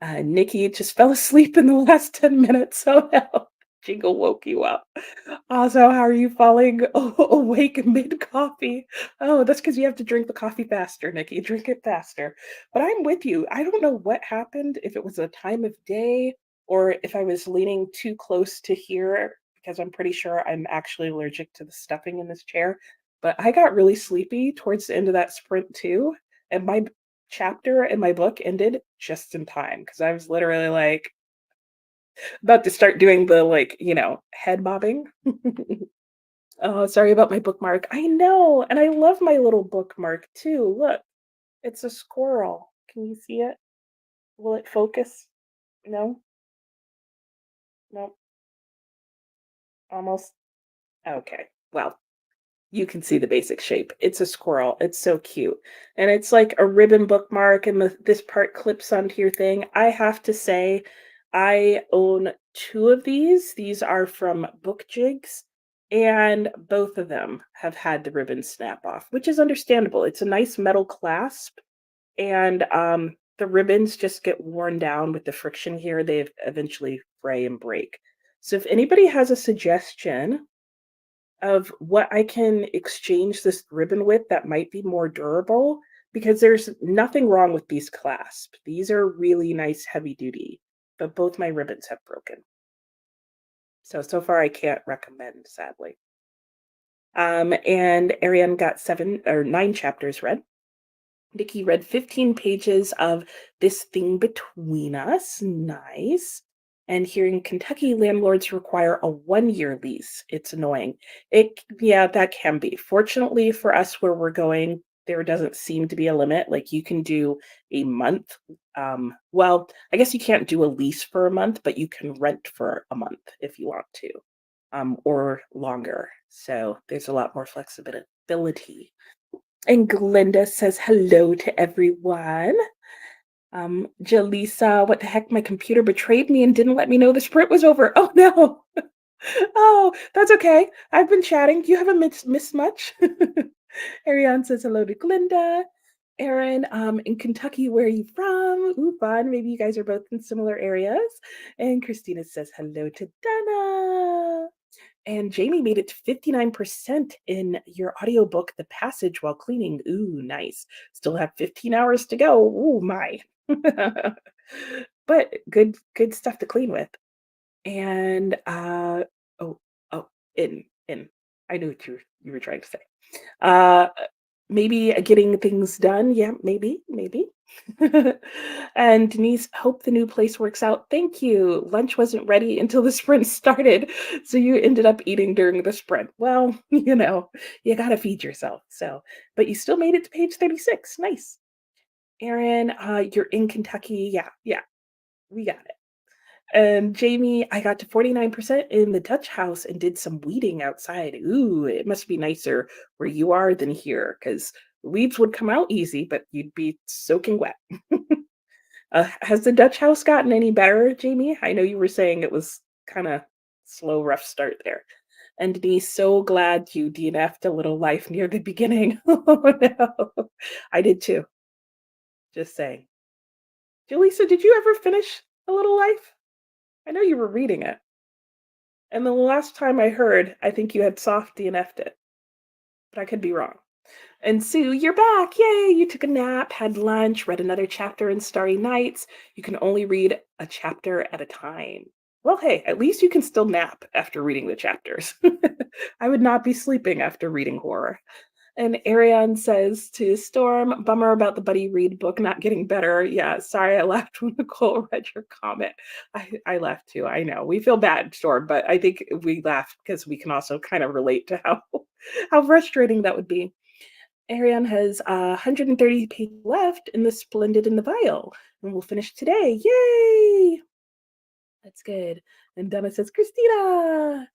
Nikki just fell asleep in the last 10 minutes. Oh no, Jingle woke you up. Also, how are you falling awake mid coffee? Oh, that's because you have to drink the coffee faster, Nikki. Drink it faster. But I'm with you. I don't know what happened, if it was a time of day or if I was leaning too close to here, because I'm pretty sure I'm actually allergic to the stuffing in this chair. But I got really sleepy towards the end of that sprint too. And my chapter in my book ended just in time because I was literally like about to start doing the head bobbing. Oh, sorry about my bookmark. I know, and I love my little bookmark too. Look, it's a squirrel. Can you see it? Will it focus? No, no, almost. Okay. well, you can see the basic shape. It's a squirrel. It's so cute. And it's like a ribbon bookmark, and this part clips onto your thing. I have to say, I own two of these. These are from Book Jigs, and both of them have had the ribbon snap off, which is understandable. It's a nice metal clasp, and the ribbons just get worn down with the friction here. They eventually fray and break. So if anybody has a suggestion of what I can exchange this ribbon with that might be more durable, because there's nothing wrong with these clasps. These are really nice heavy duty, but both my ribbons have broken. So far I can't recommend, sadly. And Ariane got 9 chapters read. Nikki read 15 pages of This Thing Between Us. Nice. And here in Kentucky, landlords require a 1-year lease. It's annoying. Yeah, that can be. Fortunately for us where we're going, there doesn't seem to be a limit. Like you can do a month. Well, I guess you can't do a lease for a month, but you can rent for a month if you want to, or longer. So there's a lot more flexibility. And Glinda says hello to everyone. Jaleesa, what the heck? My computer betrayed me and didn't let me know the sprint was over. Oh no. Oh, that's okay. I've been chatting. You haven't missed much. Ariane says hello to Glinda. Erin, in Kentucky, where are you from? Ooh, fun. Maybe you guys are both in similar areas. And Christina says hello to Donna. And Jamie made it to 59% in your audiobook, The Passage While Cleaning. Ooh, nice. Still have 15 hours to go. Ooh, my. But good stuff to clean with. And oh, oh, in. I knew what you were trying to say. Uh Maybe getting things done. Yeah, maybe. And Denise, hope the new place works out. Thank you. Lunch wasn't ready until the sprint started, so you ended up eating during the sprint. Well, you got to feed yourself. So, but you still made it to page 36. Nice. Aaron, you're in Kentucky. Yeah, we got it. And Jamie, I got to 49% in the Dutch house and did some weeding outside. Ooh, it must be nicer where you are than here because weeds would come out easy, but you'd be soaking wet. Has the Dutch house gotten any better, Jamie? I know you were saying it was kind of slow, rough start there. And Denise, so glad you DNF'd a little life near the beginning. Oh no, I did too. Just saying. Julissa, did you ever finish A Little Life? I know you were reading it. And the last time I heard, I think you had soft DNF'd it, but I could be wrong. And Sue, you're back. Yay! You took a nap, had lunch, read another chapter in Starry Nights. You can only read a chapter at a time. Well, hey, at least you can still nap after reading the chapters. I would not be sleeping after reading horror. And Ariane says to Storm, bummer about the Buddy Reed book not getting better. Yeah, sorry I laughed when Nicole read your comment. I laughed too. I know. We feel bad, Storm, but I think we laughed because we can also kind of relate to how frustrating that would be. Ariane has 130 pages left in the Splendid in the Vial, and we'll finish today. Yay! That's good. And Donna says, Christina,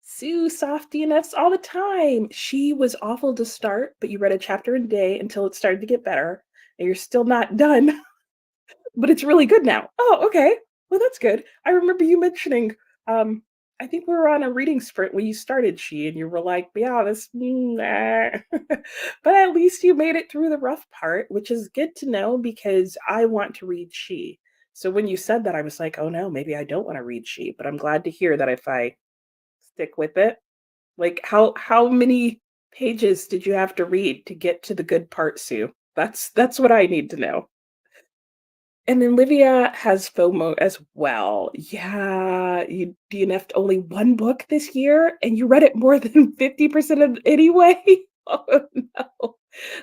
Sue soft DNFs all the time. She was awful to start, but you read a chapter a day until it started to get better, and you're still not done, but it's really good now. Oh, okay. Well, that's good. I remember you mentioning, um, I think we were on a reading sprint when you started She, and you were like, yeah, this, nah. But at least you made it through the rough part, which is good to know because I want to read She. So when you said that, I was like, oh no, maybe I don't want to read She, but I'm glad to hear that if I stick with it. Like, how many pages did you have to read to get to the good part, Sue? That's what I need to know. And then Livia has FOMO as well. Yeah, you DNF'd only one book this year, and you read it more than 50% of anyway? Oh, no.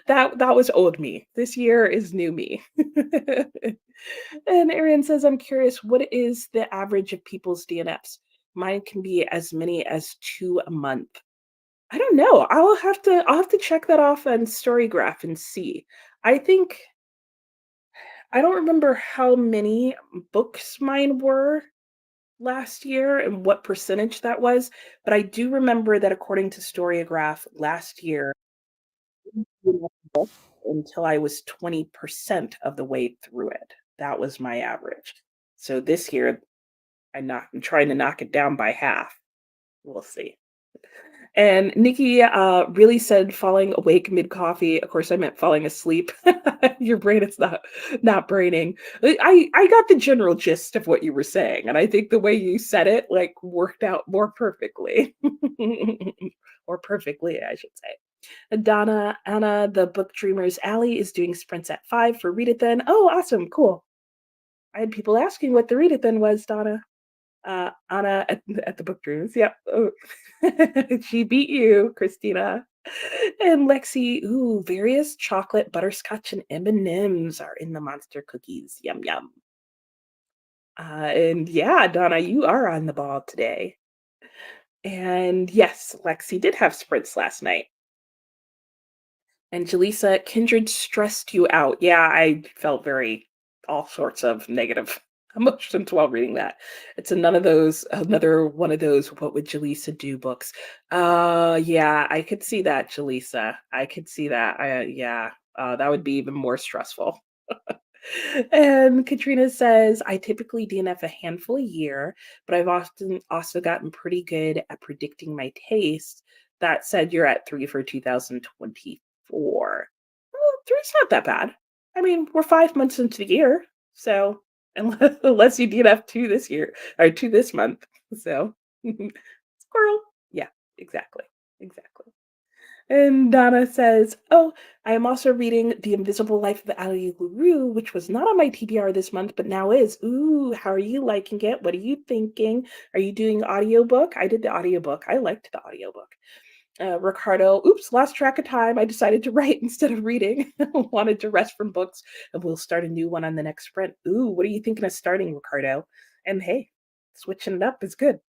That was old me. This year is new me. And Arian says, I'm curious, what is the average of people's DNFs? Mine can be as many as 2 a month. I don't know. I'll have to check that off on Storygraph and see. I think I don't remember how many books mine were, last year and what percentage that was, but I do remember that according to Storygraph last year, until I was 20% of the way through it. That was my average. So this year, I'm trying to knock it down by half. We'll see. And Nikki really said falling awake mid coffee. Of course, I meant falling asleep. Your brain is not braining. I got the general gist of what you were saying, and I think the way you said it like worked out more perfectly, or perfectly, I should say. Donna Anna, the book dreamers alley is doing sprints at 5 for read it then. Oh, awesome, cool. I had people asking what the read it then was, Donna. Anna at the book dreams. Yep. Oh. She beat you, Christina. And Lexi, ooh, various chocolate, butterscotch, and M&Ms are in the monster cookies. Yum yum. And yeah, Donna, you are on the ball today. And yes, Lexi did have sprints last night. And Jaleesa, Kindred stressed you out. Yeah, I felt very all sorts of negative emotions while reading that. It's another one of those what would Jaleesa do books. Yeah, I could see that, Jaleesa. I could see that. Yeah, that would be even more stressful. And Katrina says, I typically DNF a handful a year, but I've often also gotten pretty good at predicting my taste. That said, you're at 3 for 2024. Well, three's not that bad. I mean, we're 5 months into the year, so unless you DNF two this year or two this month. So squirrel. Yeah, exactly. Exactly. And Donna says, "Oh, I am also reading The Invisible Life of Ali LaRue, which was not on my TBR this month, but now is. Ooh, how are you liking it? What are you thinking? Are you doing audiobook? I did the audiobook. I liked the audiobook. Ricardo, oops, lost track of time. I decided to write instead of reading. Wanted to rest from books, and we'll start a new one on the next sprint. Ooh, what are you thinking of starting, Ricardo? And hey, switching it up is good.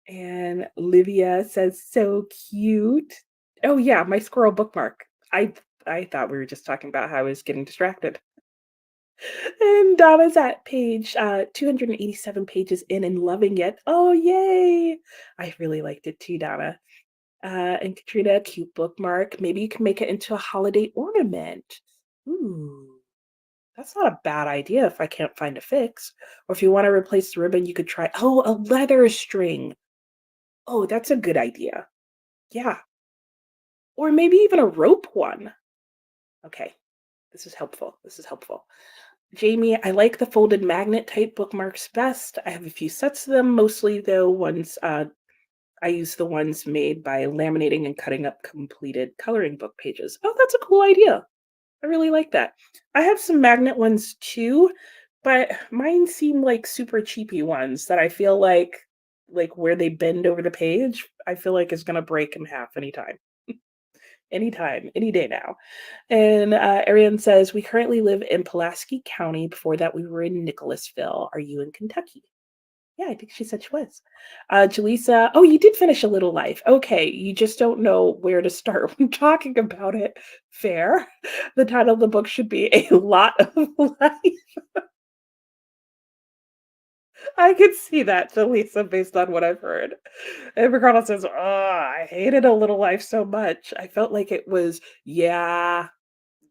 And Livia says, "So cute." Oh, yeah, my squirrel bookmark. I thought we were just talking about how I was getting distracted. And Donna's at page 287 pages in and loving it. Oh, yay! I really liked it too, Donna. And Katrina, cute bookmark. Maybe you can make it into a holiday ornament. Ooh, that's not a bad idea if I can't find a fix. Or if you want to replace the ribbon, you could try, oh, a leather string. Oh, that's a good idea. Yeah. Or maybe even a rope one. Okay, this is helpful. This is helpful. Jamie, I like the folded magnet type bookmarks best. I have a few sets of them, mostly though ones I use the ones made by laminating and cutting up completed coloring book pages. Oh, that's a cool idea. I really like that. I have some magnet ones too, but mine seem like super cheapy ones that I feel like where they bend over the page, I feel like is gonna break in half anytime. Anytime, any day now. And Ariane says, we currently live in Pulaski County. Before that, we were in Nicholasville. Are you in Kentucky? Yeah, I think she said she was. Jaleesa, oh, you did finish A Little Life. Okay, you just don't know where to start when talking about it. Fair. The title of the book should be A Lot of Life. I could see that, Jaleesa, based on what I've heard. And Ricardo says, oh, I hated A Little Life so much. I felt like it was, yeah,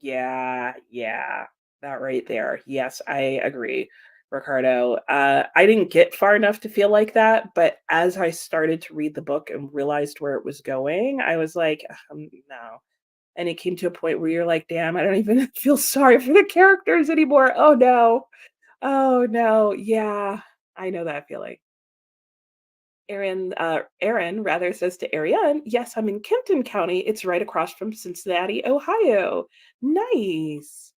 yeah, yeah, that right there. Yes, I agree, Ricardo. I didn't get far enough to feel like that, but as I started to read the book and realized where it was going, I was like, no. And it came to a point where you're like, damn, I don't even feel sorry for the characters anymore. Oh no. Oh no. Yeah, I know that feeling. Aaron rather says to Ariane, yes, I'm in Kempton County. It's right across from Cincinnati, Ohio. Nice.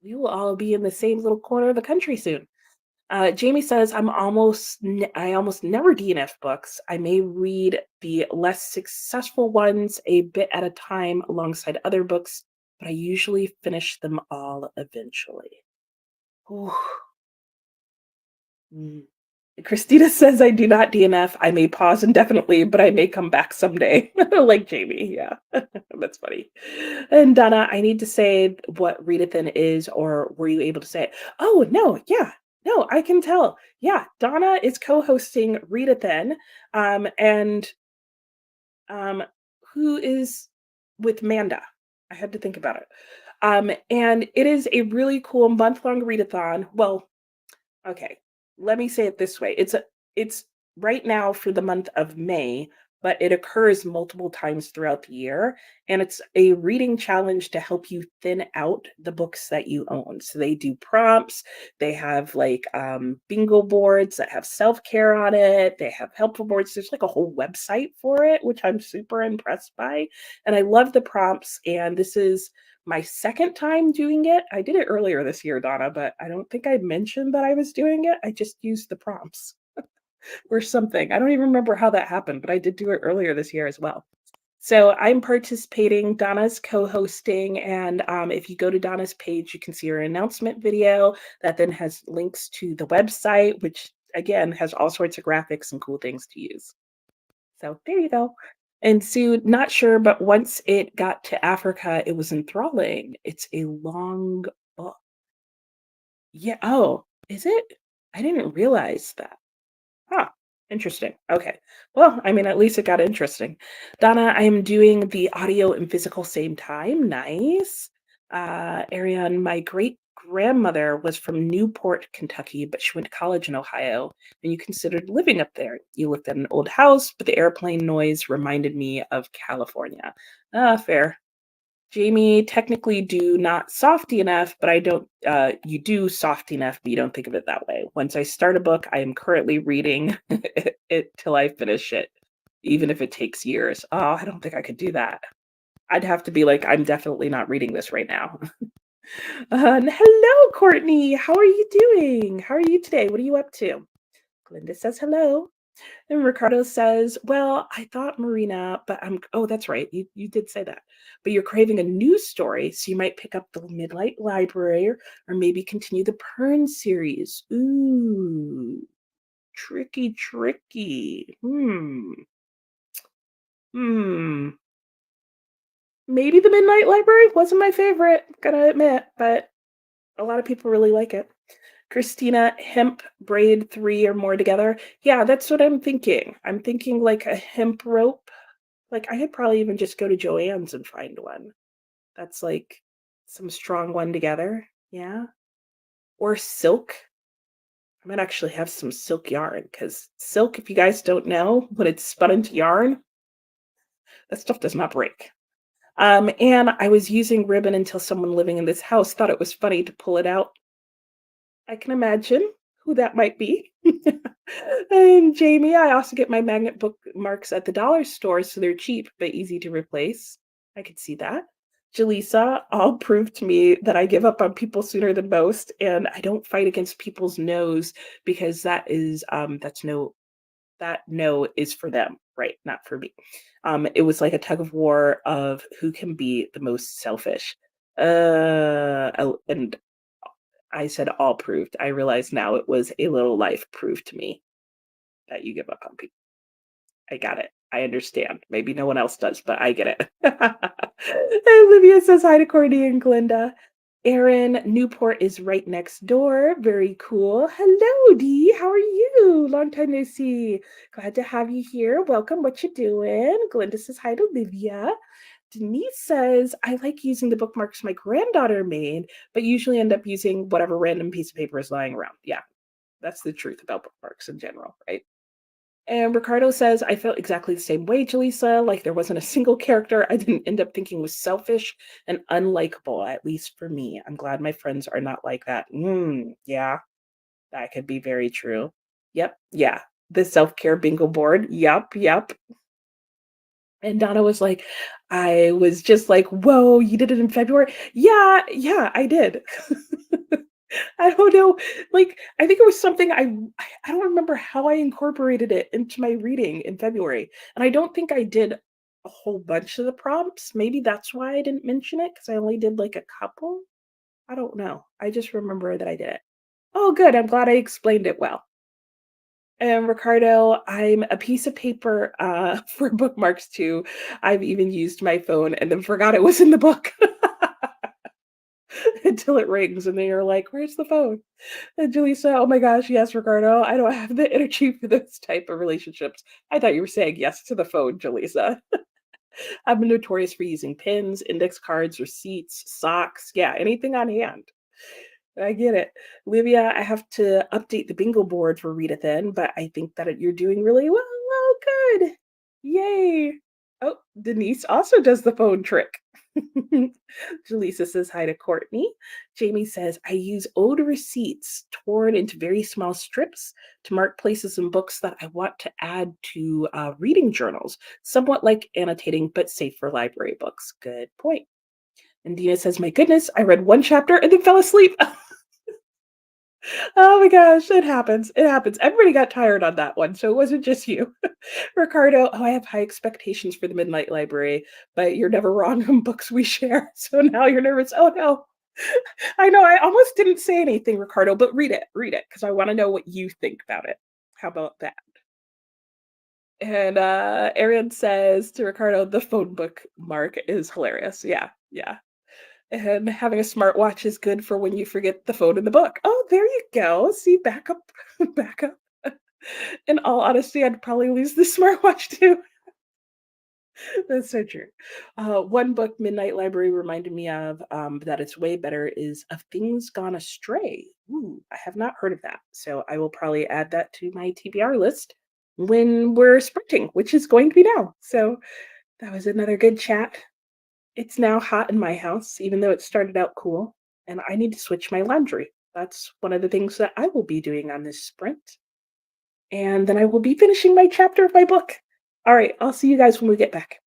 We will all be in the same little corner of the country soon. Jamie says, I almost never DNF books. I may read the less successful ones a bit at a time alongside other books, but I usually finish them all eventually. Ooh. Mm. Christina says, I do not DNF. I may pause indefinitely, but I may come back someday. Like Jamie. Yeah, that's funny. And Donna, I need to say what read it then is, or were you able to say it? Oh, no. Yeah. No, I can tell. Yeah, Donna is co-hosting Read It Then, and um, who is with Manda. I had to think about it. And it is a really cool month-long readathon. Well, okay, let me say it this way. It's right now for the month of May, but it occurs multiple times throughout the year, and it's a reading challenge to help you thin out the books that you own. So they do prompts, they have like bingo boards that have self-care on it, they have helpful boards. There's like a whole website for it, which I'm super impressed by. And I love the prompts, and this is my second time doing it. I did it earlier this year, Donna, but I don't think I mentioned that I was doing it. I just used the prompts or something. I don't even remember how that happened, but I did do it earlier this year as well. So I'm participating. Donna's co-hosting, and if you go to Donna's page, you can see her announcement video that then has links to the website, which again has all sorts of graphics and cool things to use. So there you go. And Sue, not sure, but once it got to Africa, it was enthralling. It's a long book. Yeah. Oh, is it? I didn't realize that. Huh. Interesting. Okay. Well, I mean, at least it got interesting. Donna, I am doing the audio and physical same time. Nice. Ariane, my great grandmother was from Newport, Kentucky, but she went to college in Ohio, and you considered living up there. You lived in an old house, but the airplane noise reminded me of California. Ah, fair. Jamie, technically do not softy enough, but I don't, you do softy enough, but you don't think of it that way. Once I start a book, I am currently reading it till I finish it, even if it takes years. Oh, I don't think I could do that. I'd have to be like, I'm definitely not reading this right now. Hello, Courtney. How are you doing? How are you today? What are you up to? Glinda says hello. And Ricardo says, "Well, I thought Marina, but I'm oh, that's right. You did say that. But you're craving a new story, so you might pick up the Midnight Library or maybe continue the Pern series. Ooh, tricky, tricky. Hmm. Maybe the Midnight Library wasn't my favorite, gotta admit, but a lot of people really like it. Christina, hemp braid 3 or more together. Yeah, that's what I'm thinking. I'm thinking like a hemp rope. Like, I could probably even just go to Joann's and find one. That's like some strong one together. Yeah. Or silk. I might actually have some silk yarn because silk, if you guys don't know, when it's spun into yarn, that stuff does not break. And I was using ribbon until someone living in this house thought it was funny to pull it out. I can imagine who that might be. And Jamie, I also get my magnet bookmarks at the dollar store, so they're cheap but easy to replace. I could see that. Jaleesa, all prove to me that I give up on people sooner than most, and I don't fight against people's no's because that's no that no is for them, right? Not for me. It was like a tug of war of who can be the most selfish. And I said all proved. I realize now it was a little life proof to me that you give up on people. I got it. I understand. Maybe no one else does, but I get it. And Olivia says hi to Courtney and Glinda. Erin, Newport is right next door. Very cool. Hello, Dee. How are you? Long time no see. Glad to have you here. Welcome. What you doing? Glinda says hi to Olivia. Denise says, I like using the bookmarks my granddaughter made, but usually end up using whatever random piece of paper is lying around. Yeah, that's the truth about bookmarks in general, right? And Ricardo says, I felt exactly the same way, Jaleesa. Like there wasn't a single character I didn't end up thinking was selfish and unlikable, at least for me. I'm glad my friends are not like that. Yeah, that could be very true. Yep, yeah. The self-care bingo board. Yep. And Donna was like, I was just like, whoa, you did it in February? Yeah, I did. I don't know. Like, I think it was something I don't remember how I incorporated it into my reading in February. And I don't think I did a whole bunch of the prompts. Maybe that's why I didn't mention it because I only did like a couple. I don't know. I just remember that I did it. Oh, good. I'm glad I explained it well. And Ricardo, I'm a piece of paper for bookmarks too. I've even used my phone and then forgot it was in the book. until it rings, and then you're like, "Where's the phone?" And Jaleesa, "Oh my gosh, yes, Ricardo, I don't have the energy for those type of relationships." I thought you were saying yes to the phone, Jaleesa. I'm notorious for using pins, index cards, receipts, socks, yeah, anything on hand. I get it. Livia, I have to update the bingo board for Read It Then, but I think that you're doing really well. Well, good. Yay. Oh, Denise also does the phone trick. Jaleesa says hi to Courtney. Jamie says, I use old receipts torn into very small strips to mark places in books that I want to add to reading journals, somewhat like annotating, but safe for library books. Good point. And Dina says, my goodness, I read one chapter and then fell asleep. Oh my gosh, it happens. It happens. Everybody got tired on that one, so it wasn't just you. Ricardo, oh, I have high expectations for the Midnight Library, but you're never wrong on books we share. So now you're nervous. Oh no. I know I almost didn't say anything, Ricardo, but read it, because I want to know what you think about it. How about that? And Arian says to Ricardo, the phone book mark is hilarious. Yeah, yeah. And having a smartwatch is good for when you forget the phone in the book. Oh, there you go. See, backup, backup. In all honesty, I'd probably lose the smartwatch too. That's so true. One book Midnight Library reminded me of that it's way better is Of Things Gone Astray. Ooh, I have not heard of that. So I will probably add that to my TBR list when we're sprinting, which is going to be now. So that was another good chat. It's now hot in my house, even though it started out cool, and I need to switch my laundry. That's one of the things that I will be doing on this sprint. And then I will be finishing my chapter of my book. All right, I'll see you guys when we get back.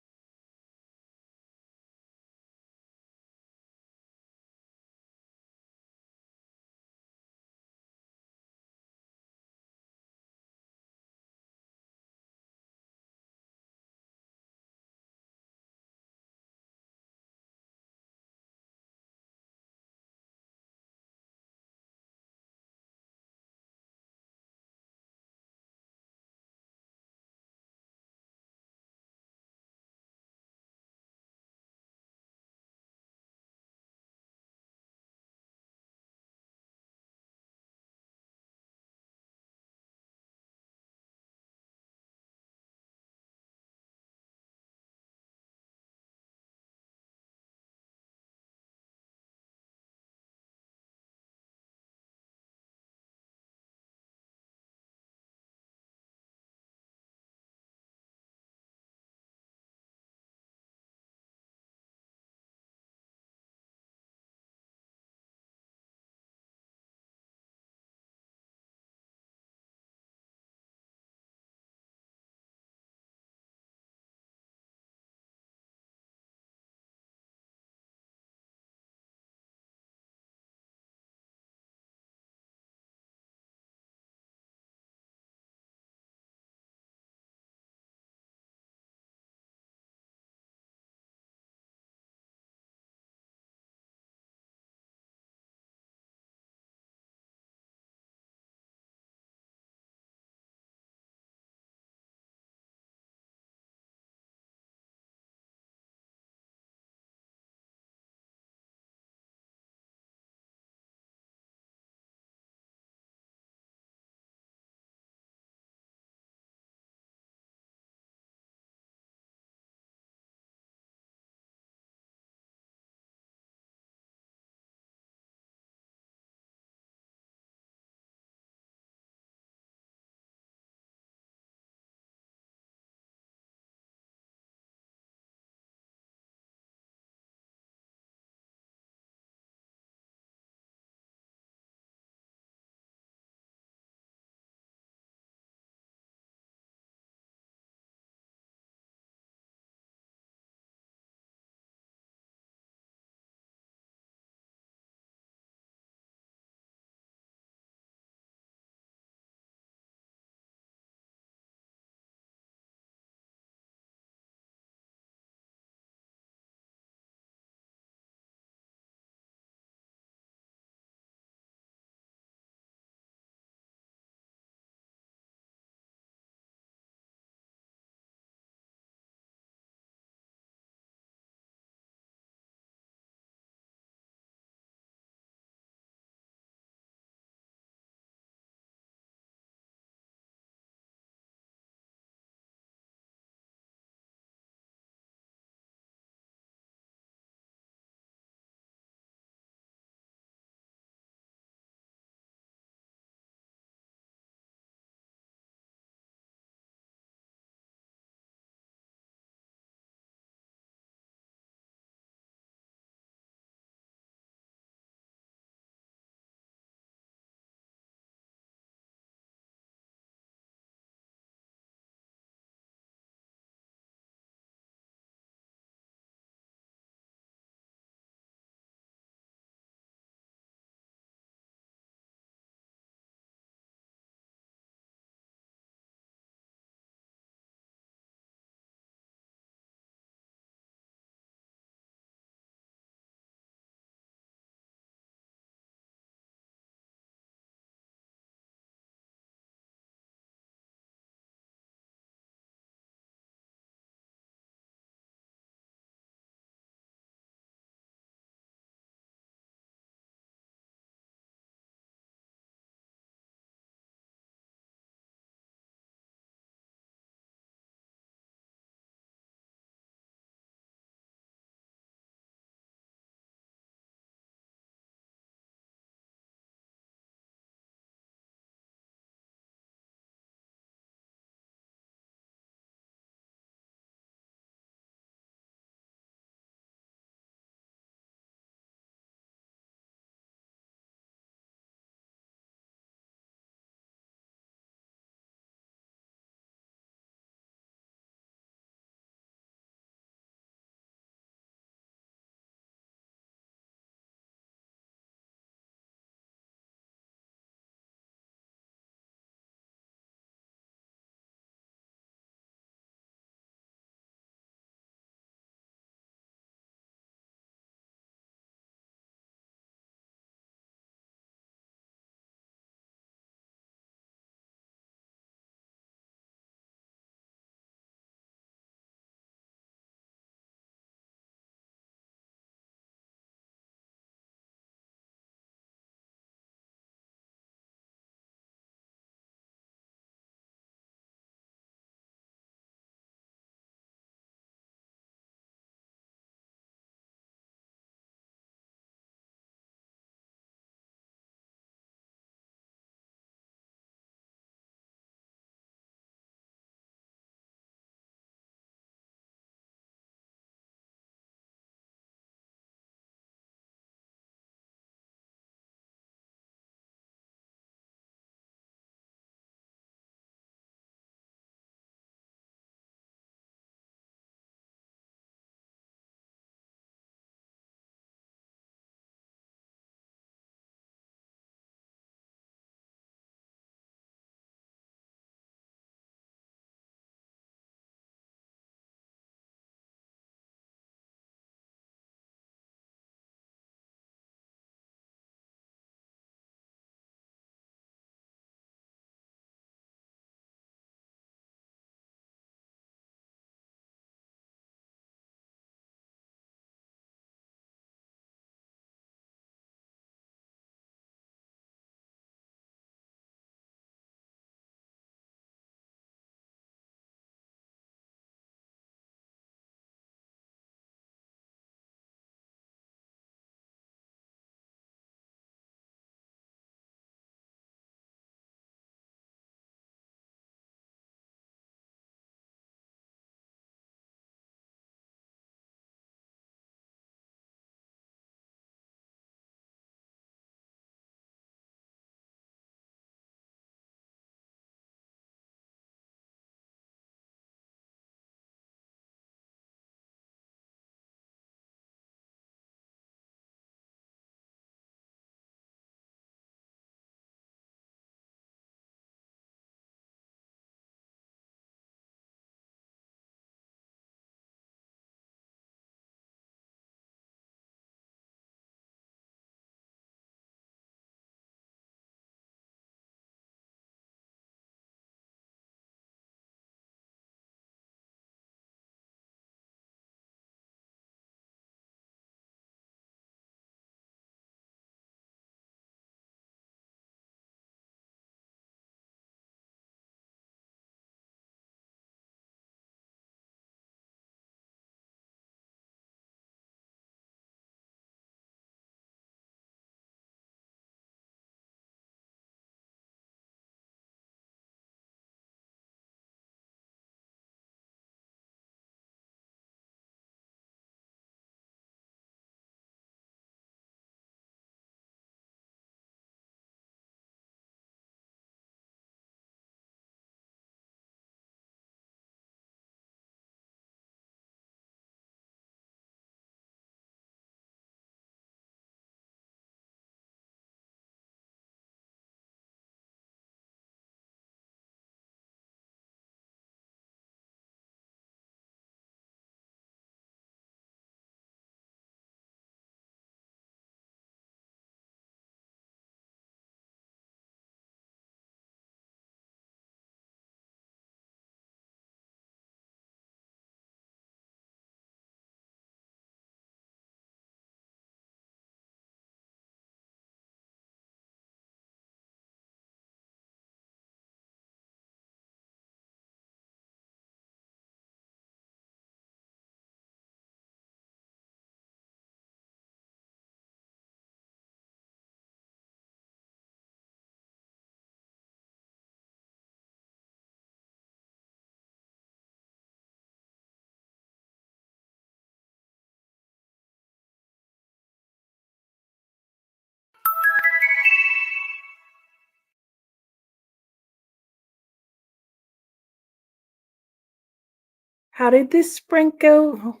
How did this sprint go?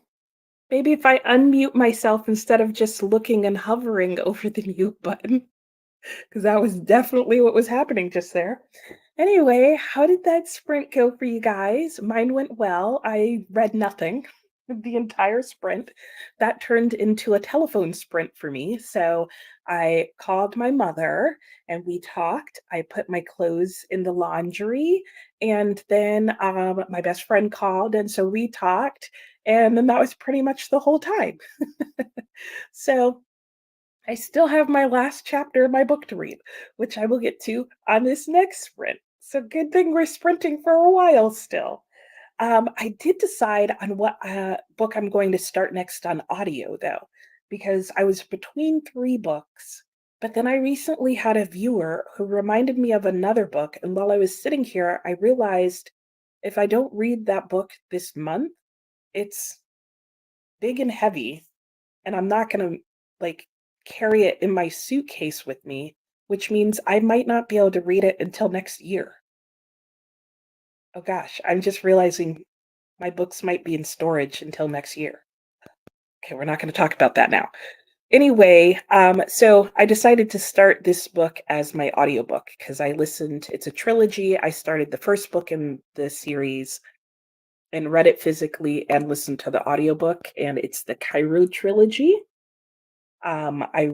Maybe if I unmute myself instead of just looking and hovering over the mute button, because that was definitely what was happening just there. Anyway, how did that sprint go for you guys? Mine went well. I read nothing the entire sprint. That turned into a telephone sprint for me. So I called my mother and we talked. I put my clothes in the laundry, and then my best friend called. And so we talked. And then that was pretty much the whole time. So I still have my last chapter of my book to read, which I will get to on this next sprint. So good thing we're sprinting for a while still. I did decide on what book I'm going to start next on audio, though, because I was between three books. But then I recently had a viewer who reminded me of another book. And while I was sitting here, I realized if I don't read that book this month, it's big and heavy, and I'm not going to like carry it in my suitcase with me, which means I might not be able to read it until next year. Oh gosh, I'm just realizing my books might be in storage until next year. Okay, we're not going to talk about that now. Anyway, so I decided to start this book as my audiobook because I listened, it's a trilogy. I started the first book in the series and read it physically and listened to the audiobook, and it's the Cairo trilogy. I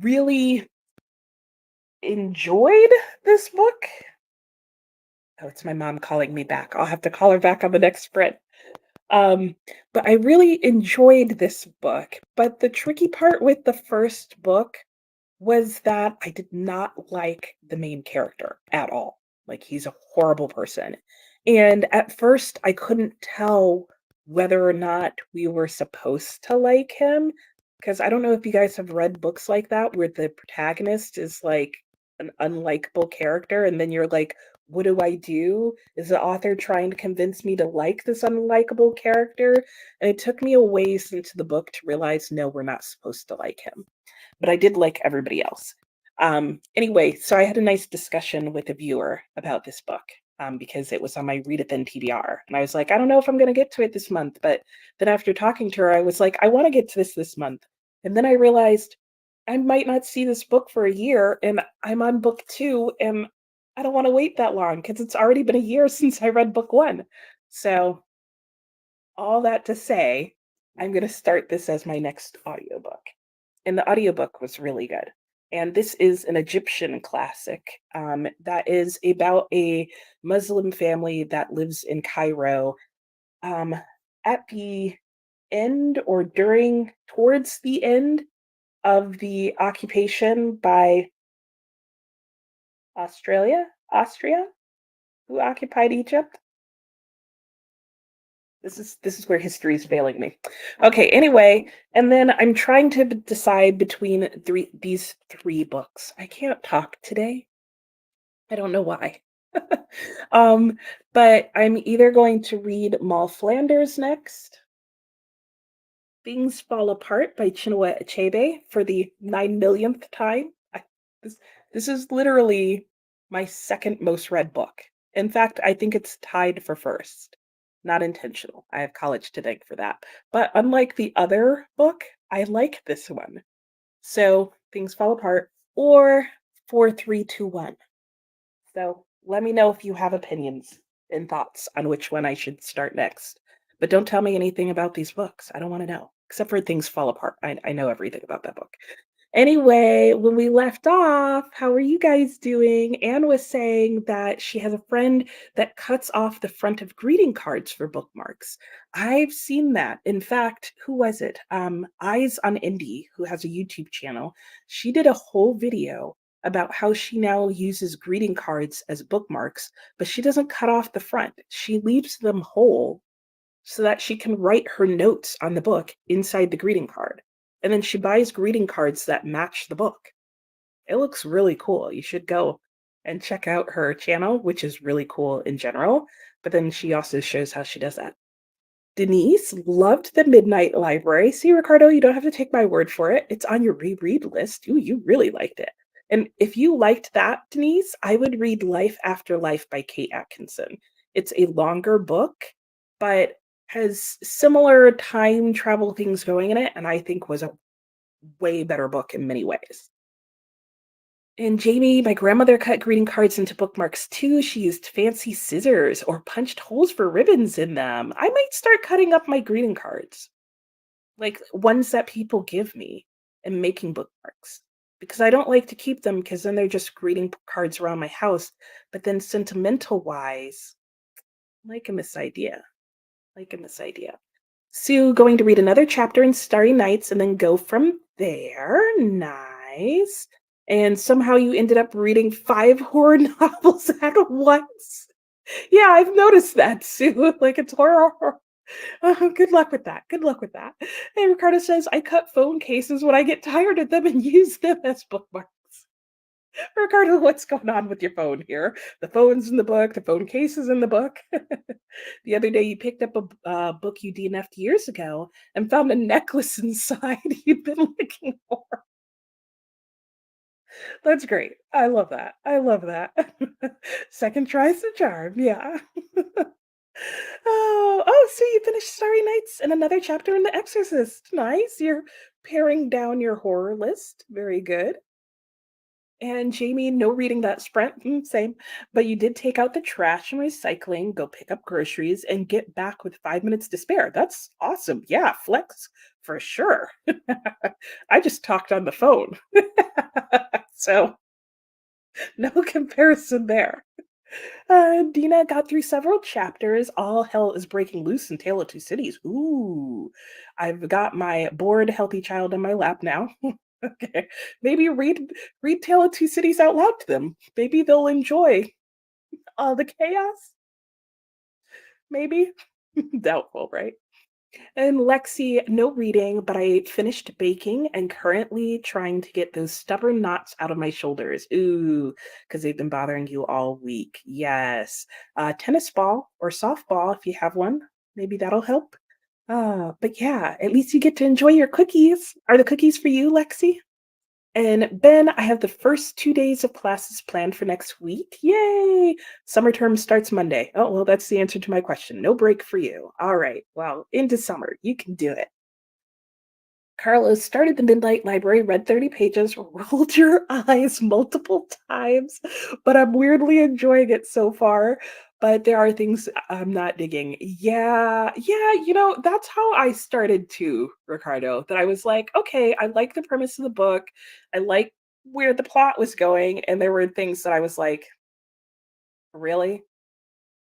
really enjoyed this book. Oh, it's my mom calling me back. I'll have to call her back on the next sprint. Um, but I really enjoyed this book. But the tricky part with the first book was that I did not like the main character at all. Like, he's a horrible person. And at first, I couldn't tell whether or not we were supposed to like him. Because I don't know if you guys have read books like that where the protagonist is like an unlikable character, and then you're like, what do I do? Is the author trying to convince me to like this unlikable character? And it took me a ways into the book to realize, no, we're not supposed to like him, but I did like everybody else. Anyway, so I had a nice discussion with a viewer about this book because it was on my Read It Then TBR. And I was like, I don't know if I'm going to get to it this month. But then after talking to her, I was like, I want to get to this month. And then I realized I might not see this book for a year. And I'm on book two. And I don't want to wait that long because it's already been a year since I read book one. So, all that to say, I'm going to start this as my next audiobook, and the audiobook was really good. And this is an Egyptian classic that is about a Muslim family that lives in Cairo um, at the end or towards the end of the occupation by Austria, who occupied Egypt. This is where history is failing me. Okay, anyway, and then I'm trying to decide between these three books. I can't talk today. I don't know why. um, but I'm either going to read Moll Flanders next, Things Fall Apart by Chinua Achebe for the 9 millionth time. This this is literally my second most read book. In fact, I think it's tied for first. Not intentional. I have college to thank for that. But unlike the other book, I like this one. So Things Fall Apart or 4321. So let me know if you have opinions and thoughts on which one I should start next. But don't tell me anything about these books. I don't want to know, except for Things Fall Apart. I know everything about that book. Anyway, when we left off, how are you guys doing? Anne was saying that she has a friend that cuts off the front of greeting cards for bookmarks. I've seen that. In fact, who was it? Eyes on Indie, who has a YouTube channel. She did a whole video about how she now uses greeting cards as bookmarks, but she doesn't cut off the front. She leaves them whole so that she can write her notes on the book inside the greeting card. And then she buys greeting cards that match the book. It looks really cool. You should go and check out her channel, which is really cool in general. But then she also shows how she does that. Denise loved the Midnight Library. See, Ricardo, you don't have to take my word for it. It's on your reread list. Ooh, you really liked it. And if you liked that, Denise, I would read Life After Life by Kate Atkinson. It's a longer book, but Has similar time travel things going in it, and I think was a way better book in many ways. And Jamie, my grandmother cut greeting cards into bookmarks too. She used fancy scissors or punched holes for ribbons in them. I might start cutting up my greeting cards, like ones that people give me, and making bookmarks. Because I don't like to keep them because then they're just greeting cards around my house. But then sentimental wise, liking this idea. Liking this idea. Sue going to read another chapter in Starry Nights and then go from there. Nice. And somehow you ended up reading 5 horror novels at once. Yeah, I've noticed that, Sue. Like it's horror. Good luck with that. Good luck with that. And Ricardo says, I cut phone cases when I get tired of them and use them as bookmarks. Ricardo, what's going on with your phone here? The phone's in the book, the phone case is in the book. The other day, you picked up a book you DNF'd years ago and found a necklace inside you'd been looking for. That's great. I love that. I love that. Second try's the charm. Yeah. So you finished Starry Nights and another chapter in The Exorcist. Nice. You're paring down your horror list. Very good. And Jamie, no reading that sprint. Same. But you did take out the trash and recycling, go pick up groceries, and get back with 5 minutes to spare. That's awesome. Yeah, flex for sure. I just talked on the phone. So no comparison there. Dina got through several chapters. All hell is breaking loose in Tale of Two Cities. Ooh, I've got my bored, healthy child in my lap now. Okay, maybe read Tale of Two Cities out loud to them. Maybe they'll enjoy all the chaos. Maybe doubtful, right? And Lexi, no reading, but I finished baking and currently trying to get those stubborn knots out of my shoulders. Ooh, because they've been bothering you all week. Yes. Tennis ball or softball, if you have one, maybe that'll help. But yeah, at least you get to enjoy your cookies. Are the cookies for you, Lexi? And Ben, I have the first 2 days of classes planned for next week. Yay! Summer term starts Monday. Oh, well, that's the answer to my question. No break for you. All right. Well, into summer. You can do it. Carlos started the Midnight Library, read 30 pages, rolled your eyes multiple times, but I'm weirdly enjoying it so far. But there are things I'm not digging. Yeah, yeah, that's how I started too, Ricardo. That I was like, okay, I like the premise of the book. I like where the plot was going, and there were things that I was like, really?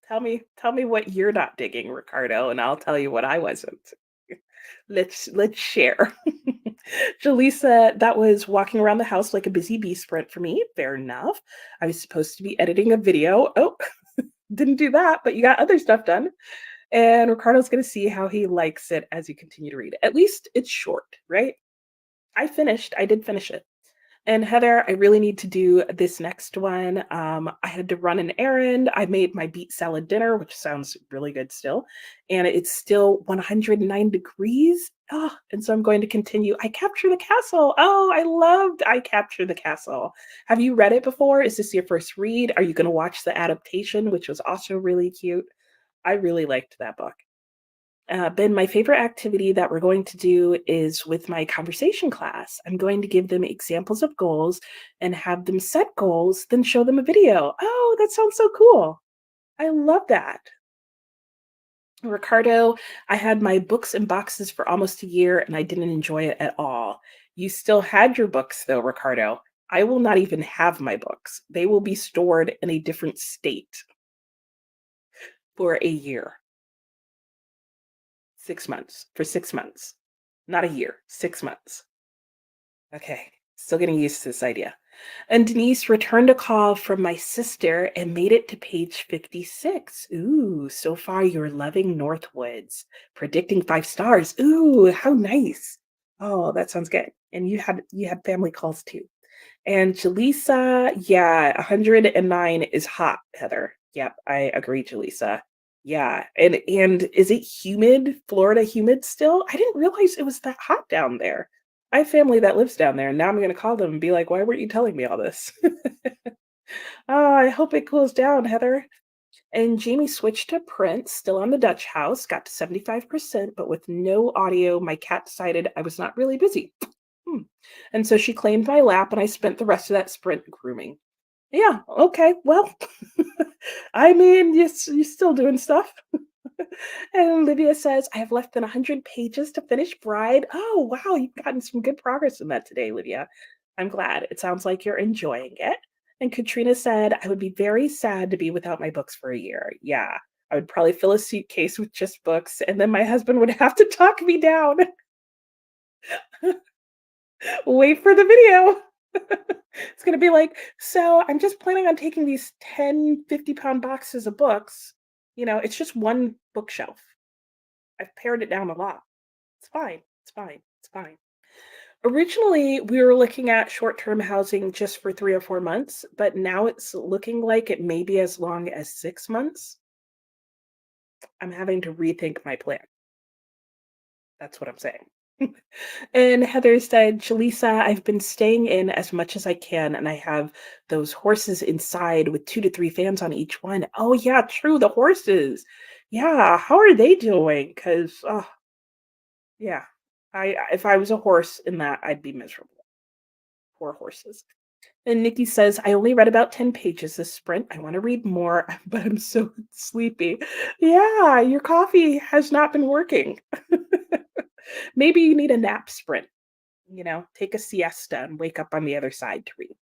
Tell me what you're not digging, Ricardo, and I'll tell you what I wasn't. Let's share. Jaleesa, that was walking around the house like a busy bee sprint for me. Fair enough. I was supposed to be editing a video. Oh, didn't do that, but you got other stuff done. And Ricardo's going to see how he likes it as you continue to read. At least it's short, right? I did finish it. And Heather, I really need to do this next one. I had to run an errand. I made my beet salad dinner, which sounds really good still. And it's still 109 degrees. Oh, and so I'm going to continue. I Capture the Castle. Oh, I loved I Capture the Castle. Have you read it before? Is this your first read? Are you going to watch the adaptation, which was also really cute? I really liked that book. Ben, my favorite activity that we're going to do is with my conversation class. I'm going to give them examples of goals and have them set goals, then show them a video. Oh, that sounds so cool. I love that. Ricardo, I had my books in boxes for almost a year and I didn't enjoy it at all. You still had your books though, Ricardo. I will not even have my books. They will be stored in a different state for a year. 6 months. For 6 months. Not a year, 6 months. Okay, still getting used to this idea. And Denise returned a call from my sister and made it to page 56. Ooh, so far you're loving Northwoods. Predicting 5 stars. Ooh, how nice. Oh, that sounds good. And you had family calls too. And Jaleesa, yeah, 109 is hot, Heather. Yep, I agree, Jaleesa. Yeah. And is it humid? Florida humid still? I didn't realize it was that hot down there. I have family that lives down there, and now I'm gonna call them and be like, why weren't you telling me all this? Oh, I hope it cools down, Heather. And Jamie switched to print, still on the Dutch house, got to 75%, but with no audio. My cat decided I was not really busy. Hmm. And so she claimed my lap, and I spent the rest of that sprint grooming. Yeah, okay, well, I mean, you're still doing stuff. And Olivia says, I have less than 100 pages to finish Bride. Oh, wow, you've gotten some good progress in that today, Olivia. I'm glad. It sounds like you're enjoying it. And Katrina said, I would be very sad to be without my books for a year. Yeah, I would probably fill a suitcase with just books, and then my husband would have to talk me down. Wait for the video. It's going to be like, so I'm just planning on taking these 10 50-pound boxes of books. It's just one bookshelf. I've pared it down a lot. It's fine. It's fine. It's fine. Originally, we were looking at short-term housing just for 3 or 4 months, but now it's looking like it may be as long as 6 months. I'm having to rethink my plan. That's what I'm saying. And Heather said, Jaleesa, I've been staying in as much as I can, and I have those horses inside with 2 to 3 fans on each one. Oh, yeah, true. The horses. Yeah. How are they doing? Because, oh, yeah. If I was a horse in that, I'd be miserable. Poor horses. And Nikki says, I only read about 10 pages this sprint. I want to read more, but I'm so sleepy. Yeah, your coffee has not been working. Maybe you need a nap sprint, take a siesta and wake up on the other side to read.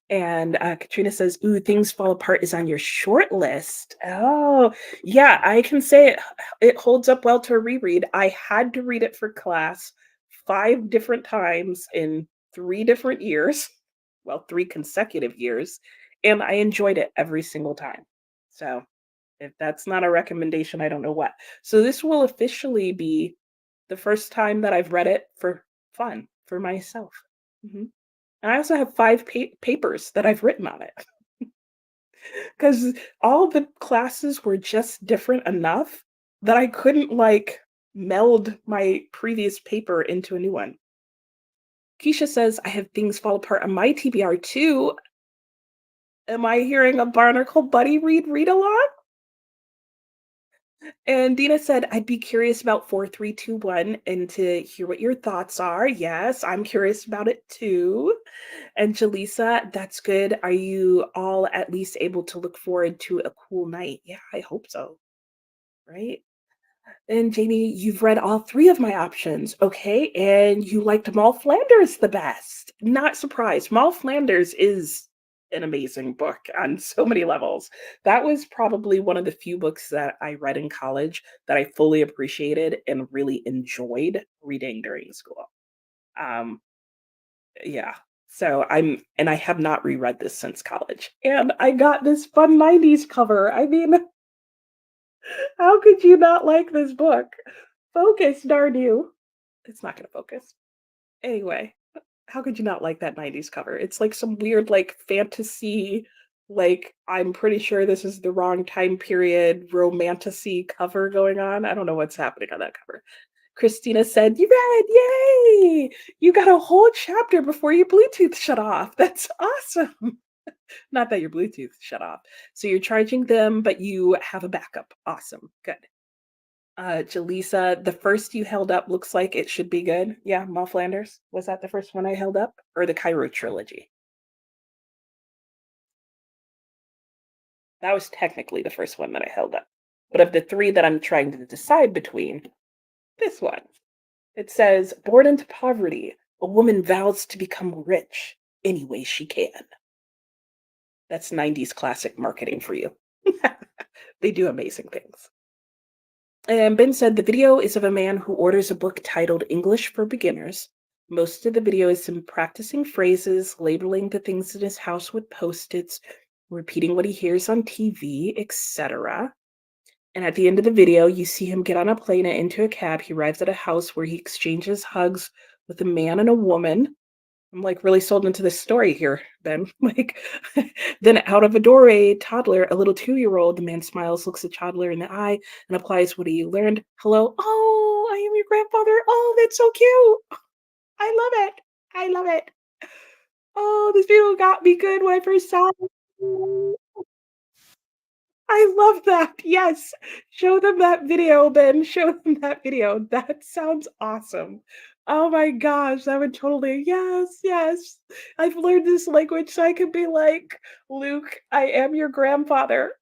And Katrina says, ooh, Things Fall Apart is on your short list. Oh, yeah, I can say it holds up well to a reread. I had to read it for class 5 different times in 3 different years. Well, 3 consecutive years. And I enjoyed it every single time. So if that's not a recommendation, I don't know what. So this will officially be the first time that I've read it for fun, for myself. Mhm. And I also have 5 papers that I've written on it because all the classes were just different enough that I couldn't, like, meld my previous paper into a new one. Keisha says, "I have Things Fall Apart on my TBR too." Am I hearing a Barnacle Buddy read along? And Dina said, "I'd be curious about 4321 and to hear what your thoughts are." Yes, I'm curious about it too. And Jaleesa, that's good. Are you all at least able to look forward to a cool night? Yeah, I hope so. Right? And Jamie, you've read all 3 of my options. Okay. And you liked Maul Flanders the best. Not surprised. Maul Flanders is an amazing book on so many levels. That was probably one of the few books that I read in college that I fully appreciated and really enjoyed reading during school. Um, Yeah. So I have not reread this since college. And I got this fun 90s cover. I mean, how could you not like this book? Focus, darn you. It's not going to focus. Anyway, how could you not like that 90s cover? It's like some weird, like, fantasy, like, I'm pretty sure this is the wrong time period, romantasy cover going on. I don't know what's happening on that cover. Christina said, "You read, yay! You got a whole chapter before your Bluetooth shut off. That's awesome." Not that your Bluetooth shut off. So you're charging them, but you have a backup. Awesome. Good. Jaleesa, the first you held up looks like it should be good. Yeah, Mal Flanders. Was that the first one I held up? Or the Cairo trilogy? That was technically the first one that I held up. But of the 3 that I'm trying to decide between, this one. It says, born into poverty, a woman vows to become rich any way she can. That's 90s classic marketing for you. They do amazing things. And Ben said the video is of a man who orders a book titled English for Beginners. Most of the video is him practicing phrases, labeling the things in his house with post-its, repeating what he hears on TV, etc. And at the end of the video, you see him get on a plane and into a cab. He arrives at a house where he exchanges hugs with a man and a woman. I'm, like, really sold into this story here, Ben. Like, then out of a doorway, toddler, a little 2-year-old, the man smiles, looks the toddler in the eye, and applies what he learned. Hello. Oh, I am your grandfather. Oh, that's so cute. I love it. I love it. Oh, this video got me good when I first saw it. I love that. Yes. Show them that video, Ben. Show them that video. That sounds awesome. Oh my gosh, that would totally yes, yes. I've learned this language so I could be like, "Luke, I am your grandfather."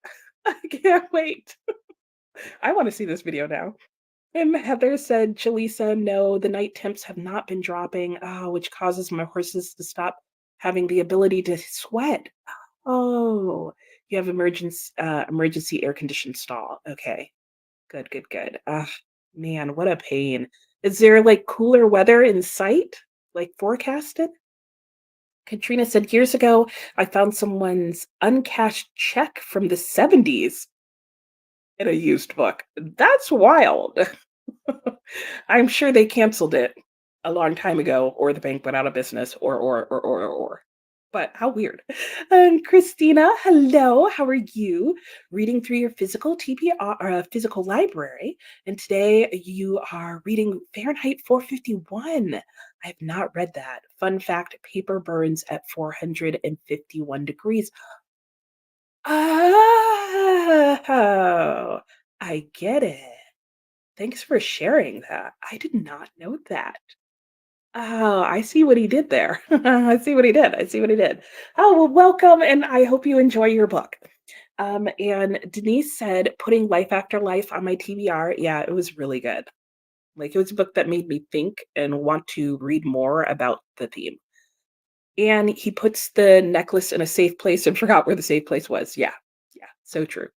I can't wait. I wanna see this video now. And Heather said, "Jaleesa, no, the night temps have not been dropping, which causes my horses to stop having the ability to sweat." Oh, you have emergency air conditioned stall. Okay. Good, good, good. Man, what a pain. Is there like cooler weather in sight? Like forecasted? Katrina said, years ago, I found someone's uncashed check from the 70s in a used book. That's wild. I'm sure they canceled it a long time ago, or the bank went out of business, or. But how weird. Christina, hello. How are you? Reading through your physical TPR, physical library, and today you are reading Fahrenheit 451. I have not read that. Fun fact: paper burns at 451 degrees. Oh, I get it. Thanks for sharing that. I did not know that. Oh, I see what he did there. I see what he did. I see what he did. Oh, well, welcome, and I hope you enjoy your book. And Denise said, putting Life After Life on my TBR. Yeah, it was really good. Like, it was a book that made me think and want to read more about the theme. And he puts the necklace in a safe place and forgot where the safe place was. Yeah, yeah, so true.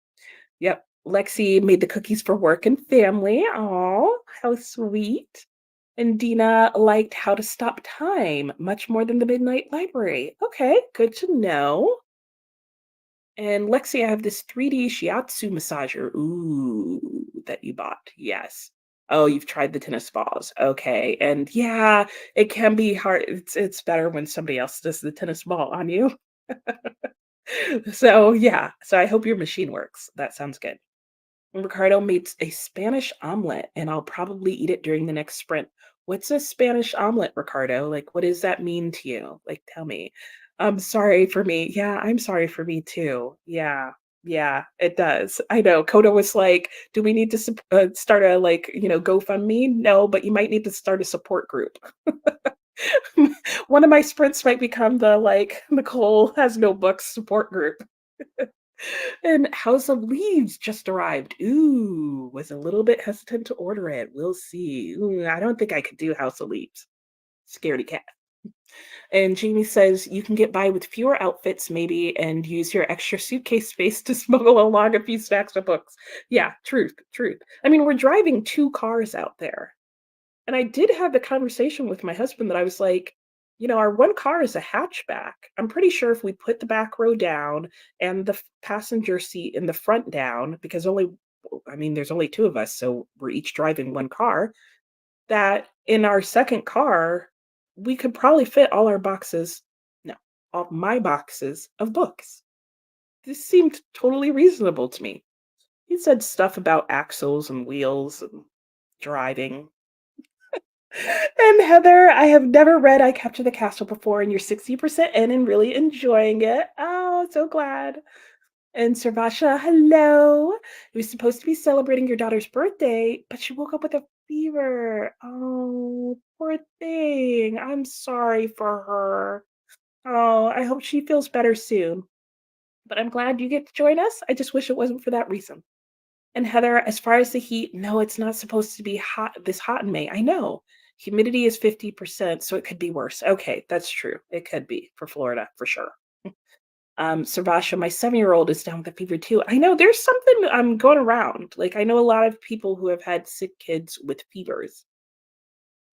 Yep. Lexi made the cookies for work and family. Oh, how sweet. And Dina liked How to Stop Time much more than the Midnight Library. Okay, good to know. And Lexi, I have this 3D shiatsu massager. Ooh, that you bought. Yes. Oh, you've tried the tennis balls. Okay. And yeah, it can be hard. It's better when somebody else does the tennis ball on you. So yeah. So I hope your machine works. That sounds good. Ricardo made a Spanish omelet, and I'll probably eat it during the next sprint. What's a Spanish omelet, Ricardo? Like, what does that mean to you? Like, tell me. I'm sorry for me. Yeah, I'm sorry for me too. Yeah, yeah, it does. I know. Coda was like, "Do we need to start a GoFundMe?" No, but you might need to start a support group. One of my sprints might become the Nicole has no books support group. And House of Leaves just arrived. Ooh, was a little bit hesitant to order it. We'll see. Ooh, I don't think I could do House of Leaves. Scaredy cat. And Jamie says you can get by with fewer outfits, maybe, and use your extra suitcase space to smuggle along a few stacks of books. Yeah, truth, truth. I mean, we're driving two cars out there. And I did have the conversation with my husband that I was like, our one car is a hatchback. I'm pretty sure if we put the back row down and the passenger seat in the front down, because there's only two of us, so we're each driving one car, that in our second car, we could probably fit all our boxes, no, all my boxes of books. This seemed totally reasonable to me. He said stuff about axles and wheels and driving. And Heather, I have never read I Capture the Castle before, and you're 60% in and really enjoying it. Oh, so glad. And Sarvasha, hello. It was supposed to be celebrating your daughter's birthday, but she woke up with a fever. Oh, poor thing. I'm sorry for her. Oh, I hope she feels better soon. But I'm glad you get to join us. I just wish it wasn't for that reason. And Heather, as far as the heat, no, it's not supposed to be this hot in May. I know. Humidity is 50%, so it could be worse. Okay, that's true. It could be for Florida for sure. Savasha, my 7-year-old is down with a fever too. I know there's something going around. Like I know a lot of people who have had sick kids with fevers.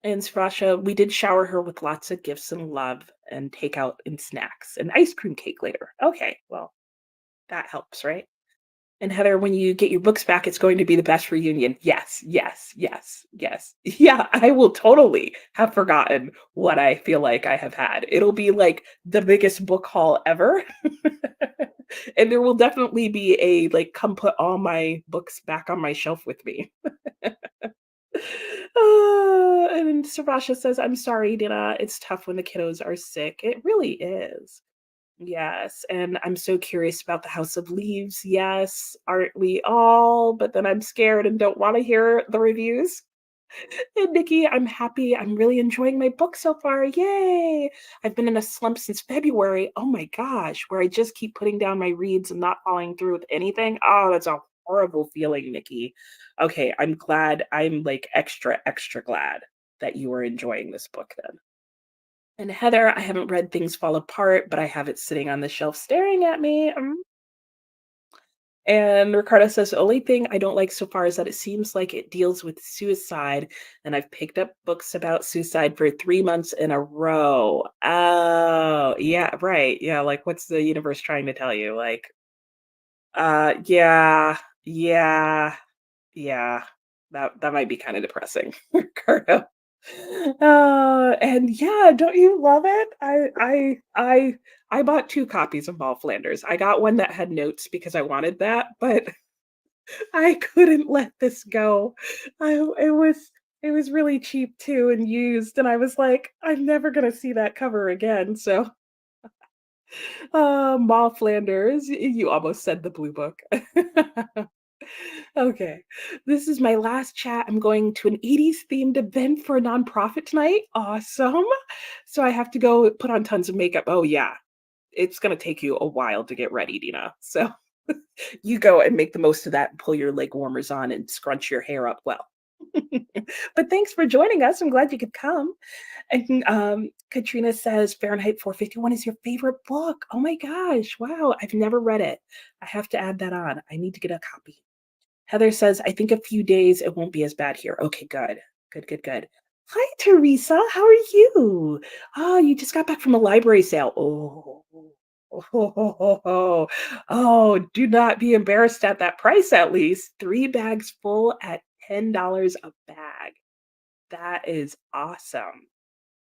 And Savasha, we did shower her with lots of gifts and love and takeout and snacks and ice cream cake later. Okay, well, that helps, right? And Heather, when you get your books back, it's going to be the best reunion. Yes, yes, yes, yes. Yeah, I will totally have forgotten what I feel like I have had. It'll be like the biggest book haul ever. And there will definitely be a come put all my books back on my shelf with me. And Sarasha says, I'm sorry, Dina. It's tough when the kiddos are sick. It really is. Yes, and I'm so curious about the House of Leaves. Yes, aren't we all? But then I'm scared and don't want to hear the reviews. And Nikki, I'm happy. I'm really enjoying my book so far. Yay! I've been in a slump since February. Oh my gosh, where I just keep putting down my reads and not following through with anything. Oh, that's a horrible feeling, Nikki. Okay, I'm glad. I'm like extra, extra glad that you are enjoying this book then. And Heather, I haven't read Things Fall Apart, but I have it sitting on the shelf staring at me. And Ricardo says, the only thing I don't like so far is that it seems like it deals with suicide. And I've picked up books about suicide for 3 months in a row. Oh, yeah, right. Yeah, like what's the universe trying to tell you? Like, yeah, yeah, yeah. That might be kind of depressing, Ricardo. And yeah, don't you love it? I bought 2 copies of Moll Flanders. I got one that had notes because I wanted that, but I couldn't let this go. I it was really cheap too and used, and I was like, "I'm never gonna see that cover again." So, Moll Flanders, you almost said the Blue Book. Okay. This is my last chat. I'm going to an 80s themed event for a nonprofit tonight. Awesome. So I have to go put on tons of makeup. Oh, yeah. It's going to take you a while to get ready, Dina. So you go and make the most of that and pull your leg warmers on and scrunch your hair up well. But thanks for joining us. I'm glad you could come. And Katrina says Fahrenheit 451 is your favorite book. Oh my gosh. Wow. I've never read it. I have to add that on. I need to get a copy. Heather says, I think a few days it won't be as bad here. Okay, good. Good, good, good. Hi, Teresa. How are you? Oh, you just got back from a library sale. Oh, oh, do not be embarrassed at that price, at least. 3 bags full at $10 a bag. That is awesome.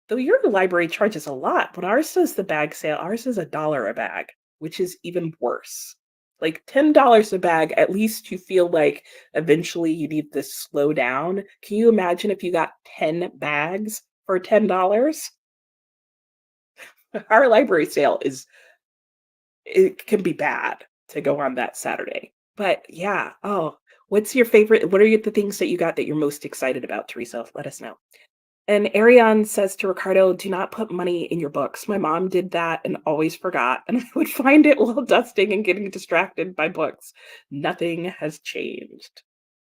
Though your library charges a lot. When ours does the bag sale, ours is $1 a bag, which is even worse. Like $10 a bag, at least you feel like eventually you need to slow down. Can you imagine if you got 10 bags for $10? Our library sale is it can be bad to go on that Saturday. But yeah, oh, what's your favorite? What are the things that you got that you're most excited about, Teresa? Let us know. And Ariane says to Ricardo, do not put money in your books. My mom did that and always forgot, and I would find it while dusting and getting distracted by books. Nothing has changed.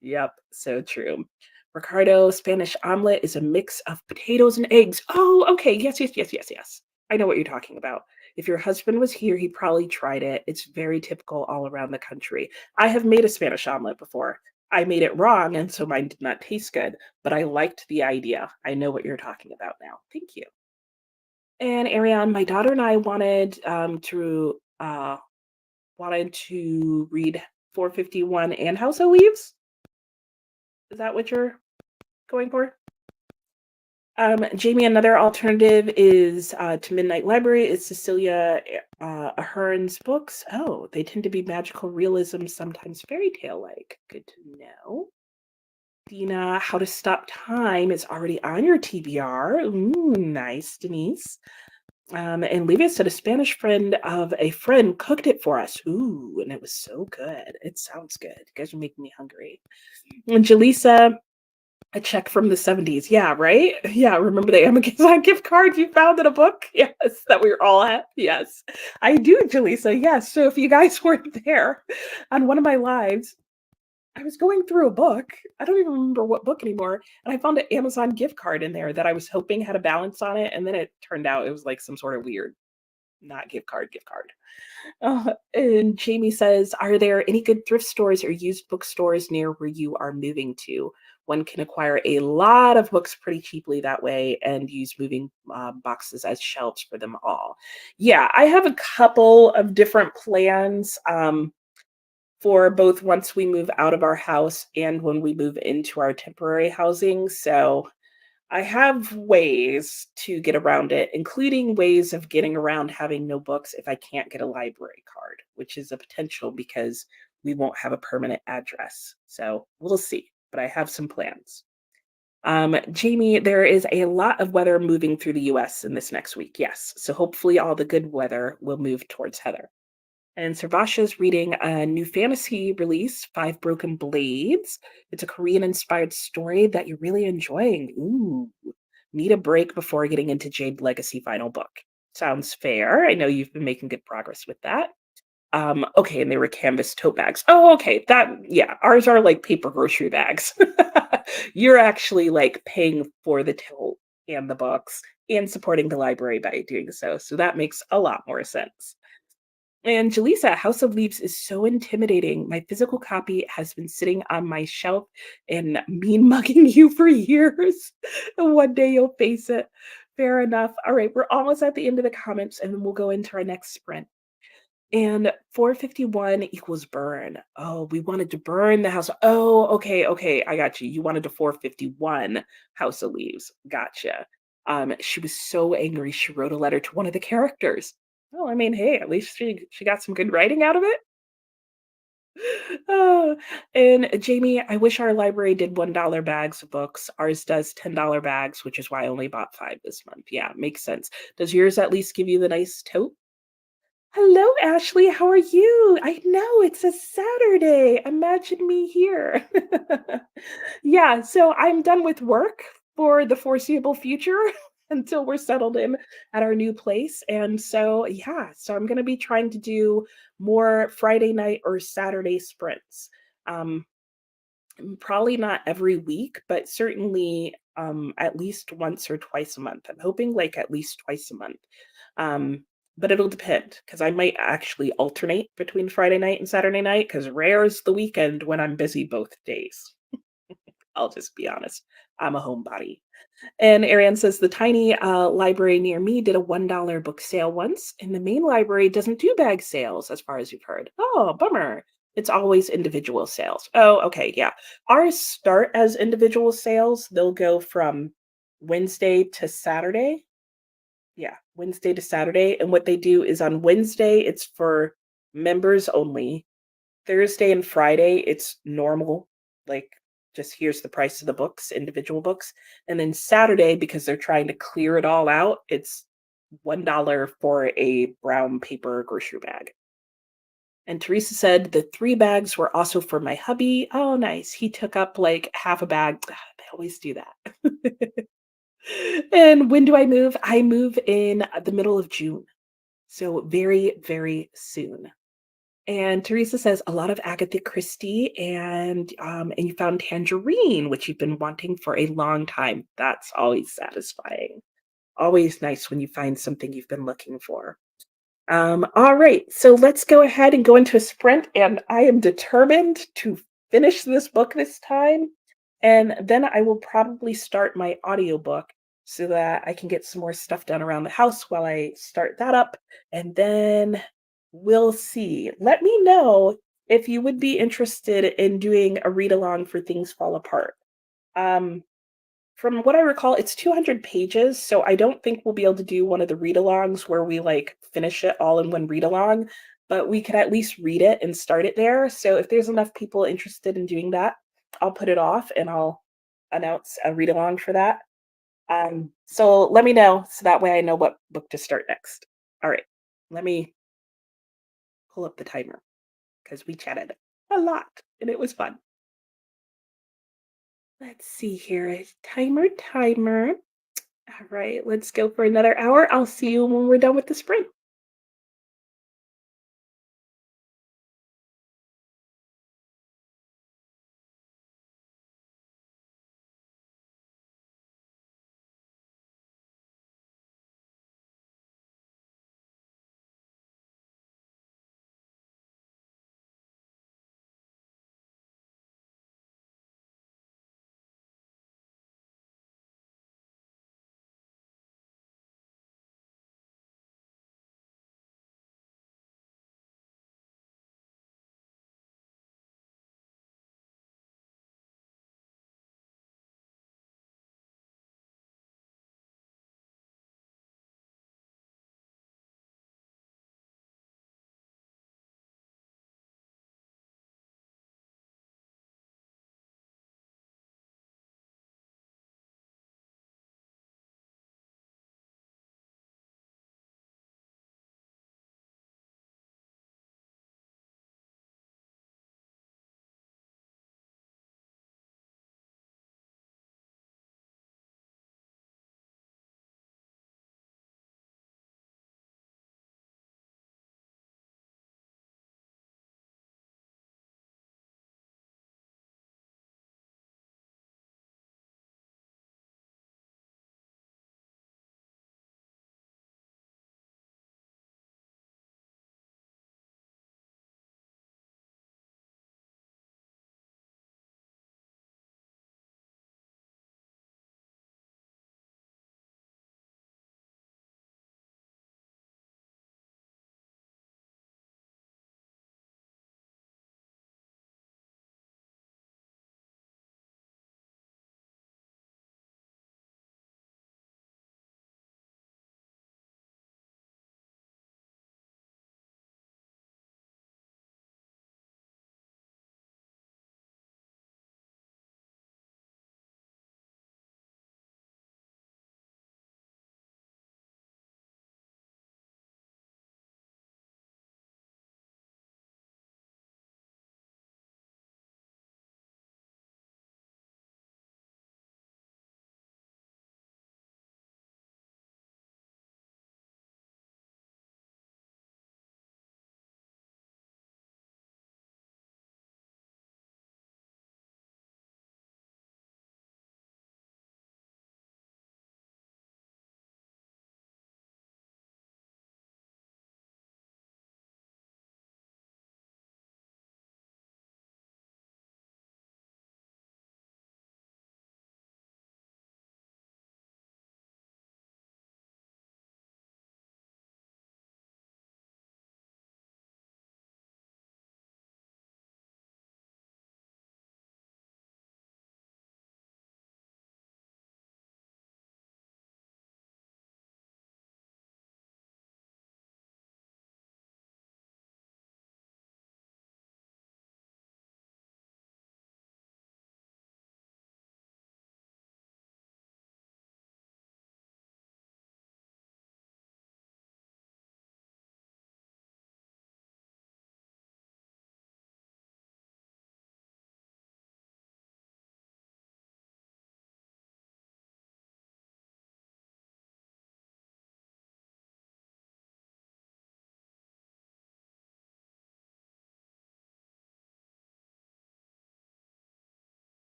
Yep, so true. Ricardo, Spanish omelet is a mix of potatoes and eggs. Oh, okay. Yes, yes, yes, yes, yes. I know what you're talking about. If your husband was here, he probably tried it. It's very typical all around the country. I have made a Spanish omelet before. I made it wrong, and so mine did not taste good, but I liked the idea. I know what you're talking about now. Thank you. And Ariane, my daughter and I wanted to read 451 and House of Leaves. Is that what you're going for? Jamie, another alternative is to Midnight Library is Cecilia Ahern's books. Oh, they tend to be magical realism, sometimes fairy tale like. Good to know. Dina, How to Stop Time is already on your TBR. Ooh, nice, Denise. And Livia said a Spanish friend of a friend cooked it for us. Ooh, and it was so good. It sounds good. You guys are making me hungry. And Jaleesa, a check from the 70s. Yeah, right? Yeah, remember the Amazon gift card you found in a book? Yes, that we were all at. Yes, I do, Jaleesa. Yes. So if you guys weren't there on one of my lives, I was going through a book. I don't even remember what book anymore. And I found an Amazon gift card in there that I was hoping had a balance on it. And then it turned out it was like some sort of weird, not gift card, gift card. And Jamie says, are there any good thrift stores or used bookstores near where you are moving to? One can acquire a lot of books pretty cheaply that way and use moving boxes as shelves for them all. Yeah, I have a couple of different plans for both once we move out of our house and when we move into our temporary housing. So I have ways to get around it, including ways of getting around having no books if I can't get a library card, which is a potential because we won't have a permanent address. So we'll see, but I have some plans. Jamie, there is a lot of weather moving through the US in this next week. Yes. So hopefully all the good weather will move towards Heather. And Sarvasha's reading a new fantasy release, Five Broken Blades. It's a Korean inspired story that you're really enjoying. Ooh, need a break before getting into Jade Legacy final book. Sounds fair. I know you've been making good progress with that. Okay, and they were canvas tote bags. Oh, okay. Yeah, ours are like paper grocery bags. You're actually like paying for the tote and the books and supporting the library by doing so. So that makes a lot more sense. And Jaleesa, House of Leaves is so intimidating. My physical copy has been sitting on my shelf and mean mugging you for years. And one day you'll face it. Fair enough. All right, we're almost at the end of the comments and then we'll go into our next sprint. And 451 equals burn. Oh, we wanted to burn the house. Oh, okay, okay. I got you. You wanted to 451 House of Leaves. Gotcha. She was so angry she wrote a letter to one of the characters. Well, I mean, hey, at least she got some good writing out of it. Oh, and Jamie, I wish our library did $1 bags of books. Ours does $10 bags, which is why I only bought 5 this month. Yeah, makes sense. Does yours at least give you the nice tote? Hello, Ashley. How are you? I know it's a Saturday. Imagine me here. Yeah, so I'm done with work for the foreseeable future until we're settled in at our new place. And so, yeah, so I'm going to be trying to do more Friday night or Saturday sprints. Um, Probably not every week, but certainly at least once or twice a month. I'm hoping like at least twice a month. Um, but it'll depend because I might actually alternate between Friday night and Saturday night because rare is the weekend when I'm busy both days. I'll just be honest. I'm a homebody. And Ariane says the tiny library near me did a $1 book sale once, and the main library doesn't do bag sales, as far as you've heard. Oh, bummer. It's always individual sales. Oh, okay, yeah. Ours start as individual sales. They'll go from Wednesday to Saturday. Yeah, Wednesday to Saturday. And what they do is on Wednesday, it's for members only. Thursday and Friday, it's normal, like just here's the price of the books, individual books. And then Saturday, because they're trying to clear it all out, it's $1 for a brown paper grocery bag. And Teresa said the 3 bags were also for my hubby. Oh, nice. He took up like half a bag. They always do that. And when do I move? I move in the middle of June. So very, very soon. And Teresa says a lot of Agatha Christie and you found Tangerine, which you've been wanting for a long time. That's always satisfying. Always nice when you find something you've been looking for. All right, so let's go ahead and go into a sprint, and I am determined to finish this book this time. And then I will probably start my audiobook so that I can get some more stuff done around the house while I start that up. And then we'll see. Let me know if you would be interested in doing a read along for Things Fall Apart. Um, from what I recall, it's 200 pages, so I don't think we'll be able to do one of the read-alongs where we like finish it all in one read-along, but we could at least read it and start it there. So if there's enough people interested in doing that, I'll put it off and I'll announce a read-along for that. So let me know so that way I know what book to start next. All right, let me pull up the timer because we chatted a lot and it was fun. Let's see here. Timer. All right, let's go for another hour. I'll see you when we're done with the sprint.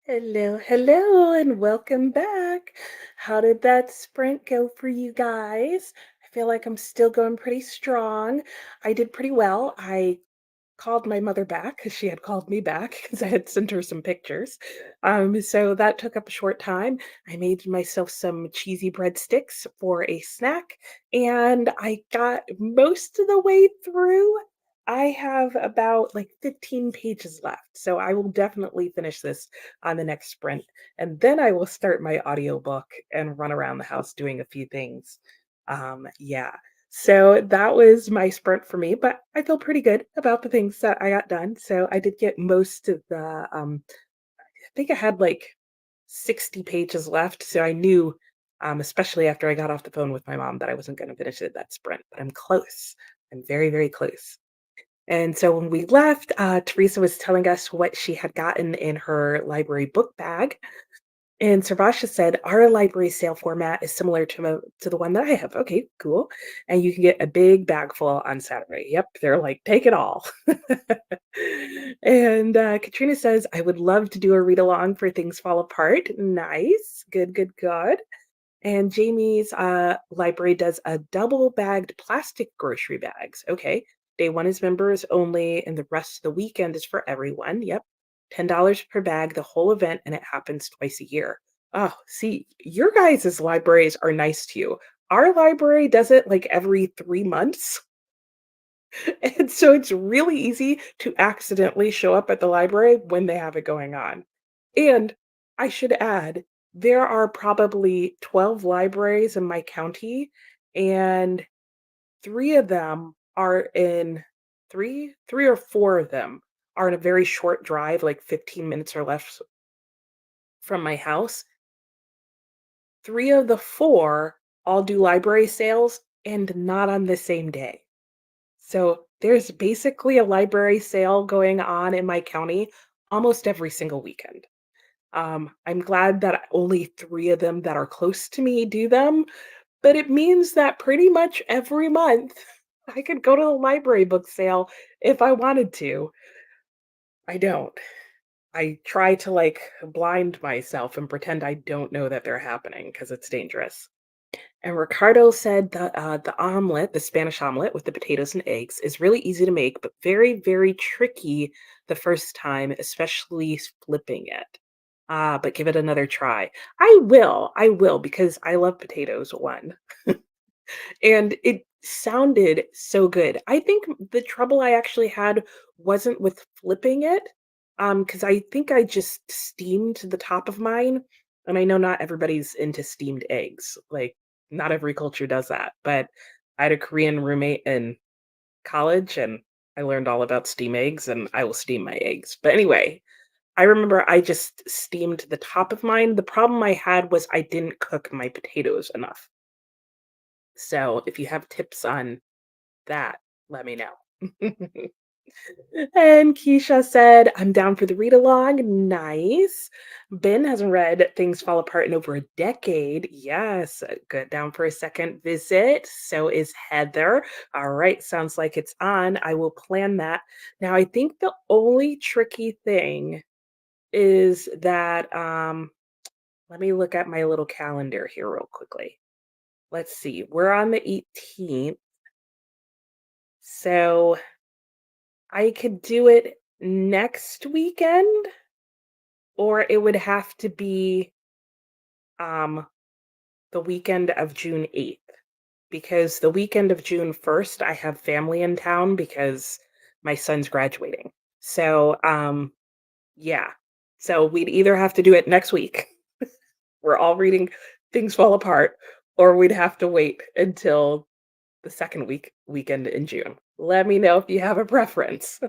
Hello, hello, and welcome back. How did that sprint go for you guys? I feel like I'm still going pretty strong. I did pretty well. I called my mother back because she had called me back because I had sent her some pictures. So that took up a short time. I made myself some cheesy breadsticks for a snack, and I got most of the way through. I have about like 15 pages left, so I will definitely finish this on the next sprint. And then I will start my audiobook and run around the house doing a few things. Yeah. So that was my sprint for me, but I feel pretty good about the things that I got done. So I did get most of I think I had like 60 pages left. So I knew, especially after I got off the phone with my mom, that I wasn't going to finish it that sprint, but I'm close. I'm very, very close. And so when we left, Teresa was telling us what she had gotten in her library book bag. And Sarvasha said, our library sale format is similar to the one that I have. Okay, cool. And you can get a big bag full on Saturday. Yep, they're like, take it all. And Katrina says, I would love to do a read along for Things Fall Apart. Nice. Good, good, good. And Jamie's library does a double bagged plastic grocery bags. Okay. Day one is members only, and the rest of the weekend is for everyone. Yep. $10 per bag, the whole event, and it happens twice a year. Oh, see, your guys' libraries are nice to you. Our library does it like every 3 months. And so it's really easy to accidentally show up at the library when they have it going on. And I should add, there are probably 12 libraries in my county, and three of them are in three or four of them are in a very short drive, like 15 minutes or less from my house. Three of the four all do library sales and not on the same day. So there's basically a library sale going on in my county almost every single weekend. I'm glad that only three of them that are close to me do them, but it means that pretty much every month I could go to the library book sale if I wanted to. I don't. I try to like blind myself and pretend I don't know that they're happening because it's dangerous. And Ricardo said that the omelet, the Spanish omelet with the potatoes and eggs, is really easy to make, but very, very tricky the first time, especially flipping it. But give it another try. I will, because I love potatoes, one. And it sounded so good. I think the trouble I actually had wasn't with flipping it, because I think I just steamed the top of mine, and I know not everybody's into steamed eggs, like, not every culture does that, but I had a Korean roommate in college, and I learned all about steam eggs, and I will steam my eggs. But anyway, I remember I just steamed the top of mine. The problem I had was I didn't cook my potatoes enough. So if you have tips on that, let me know. And Keisha said, I'm down for the read along. Nice. Ben hasn't read Things Fall Apart in over a decade. Yes, good. Down for a second visit. So is Heather. All right, sounds like it's on. I will plan that. Now, I think the only tricky thing is that let me look at my little calendar here real quickly. Let's see. We're on the 18th. So I could do it next weekend, or it would have to be um the weekend of June 8th, because the weekend of June 1st I have family in town because my son's graduating. So yeah. So we'd either have to do it next week. We're all reading Things Fall Apart, or we'd have to wait until the second weekend in June. Let me know if you have a preference.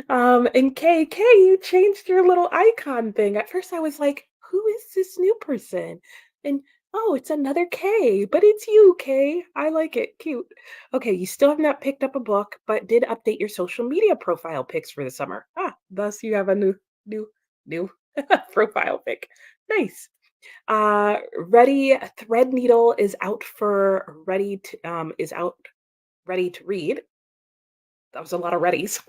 And K, you changed your little icon thing. At first, I was like, "Who is this new person?" And oh, it's another K, but it's you, K. I like it. Cute. Okay, you still have not picked up a book, but did update your social media profile pics for the summer. Thus you have a new profile pic. Nice. Ready Thread Needle is out for ready to is out ready to read. That was a lot of readies.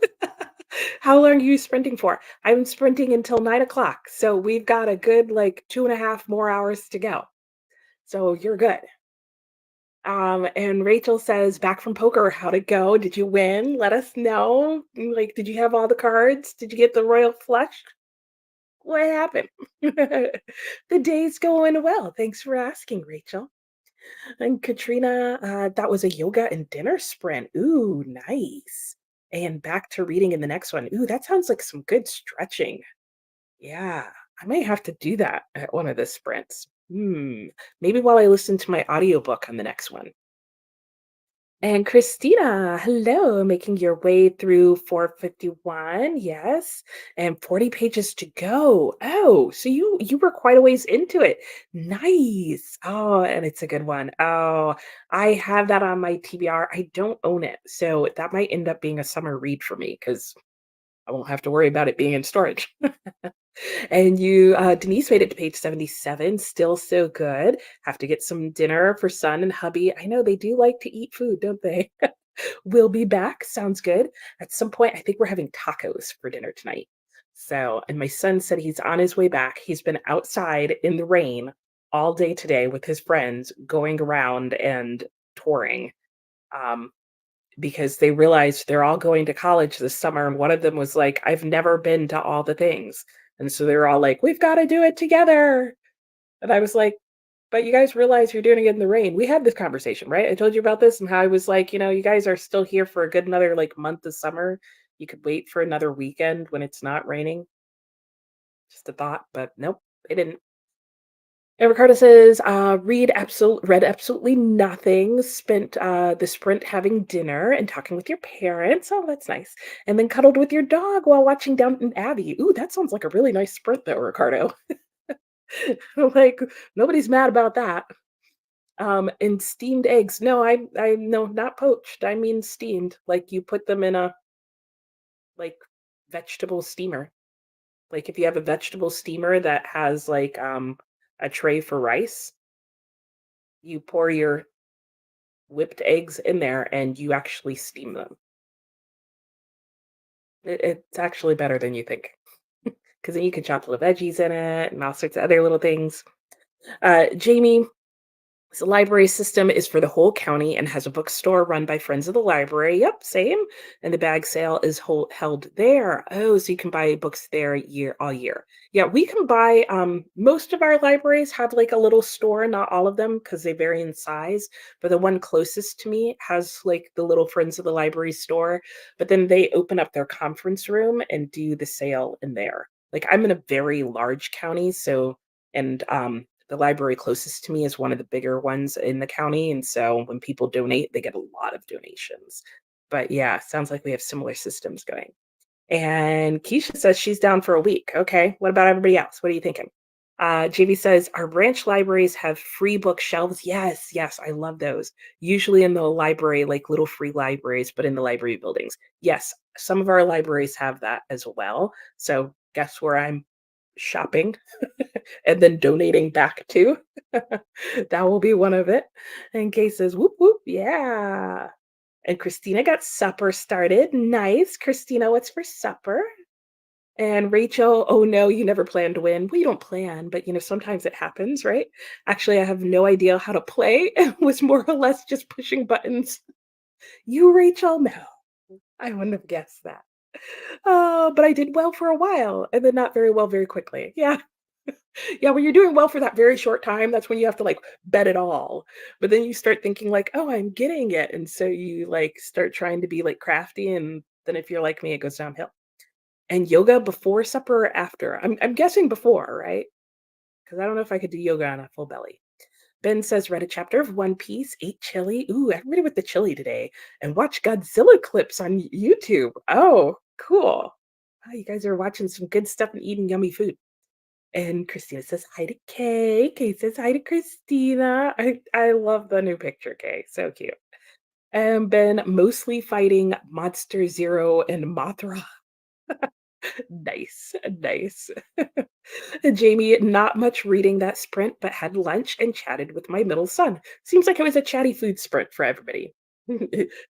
How long are you sprinting for? I'm sprinting until 9 o'clock. So we've got a good like 2.5 more hours to go. So you're good. And Rachel says, back from poker, how'd it go? Did you win? Let us know. Like, did you have all the cards? Did you get the royal flush? What happened? The day's going well. Thanks for asking, Rachel. And Katrina, that was a yoga and dinner sprint. Ooh, nice. And back to reading in the next one. Ooh, that sounds like some good stretching. Yeah, I might have to do that at one of the sprints. Maybe while I listen to my audiobook on the next one. And Christina, hello, making your way through 451. Yes, and 40 pages to go. Oh, so you were quite a ways into it. Nice. Oh, and it's a good one. Oh, I have that on my TBR. I don't own it, so that might end up being a summer read for me because I won't have to worry about it being in storage. And Denise made it to page 77, still so good. Have to get some dinner for son and hubby. I know they do like to eat food, don't they? We'll be back. Sounds good. At some point, I think we're having tacos for dinner tonight. So, and my son said he's on his way back. He's been outside in the rain all day today with his friends going around and touring. Um, because they realized they're all going to college this summer, and one of them was like, "I've never been to all the things." And so they're all like, "We've gotta do it together." And I was like, "But you guys realize you're doing it in the rain." We had this conversation, right? I told you about this and how I was like, "You guys are still here for a good another, like, month of summer. You could wait for another weekend when it's not raining." Just a thought, but nope, they didn't. And Ricardo says, read absolutely nothing. Spent the sprint having dinner and talking with your parents. Oh, that's nice. And then cuddled with your dog while watching Downton Abbey. Ooh, that sounds like a really nice sprint, though, Ricardo. Like nobody's mad about that. And steamed eggs. No, I no, not poached. I mean steamed. Like you put them in a like vegetable steamer. Like if you have a vegetable steamer that has like a tray for rice, you pour your whipped eggs in there and you actually steam them. It's actually better than you think because then you can chop little veggies in it and all sorts of other little things. Jamie, the library system is for the whole county and has a bookstore run by Friends of the Library. Yep, same. And the bag sale is held there. Oh, so you can buy books there all year. Yeah, we can buy. Most of our libraries have like a little store, not all of them because they vary in size. But the one closest to me has like the little Friends of the Library store. But then they open up their conference room and do the sale in there. Like I'm in a very large county, so and the library closest to me is one of the bigger ones in the county, and so when people donate, they get a lot of donations. But yeah, sounds like we have similar systems going. And Keisha says she's down for a week. Okay, what about everybody else? What are you thinking? JV says our branch libraries have free bookshelves. Yes, yes, I love those. Usually in the library, like little free libraries, but in the library buildings. Yes, some of our libraries have that as well. So guess where I'm shopping and then donating back to. That will be one of it. And Kay says, whoop, whoop, yeah. And Christina got supper started. Nice. Christina, what's for supper? And Rachel, oh no, you never planned to win. We don't plan, but sometimes it happens, right? Actually, I have no idea how to play. It was more or less just pushing buttons. You, Rachel? No, I wouldn't have guessed that. Oh, but I did well for a while and then not very well very quickly. Yeah. Yeah, when you're doing well for that very short time, that's when you have to like bet it all. But then you start thinking like, "Oh, I'm getting it." And so you like start trying to be like crafty and then if you're like me, it goes downhill. And yoga before supper or after? I'm guessing before, right? Because I don't know if I could do yoga on a full belly. Ben says read a chapter of One Piece, ate chili. Ooh, everybody with the chili today. And watch Godzilla clips on YouTube. Oh, cool. Oh, you guys are watching some good stuff and eating yummy food. And Christina says hi to Kay. Kay says hi to Christina. I love the new picture, Kay. So cute. And Ben mostly fighting Monster Zero and Mothra. Nice, nice. And Jamie, not much reading that sprint, but had lunch and chatted with my middle son. Seems like it was a chatty food sprint for everybody.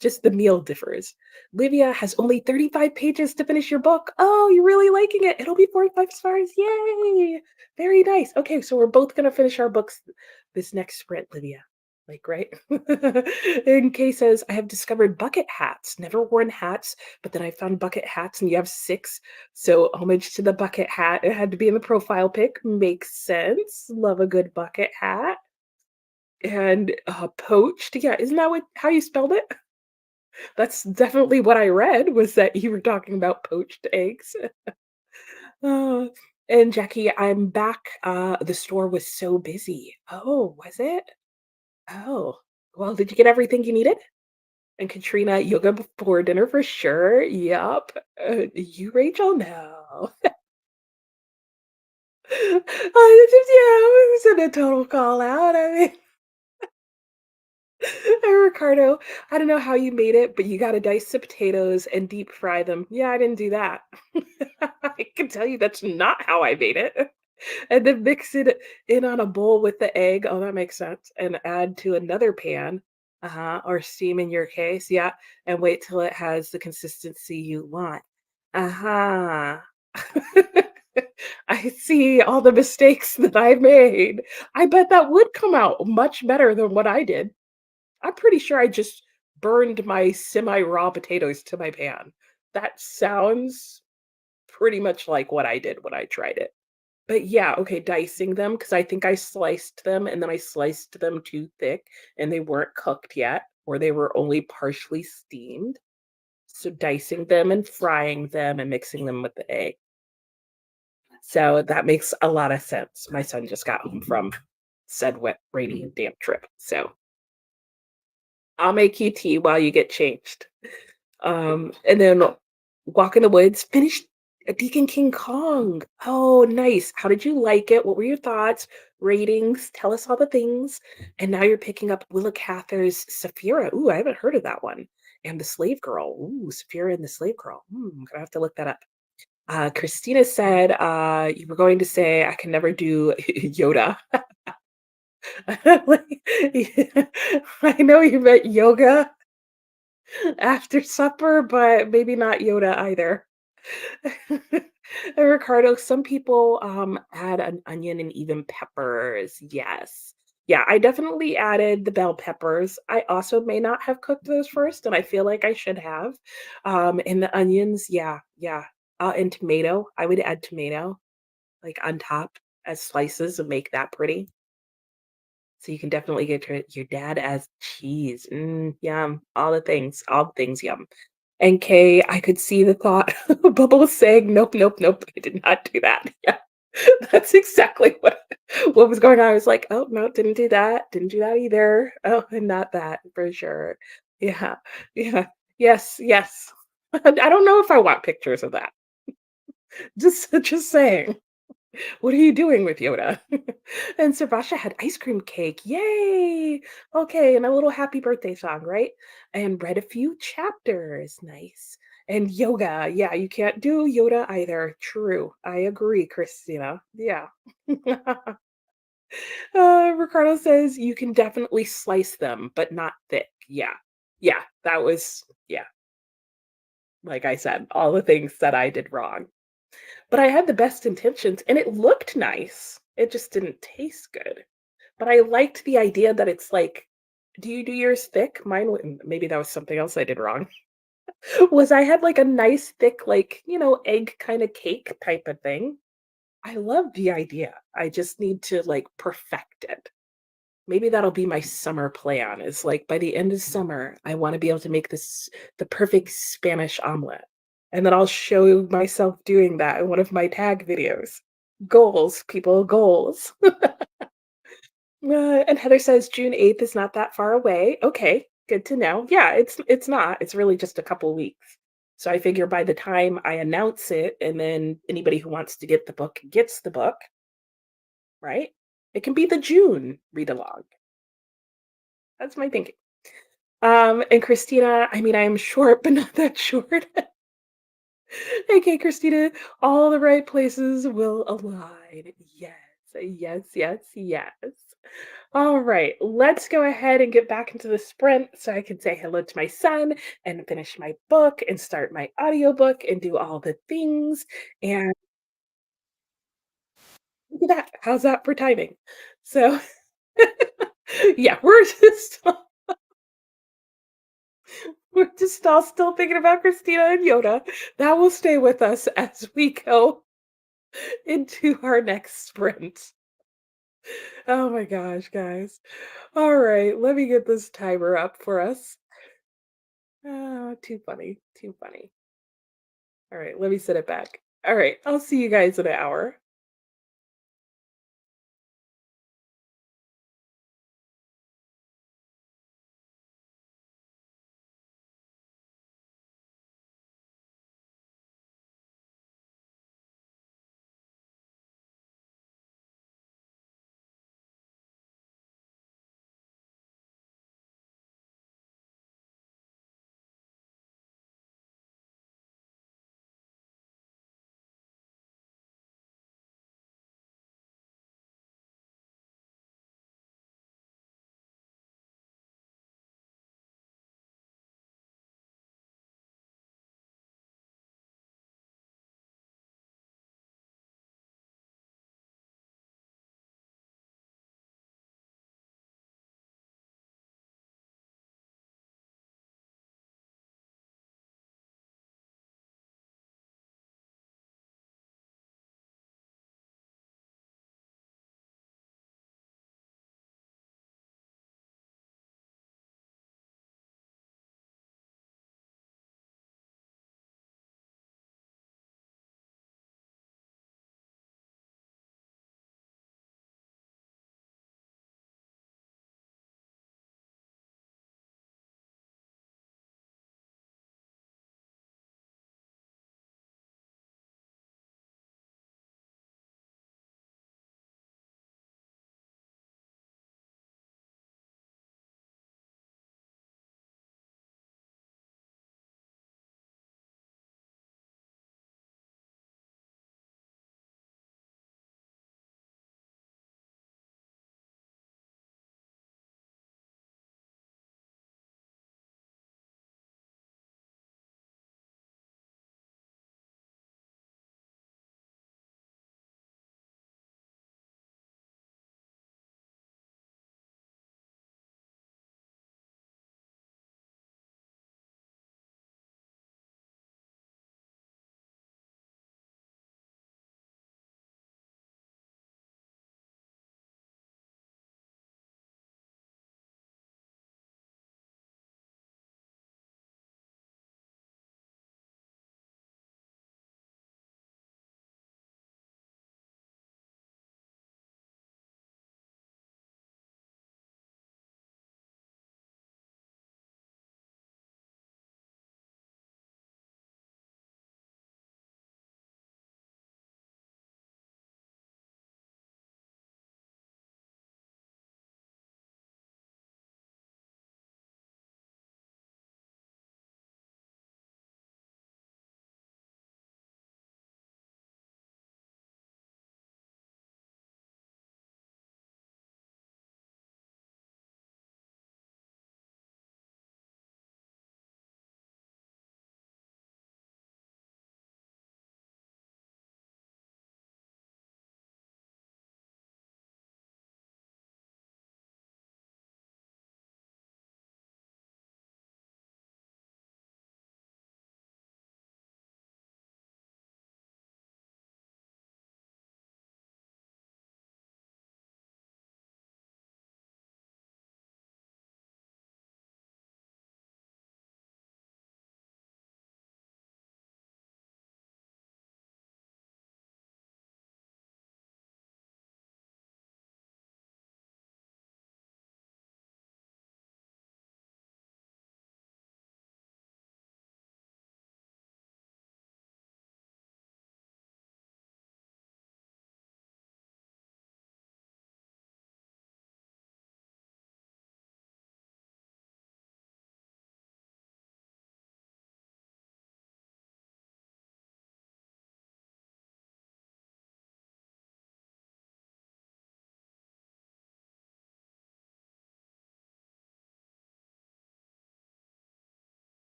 Just the meal differs. Livia has only 35 pages to finish your book. Oh, you're really liking it. It'll be 45 stars. Yay! Very nice. Okay, so we're both gonna finish our books this next sprint, Livia. Like, right? And Kay says, I have discovered bucket hats. Never worn hats, but then I found bucket hats, and you have six. So homage to the bucket hat. It had to be in the profile pic. Makes sense. Love a good bucket hat. And, poached, yeah, isn't that what how you spelled it? That's definitely what I read, was that you were talking about poached eggs. Uh, and Jackie, I'm back, the store was so busy. Oh, was it? Oh, well, did you get everything you needed? And Katrina, yoga before dinner for sure, yup. You, Rachel? No. Oh, this is yeah, it was a total call out, I mean Hey, Ricardo, I don't know how you made it, but you gotta dice the potatoes and deep fry them. Yeah, I didn't do that. I can tell you that's not how I made it. And then mix it in on a bowl with the egg. Oh, that makes sense. And add to another pan, or steam in your case. Yeah. And wait till it has the consistency you want. Uh-huh. I see all the mistakes that I made. I bet that would come out much better than what I did. I'm pretty sure I just burned my semi-raw potatoes to my pan. That sounds pretty much like what I did when I tried it. But yeah, okay, dicing them because I think I sliced them and then I sliced them too thick and they weren't cooked yet, or they were only partially steamed. So dicing them and frying them and mixing them with the egg. So that makes a lot of sense. My son just got home from said wet, rainy, and damp trip. So I'll make you tea while you get changed. And then Walk in the Woods, finished Deacon King Kong. Oh, nice. How did you like it? What were your thoughts? Ratings? Tell us all the things. And now you're picking up Willa Cather's Saphira. Ooh, I haven't heard of that one. And The Slave Girl. Ooh, Saphira and the Slave Girl. I'm gonna have to look that up. Christina said you were going to say I can never do Yoda. Like, I know you meant yoga after supper, but maybe not Yoda either. Ricardo, some people add an onion and even peppers. Yes. Yeah, I definitely added the bell peppers. I also may not have cooked those first, and I feel like I should have. And the onions, yeah, yeah. And tomato, I would add tomato like on top as slices and make that pretty. So you can definitely get your dad as cheese. Yum. All the things, yum. And Kay, I could see the thought. Bubbles saying, "Nope, nope, nope, I did not do that." Yeah, that's exactly what was going on. I was like, "Oh, no, didn't do that. Didn't do that either. Oh, and not that for sure." Yeah, yeah, yes, yes. I don't know if I want pictures of that. Just saying. What are you doing with Yoda? And Sebastian had ice cream cake. Yay! Okay, and a little happy birthday song, right? And read a few chapters. Nice. And yoga. Yeah, you can't do Yoda either. True. I agree, Christina. Yeah. Ricardo says you can definitely slice them, but not thick. Yeah. Yeah, that was, yeah, like I said, all the things that I did wrong. But I had the best intentions and it looked nice. It just didn't taste good. But I liked the idea that it's like, do you do yours thick? Mine wouldn't. Maybe that was something else I did wrong. Was I had like a nice thick, like, egg kind of cake type of thing. I love the idea. I just need to like perfect it. Maybe that'll be my summer plan is like by the end of summer, I want to be able to make this the perfect Spanish omelet. And then I'll show myself doing that in one of my tag videos. Goals, people, goals. And Heather says June 8th is not that far away. Okay, good to know. Yeah, it's not. It's really just a couple weeks. So I figure by the time I announce it and then anybody who wants to get the book gets the book, right? It can be the June read along. That's my thinking. And Christina, I mean, I am short, but not that short. Okay, Christina, all the right places will align. Yes, yes, yes, yes. All right, let's go ahead and get back into the sprint so I can say hello to my son and finish my book and start my audiobook and do all the things. And look at that. How's that for timing? So, yeah, we're just all still thinking about Christina and Yoda. That will stay with us as we go into our next sprint. Oh my gosh, guys. All right, let me get this timer up for us. Too funny. Too funny. All right, let me set it back. All right, I'll see you guys in an hour.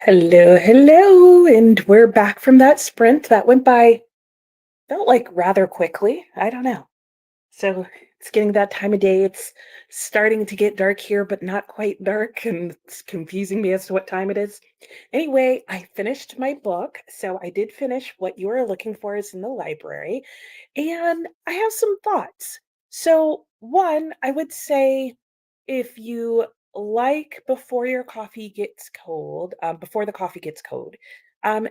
Hello, hello, and we're back from that sprint that went by, felt like rather quickly. I don't know. So it's getting that time of day. It's starting to get dark here, but not quite dark, and it's confusing me as to what time it is. Anyway, I finished my book. So I did finish What You Are Looking For is in the Library, and I have some thoughts. So, one, I would say if you like before the coffee gets cold,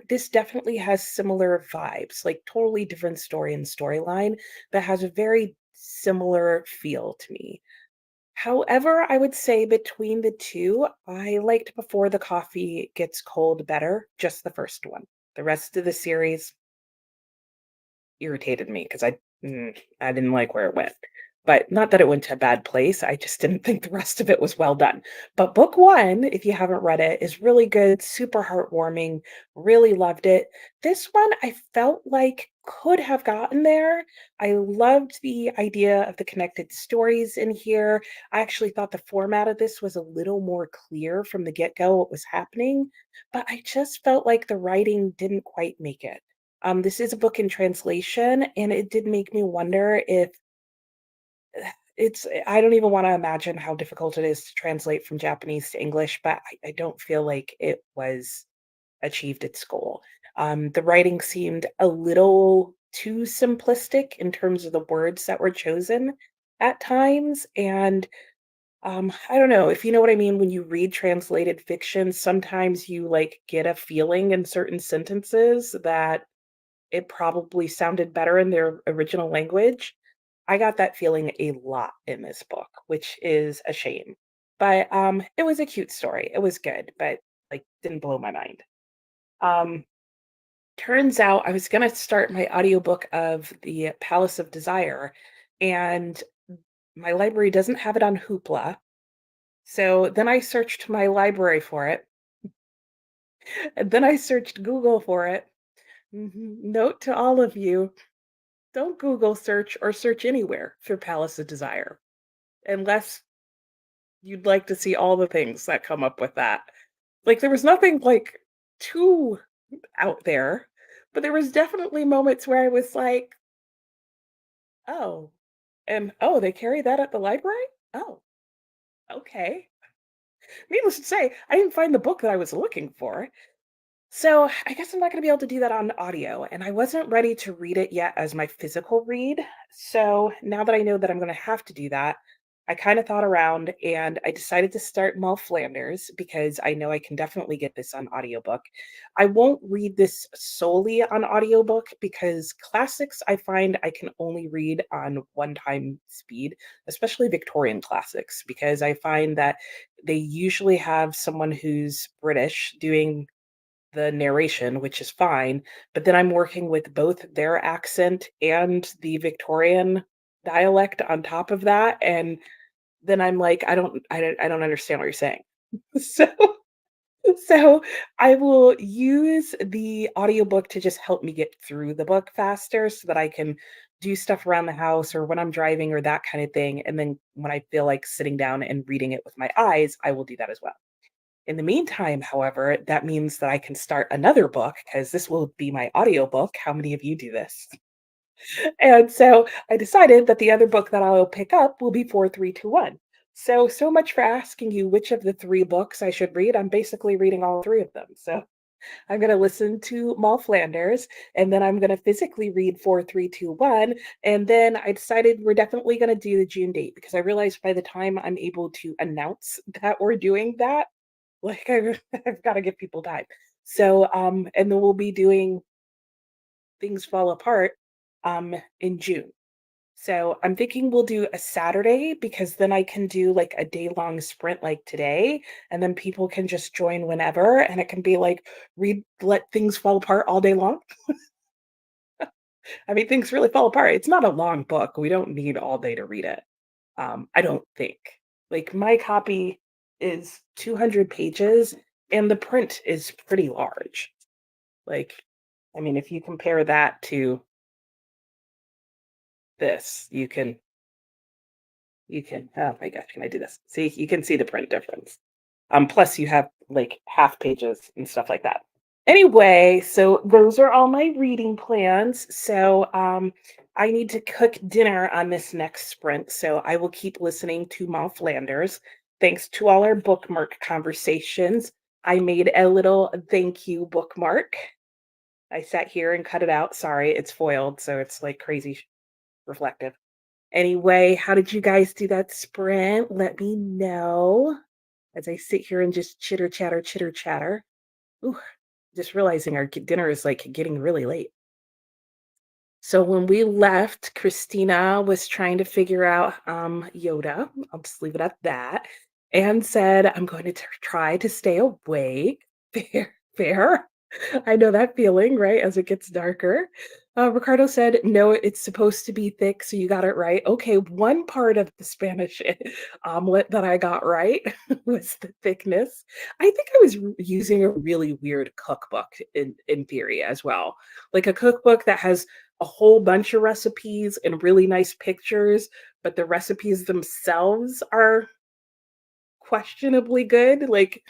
this definitely has similar vibes, like totally different story and storyline, but has a very similar feel to me. However, I would say between the two, I liked Before the Coffee Gets Cold better, just the first one. The rest of the series irritated me because I didn't like where it went. But not that it went to a bad place, I just didn't think the rest of it was well done. But book 1, if you haven't read it, is really good, super heartwarming, really loved it. This one I felt like could have gotten there. I loved the idea of the connected stories in here. I actually thought the format of this was a little more clear from the get-go what was happening, but I just felt like the writing didn't quite make it. This is a book in translation, and it did make me wonder if I don't even want to imagine how difficult it is to translate from Japanese to English, but I don't feel like it was achieved its goal. The writing seemed a little too simplistic in terms of the words that were chosen at times. And I don't know if you know what I mean when you read translated fiction, sometimes you like get a feeling in certain sentences that it probably sounded better in their original language. I got that feeling a lot in this book, which is a shame. But it was a cute story. It was good, but like didn't blow my mind. Um Turns out I was going to start my audiobook of The Palace of Desire, and my library doesn't have it on Hoopla. So then I searched my library for it, and then I searched Google for it. Note to all of you, don't Google search or search anywhere for Palace of Desire unless you'd like to see all the things that come up with that. Like, there was nothing, like, too out there, but there was definitely moments where I was like, "Oh, and, oh, they carry that at the library? Oh, okay." Needless to say, I didn't find the book that I was looking for. So I guess I'm not going to be able to do that on audio, and I wasn't ready to read it yet as my physical read. So now that I know that I'm going to have to do that, I kind of thought around and I decided to start Mull Flanders because I know I can definitely get this on audiobook. I won't read this solely on audiobook because classics I find I can only read on one time speed, especially Victorian classics, because I find that they usually have someone who's British doing the narration, which is fine, but then I'm working with both their accent and the Victorian dialect on top of that, and then I'm like, I don't understand what you're saying." So so I will use the audiobook to just help me get through the book faster so that I can do stuff around the house or when I'm driving or that kind of thing, and then when I feel like sitting down and reading it with my eyes, I will do that as well. In the meantime, however, that means that I can start another book because this will be my audiobook. How many of you do this? And so I decided that the other book that I'll pick up will be 4321. So much for asking you which of the 3 books I should read. I'm basically reading all 3 of them. So I'm going to listen to Maul Flanders, and then I'm going to physically read 4321. And then I decided we're definitely going to do the June date because I realized by the time I'm able to announce that we're doing that, like, I've gotta give people time. So, and then we'll be doing Things Fall Apart, in June. So, I'm thinking we'll do a Saturday because then I can do, like, a day-long sprint like today, and then people can just join whenever, and it can be like, Let Things Fall Apart all day long. I mean, things really fall apart. It's not a long book. We don't need all day to read it. I don't think. Like, my copy is 200 pages, and the print is pretty large. Like, I mean, if you compare that to this, oh my gosh, can I do this? See, you can see the print difference. Plus you have like half pages and stuff like that. Anyway, so those are all my reading plans. So I need to cook dinner on this next sprint. So I will keep listening to Mall Flanders. Thanks to all our bookmark conversations. I made a little thank you bookmark. I sat here and cut it out. Sorry, it's foiled, so it's like crazy reflective. Anyway, how did you guys do that sprint? Let me know as I sit here and just chitter chatter. Ooh, just realizing our dinner is like getting really late. So when we left, Christina was trying to figure out Yoda. I'll just leave it at that. And said, I'm going to try to stay awake. Fair, fair. I know that feeling, right? As it gets darker. Ricardo said, no, it's supposed to be thick, so you got it right. Okay, one part of the Spanish omelet that I got right was the thickness. I think I was using a really weird cookbook in theory as well. Like a cookbook that has a whole bunch of recipes and really nice pictures, but the recipes themselves are questionably good. Like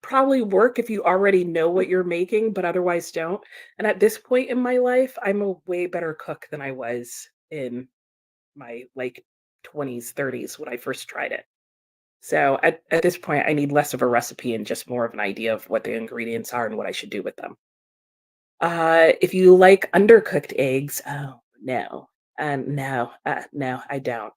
probably work if you already know what you're making, but otherwise don't. And at this point in my life, I'm a way better cook than I was in my like 20s, 30s when I first tried it. So at this point, I need less of a recipe and just more of an idea of what the ingredients are and what I should do with them. If you like undercooked eggs, oh no, no, I don't.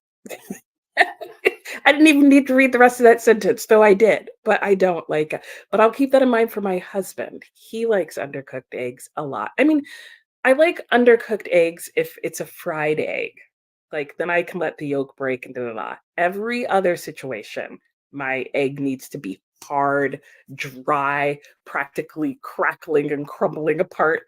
I didn't even need to read the rest of that sentence, though I did, but I don't like but I'll keep that in mind for my husband. He likes undercooked eggs a lot. I mean, I like undercooked eggs if it's a fried egg. Like, then I can let the yolk break and da da da. Every other situation, my egg needs to be hard, dry, practically crackling and crumbling apart.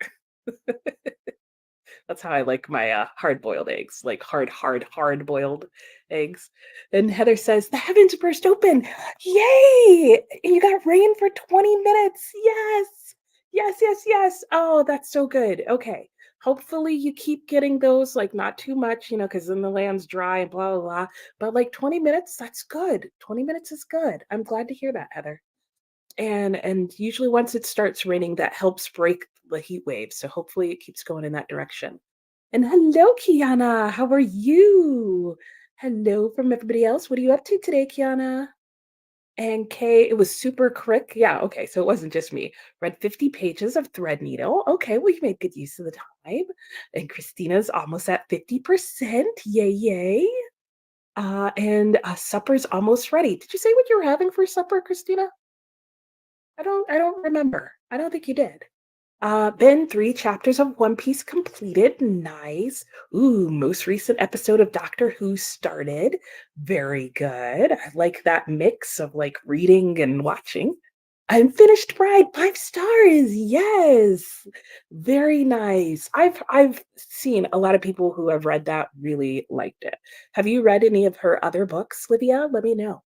That's how I like my, hard-boiled eggs, like hard-boiled eggs. And Heather says, "The heavens burst open. Yay! You got rain for 20 minutes. Yes. Yes, yes, yes. Oh, that's so good. Okay. Hopefully you keep getting those, like, not too much, because then the land's dry and blah, blah, blah. But, like, 20 minutes, that's good. 20 minutes is good. I'm glad to hear that, Heather." And usually once it starts raining, that helps break the heat wave, so hopefully it keeps going in that direction. And hello, Kiana. How are you? Hello from everybody else. What are you up to today, Kiana? And Kay, it was super quick. Yeah, okay. So it wasn't just me. Read 50 pages of Threadneedle. Okay, well, you made good use of the time. And Christina's almost at 50%. Yay, yay. And supper's almost ready. Did you say what you were having for supper, Christina? I don't remember. I don't think you did. Then 3 chapters of One Piece completed. Nice. Ooh, most recent episode of Doctor Who started. Very good. I like that mix of like reading and watching. Unfinished Bride, 5 stars. Yes. Very nice. I've seen a lot of people who have read that really liked it. Have you read any of her other books, Livia? Let me know.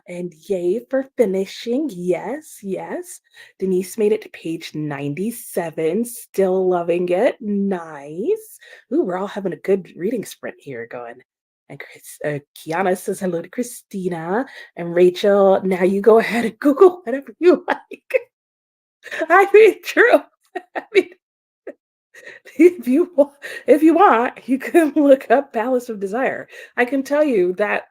And yay for finishing. Yes, yes. Denise made it to page 97. Still loving it. Nice. Ooh, we're all having a good reading sprint here going. And Kiana says hello to Christina. And Rachel, now you go ahead and Google whatever you like. I mean, true. I mean, if if you want, you can look up Palace of Desire. I can tell you that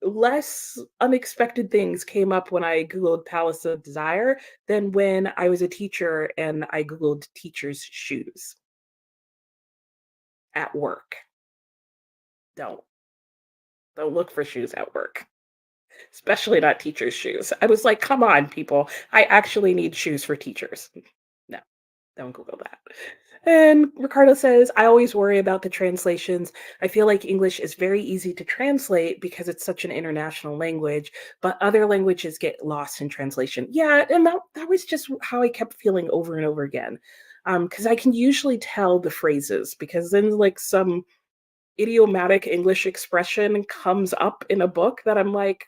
less unexpected things came up when I Googled Palace of Desire than when I was a teacher and I Googled teacher's shoes at work. Don't. Don't look for shoes at work, especially not teacher's shoes. I was like, come on, people. I actually need shoes for teachers. No, don't Google that. And Ricardo says, I always worry about the translations. I feel like English is very easy to translate because it's such an international language, but other languages get lost in translation. Yeah, and that was just how I kept feeling over and over again. Because I can usually tell the phrases because then like some idiomatic English expression comes up in a book that I'm like,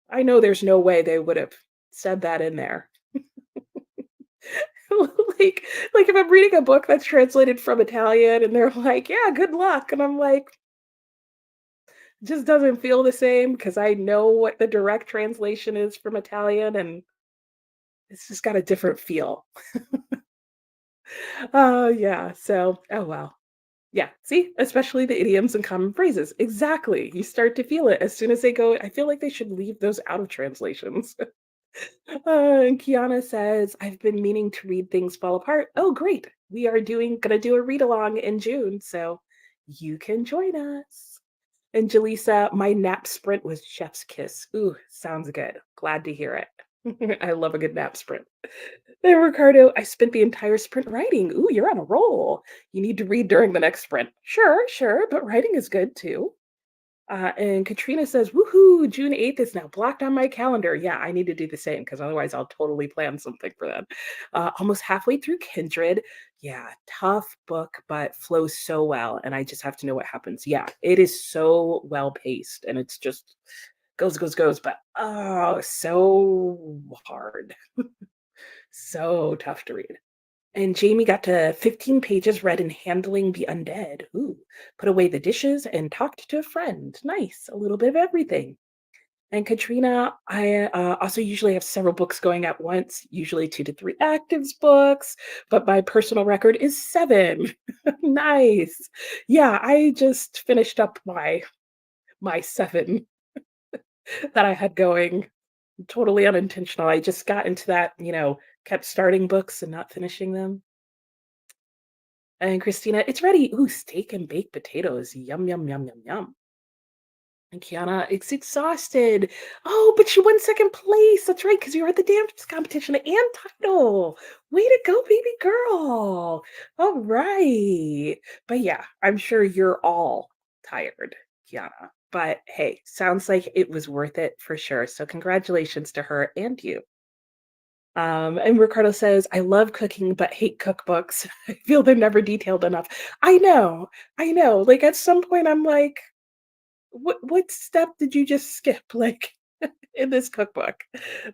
I know there's no way they would have said that in there. like like if I'm reading a book that's translated from Italian and they're like, "Yeah, good luck." And I'm like, Just doesn't feel the same because I know what the direct translation is from Italian, and it's just got a different feel. Oh, yeah. So, oh, well. Yeah, see? Especially the idioms and common phrases. Exactly. You start to feel it as soon as they go. I feel like they should leave those out of translations. And Kiana says, I've been meaning to read Things Fall Apart. Oh, great. We are gonna do a read along in June, so you can join us. And Jaleesa, my nap sprint was chef's kiss. Ooh, sounds good. Glad to hear it. I love a good nap sprint. And Ricardo, I spent the entire sprint writing. Ooh, you're on a roll. You need to read during the next sprint. Sure, sure, but writing is good too. And Katrina says, woohoo, June 8th is now blocked on my calendar. Yeah, I need to do the same because otherwise I'll totally plan something for that. Almost halfway through Kindred. Yeah, tough book, but flows so well. And I just have to know what happens. Yeah, it is so well paced and it's just goes, goes, goes, but oh, so hard. So tough to read. And Jamie got to 15 pages read in Handling the Undead. Ooh, put away the dishes and talked to a friend. Nice, a little bit of everything. And Katrina, I also usually have several books going at once, usually 2 to 3 actives books, but my personal record is 7. Nice. Yeah, I just finished up my 7 that I had going. Totally unintentional. I just got into that, kept starting books and not finishing them. And Christina, it's ready. Ooh, steak and baked potatoes. Yum, yum, yum, yum, yum. And Kiana, it's exhausted. Oh, but you won second place. That's right, because you were at the dance competition and title. Way to go, baby girl. All right. But yeah, I'm sure you're all tired, Kiana. But hey, sounds like it was worth it for sure. So congratulations to her and you. And Ricardo says, I love cooking, but hate cookbooks. I feel they're never detailed enough. I know, I know. Like at some point, I'm like, what step did you just skip? Like in this cookbook.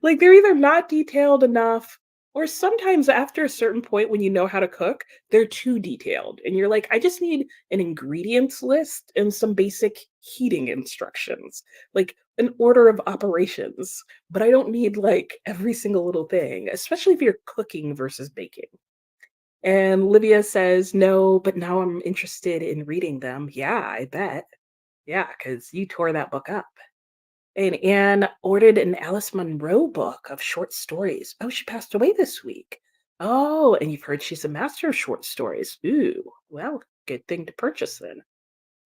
Like they're either not detailed enough or sometimes after a certain point when you know how to cook, they're too detailed. And you're like, I just need an ingredients list and some basic heating instructions, like an order of operations. But I don't need like every single little thing, especially if you're cooking versus baking. And Livia says, no, but now I'm interested in reading them. Yeah, I bet. Yeah, because you tore that book up. And Anne ordered an Alice Munro book of short stories. Oh, she passed away this week. Oh, and you've heard she's a master of short stories. Ooh, well, good thing to purchase then.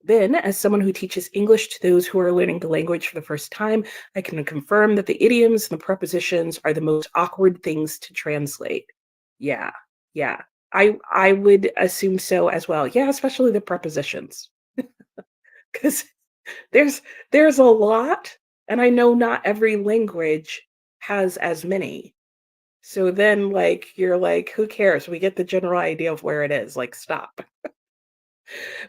Then, as someone who teaches English to those who are learning the language for the first time, I can confirm that the idioms and the prepositions are the most awkward things to translate. Yeah, yeah. I would assume so as well. Yeah, especially the prepositions. Because there's there's a lot, and I know not every language has as many. So then, like, you're like, "Who cares? We get the general idea of where it is, like, stop."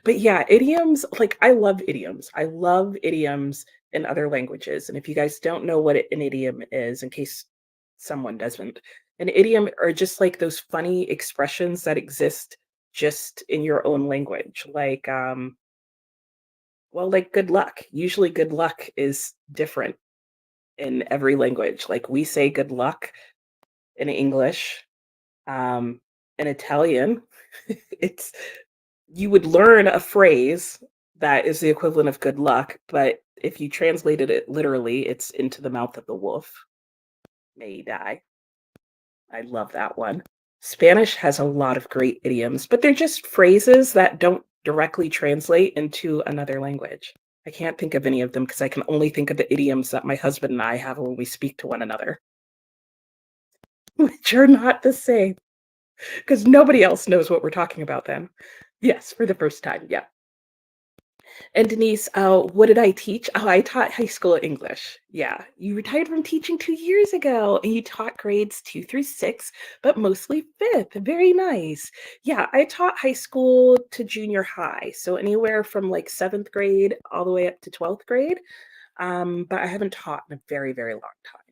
But yeah, idioms, like, I love idioms. I love idioms in other languages, and if you guys don't know what an idiom is, in case someone doesn't, an idiom are just, like, those funny expressions that exist just in your own language, like, well, like, good luck. Usually good luck is different in every language. Like we say good luck in English, um, in Italian, it's you would learn a phrase that is the equivalent of good luck, but if you translated it literally, it's into the mouth of the wolf. May he die. I love that one. Spanish has a lot of great idioms, but they're just phrases that don't directly translate into another language. I can't think of any of them because I can only think of the idioms that my husband and I have when we speak to one another, which are not the same because nobody else knows what we're talking about then. Yes, for the first time. Yeah. And Denise, what did I teach? Oh, I taught high school English. Yeah. You retired from teaching 2 years ago and you taught grades 2 through 6, but mostly fifth. Very nice. Yeah. I taught high school to junior high. So anywhere from like seventh grade all the way up to 12th grade. But I haven't taught in a very, very long time.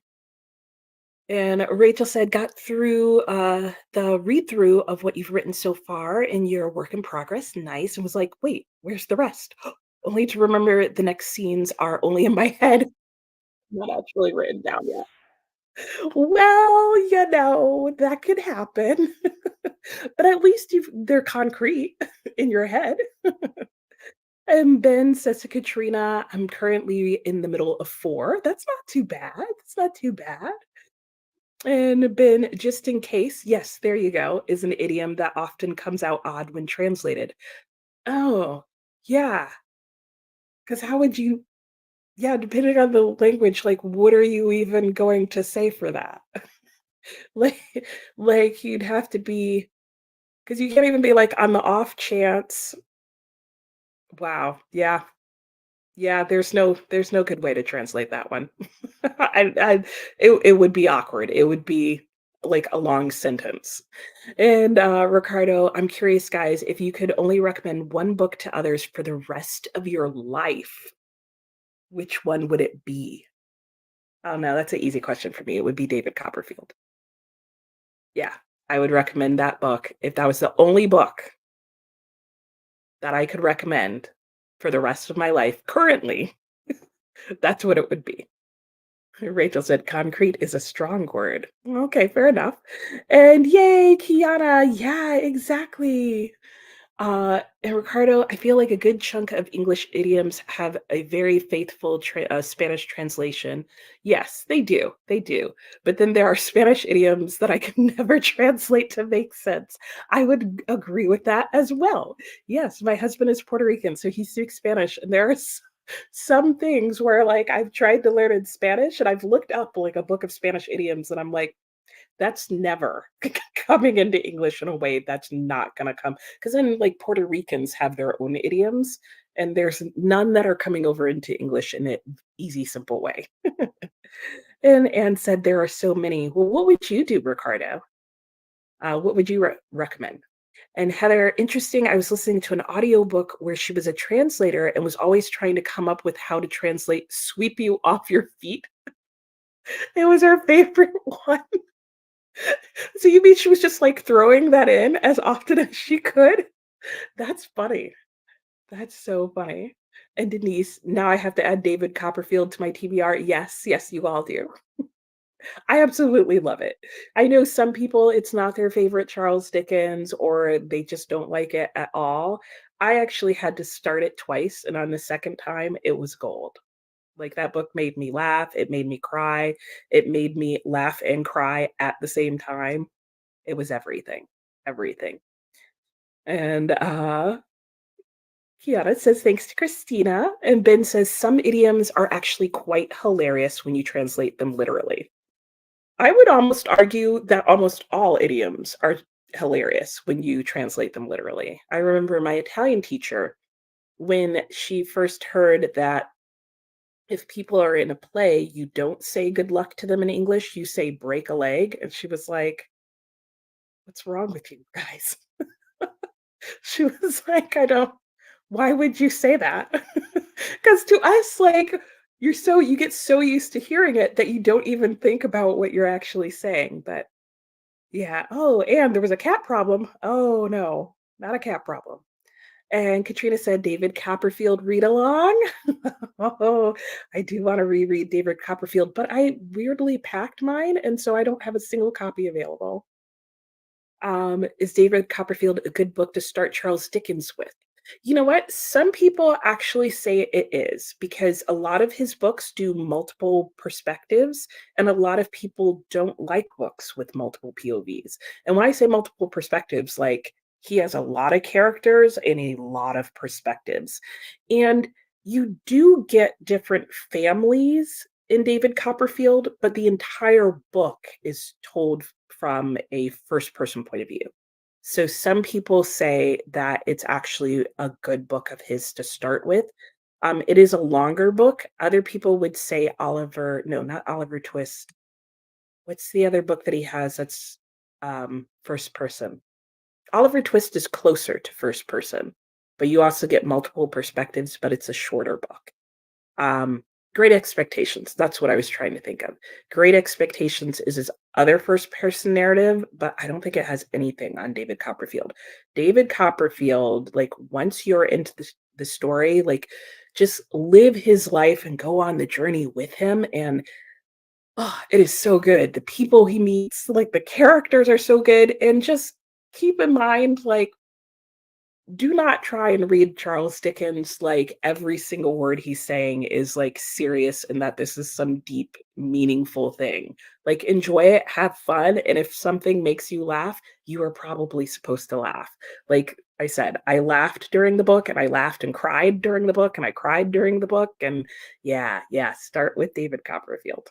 And Rachel said, got through the read through of what you've written so far in your work in progress. Nice. And was like, wait, where's the rest? only to remember the next scenes are only in my head, not actually written down yet. Well, that could happen, but at least they're concrete in your head. And Ben says to Katrina, I'm currently in the middle of 4. That's not too bad. That's not too bad. And Ben, just in case, yes, there you go, is an idiom that often comes out odd when translated. Oh, yeah. Because how would you, yeah, depending on the language, like, what are you even going to say for that? Like, like you'd have to be, because you can't even be like, on the off chance. Wow. Yeah. Yeah, there's no good way to translate that one. It would be awkward. It would be like a long sentence. And Ricardo, I'm curious, guys, if you could only recommend one book to others for the rest of your life, which one would it be? Oh no, that's an easy question for me. It would be David Copperfield. Yeah, I would recommend that book if that was the only book that I could recommend for the rest of my life. Currently, that's what it would be. Rachel said concrete is a strong word. Okay, fair enough. And yay, Kiana. Yeah, exactly. And Ricardo, I feel like a good chunk of English idioms have a very faithful Spanish translation. Yes, they do. They do. But then there are Spanish idioms that I can never translate to make sense. I would agree with that as well. Yes, my husband is Puerto Rican, so he speaks Spanish. And there are some things where, like, I've tried to learn in Spanish and I've looked up like a book of Spanish idioms and I'm like, that's never coming into English in a way that's not gonna come. Because then, like, Puerto Ricans have their own idioms, and there's none that are coming over into English in an easy, simple way. And Anne said there are so many. Well, what would you do, Ricardo? What would you recommend? And Heather, interesting, I was listening to an audiobook where she was a translator and was always trying to come up with how to translate "sweep you off your feet." It was her favorite one. So you mean she was just, like, throwing that in as often as she could? That's funny. That's so funny. And Denise, now I have to add David Copperfield to my TBR. Yes, yes, you all do. I absolutely love it. I know some people, it's not their favorite Charles Dickens or they just don't like it at all. I actually had to start it twice, and on the second time, it was gold. Like, that book made me laugh, it made me cry, it made me laugh and cry at the same time. It was everything, everything. And, Kiara says, "Thanks to Christina." And Ben says, "Some idioms are actually quite hilarious when you translate them literally." I would almost argue that almost all idioms are hilarious when you translate them literally. I remember my Italian teacher, when she first heard that if people are in a play, you don't say good luck to them in English, you say break a leg. And she was like, "What's wrong with you guys?" She was like, "I don't, why would you say that?" Because to us, like, you get so used to hearing it that you don't even think about what you're actually saying. But yeah. Oh, and there was a cat problem. Oh no, not a cat problem. And Katrina said, David Copperfield read along. Oh, I do want to reread David Copperfield, but I weirdly packed mine, and so I don't have a single copy available. Is David Copperfield a good book to start Charles Dickens with? You know what? Some people actually say it is because a lot of his books do multiple perspectives, and a lot of people don't like books with multiple POVs. And when I say multiple perspectives, like, he has a lot of characters and a lot of perspectives. And you do get different families in David Copperfield, but the entire book is told from a first person point of view. So some people say that it's actually a good book of his to start with. It is a longer book. Other people would say Oliver, no, not Oliver Twist. What's the other book that he has that's first person? Oliver Twist is closer to first person, but you also get multiple perspectives, but it's a shorter book. Um, Great Expectations, that's what I was trying to think of. Great Expectations is his other first person narrative, but I don't think it has anything on David Copperfield. David Copperfield, like, once you're into this, the story, like, just live his life and go on the journey with him, and, oh, it is so good. The people he meets, like, the characters are so good, and just keep in mind, like, do not try and read Charles Dickens like every single word he's saying is like serious and that this is some deep, meaningful thing. Like, enjoy it, have fun, and if something makes you laugh, you are probably supposed to laugh. Like I said, I laughed during the book and I laughed and cried during the book and I cried during the book. And yeah, yeah, start with David Copperfield.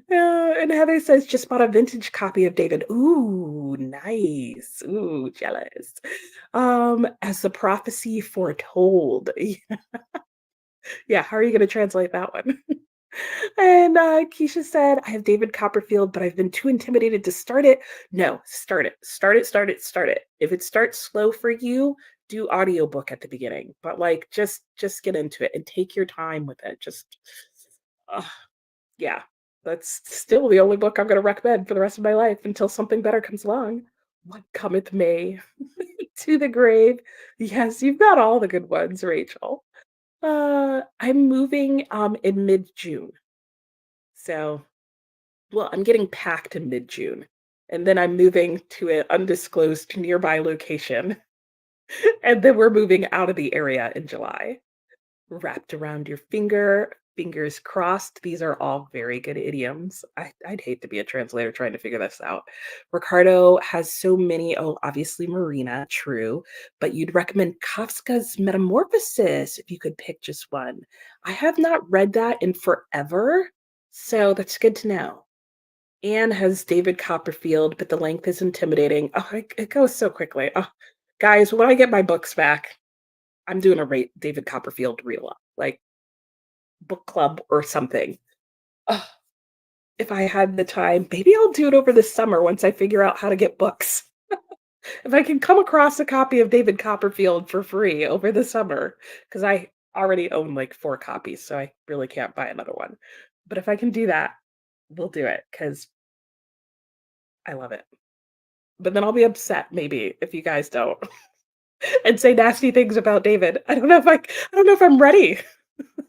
And Heather says, just bought a vintage copy of David. Ooh, nice. Ooh, jealous. As the prophecy foretold. Yeah, how are you going to translate that one? And Keisha said, I have David Copperfield, but I've been too intimidated to start it. No, start it. Start it, start it, start it. If it starts slow for you, do audiobook at the beginning. But like just get into it and take your time with it. Just yeah, that's still the only book I'm gonna recommend for the rest of my life until something better comes along. What cometh may to the grave. Yes, you've got all the good ones, Rachel. I'm moving in mid-June. So, well, I'm getting packed in mid-June. And then I'm moving to an undisclosed nearby location. And then we're moving out of the area in July. Wrapped around your finger, fingers crossed. These are all very good idioms. I'd hate to be a translator trying to figure this out. Ricardo has so many. Oh, obviously Marina, true. But you'd recommend Kafka's Metamorphosis if you could pick just one. I have not read that in forever, so that's good to know. Anne has David Copperfield, but the length is intimidating. Oh, it goes so quickly. Oh, guys, when I get my books back, I'm doing a David Copperfield reel up, like book club or something. Ugh, if I had the time, maybe I'll do it over the summer once I figure out how to get books. If I can come across a copy of David Copperfield for free over the summer, because I already own like 4 copies, so I really can't buy another one. But if I can do that, we'll do it because I love it. But then I'll be upset maybe if you guys don't and say nasty things about David. I don't know if I'm ready.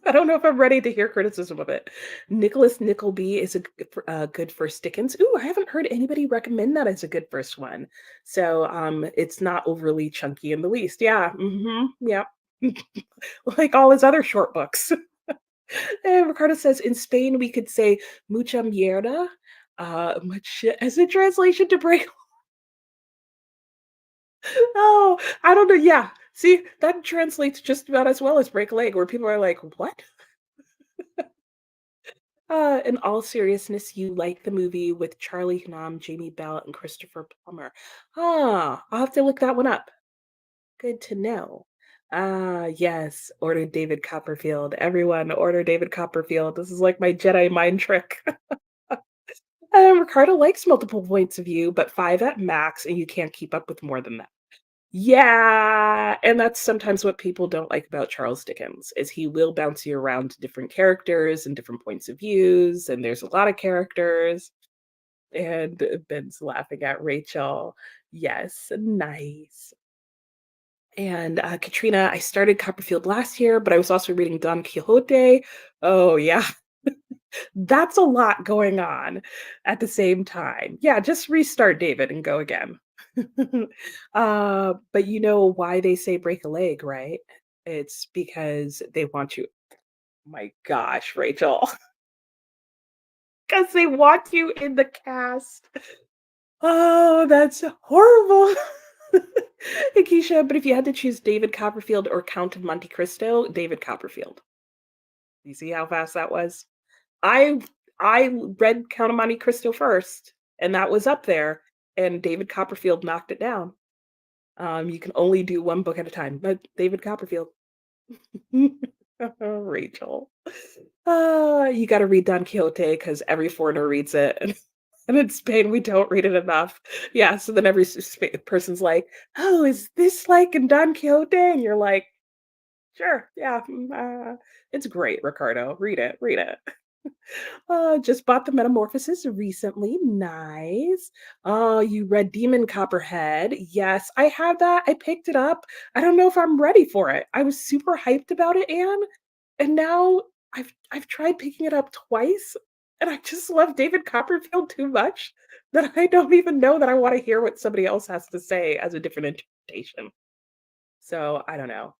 I don't know if I'm ready to hear criticism of it. Nicholas Nickleby is a good first Dickens. Ooh, I haven't heard anybody recommend that as a good first one. So it's not overly chunky in the least. Yeah, yeah, like all his other short books. And Ricardo says in Spain we could say mucha mierda, which as a translation to break. Oh, I don't know. Yeah, see that translates just about as well as break a leg, where people are like, "What?" In all seriousness, you like the movie with Charlie Hunnam, Jamie Bell, and Christopher Plummer. Ah, I'll have to look that one up. Good to know. Ah, yes. Order David Copperfield. Everyone, order David Copperfield. This is like my Jedi mind trick. Ricardo likes multiple points of view, but 5 at max, and you can't keep up with more than that. Yeah, and that's sometimes what people don't like about Charles Dickens, is he will bounce you around to different characters and different points of views, and there's a lot of characters, and Ben's laughing at Rachel. Yes, nice. And, Katrina, I started Copperfield last year, but I was also reading Don Quixote. Oh, yeah, that's a lot going on at the same time. Yeah, just restart David and go again. But you know why they say break a leg, right? It's because they want you. My gosh, Rachel, because they want you in the cast. Oh, that's horrible. Hey, Keisha, but if you had to choose David Copperfield or Count of Monte Cristo, David Copperfield. You see how fast that was? I I read Count of Monte Cristo first, and that was up there, and David Copperfield knocked it down. You can only do 1 book at a time, but David Copperfield. Rachel. You gotta read Don Quixote because every foreigner reads it, and in Spain, we don't read it enough. Yeah, so then every person's like, "Oh, is this like in Don Quixote?" And you're like, "Sure, yeah, it's great, Ricardo. Read it, read it." Just bought the Metamorphosis recently. Nice. Oh, you read Demon Copperhead. Yes, I have that. I picked it up. I don't know if I'm ready for it. I was super hyped about it, Anne, and now I've tried picking it up twice, and I just love David Copperfield too much that I don't even know that I want to hear what somebody else has to say as a different interpretation. So I don't know.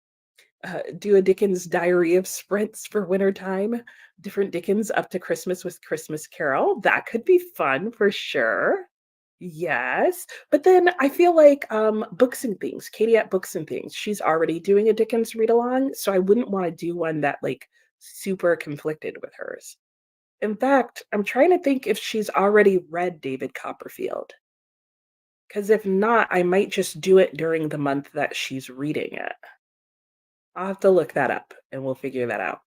Do a Dickens Diary of Sprints for wintertime. Different Dickens up to Christmas with Christmas Carol. That could be fun for sure. Yes. But then I feel like Books and Things, Katie at Books and Things, she's already doing a Dickens read along. So I wouldn't want to do one that like super conflicted with hers. In fact, I'm trying to think if she's already read David Copperfield. Because if not, I might just do it during the month that she's reading it. I'll have to look that up and we'll figure that out.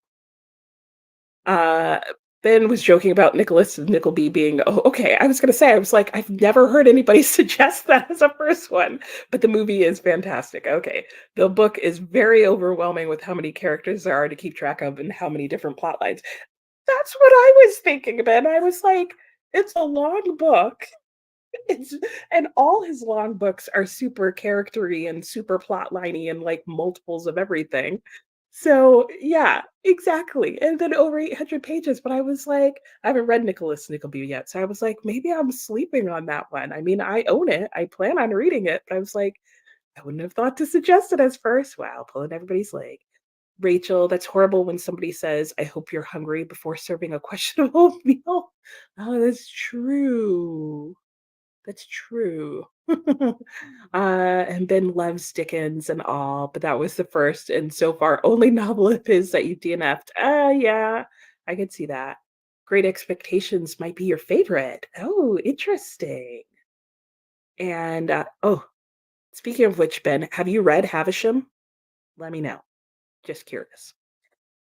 Uh, Ben was joking about Nicholas Nickleby being, oh, okay. I was going to say, I was like, I've never heard anybody suggest that as a first one, but the movie is fantastic. Okay. The book is very overwhelming with how many characters there are to keep track of and how many different plot lines. That's what I was thinking, Ben. I was like, it's a long book. It's, and all his long books are super charactery and super plotliney and like multiples of everything. So yeah, exactly. And then over 800 pages. But I was like, I haven't read Nicholas Nickleby yet. So I was like, maybe I'm sleeping on that one. I mean, I own it. I plan on reading it. But I was like, I wouldn't have thought to suggest it as first. Wow, pulling everybody's leg. Rachel, that's horrible when somebody says, I hope you're hungry before serving a questionable meal. Oh, that's true. That's true. And Ben loves Dickens and all, but that was the first and so far only novel of his that you DNF'd. Yeah, I could see that. Great Expectations might be your favorite. Oh, interesting. And oh, speaking of which, Ben, have you read Havisham? Let me know. Just curious.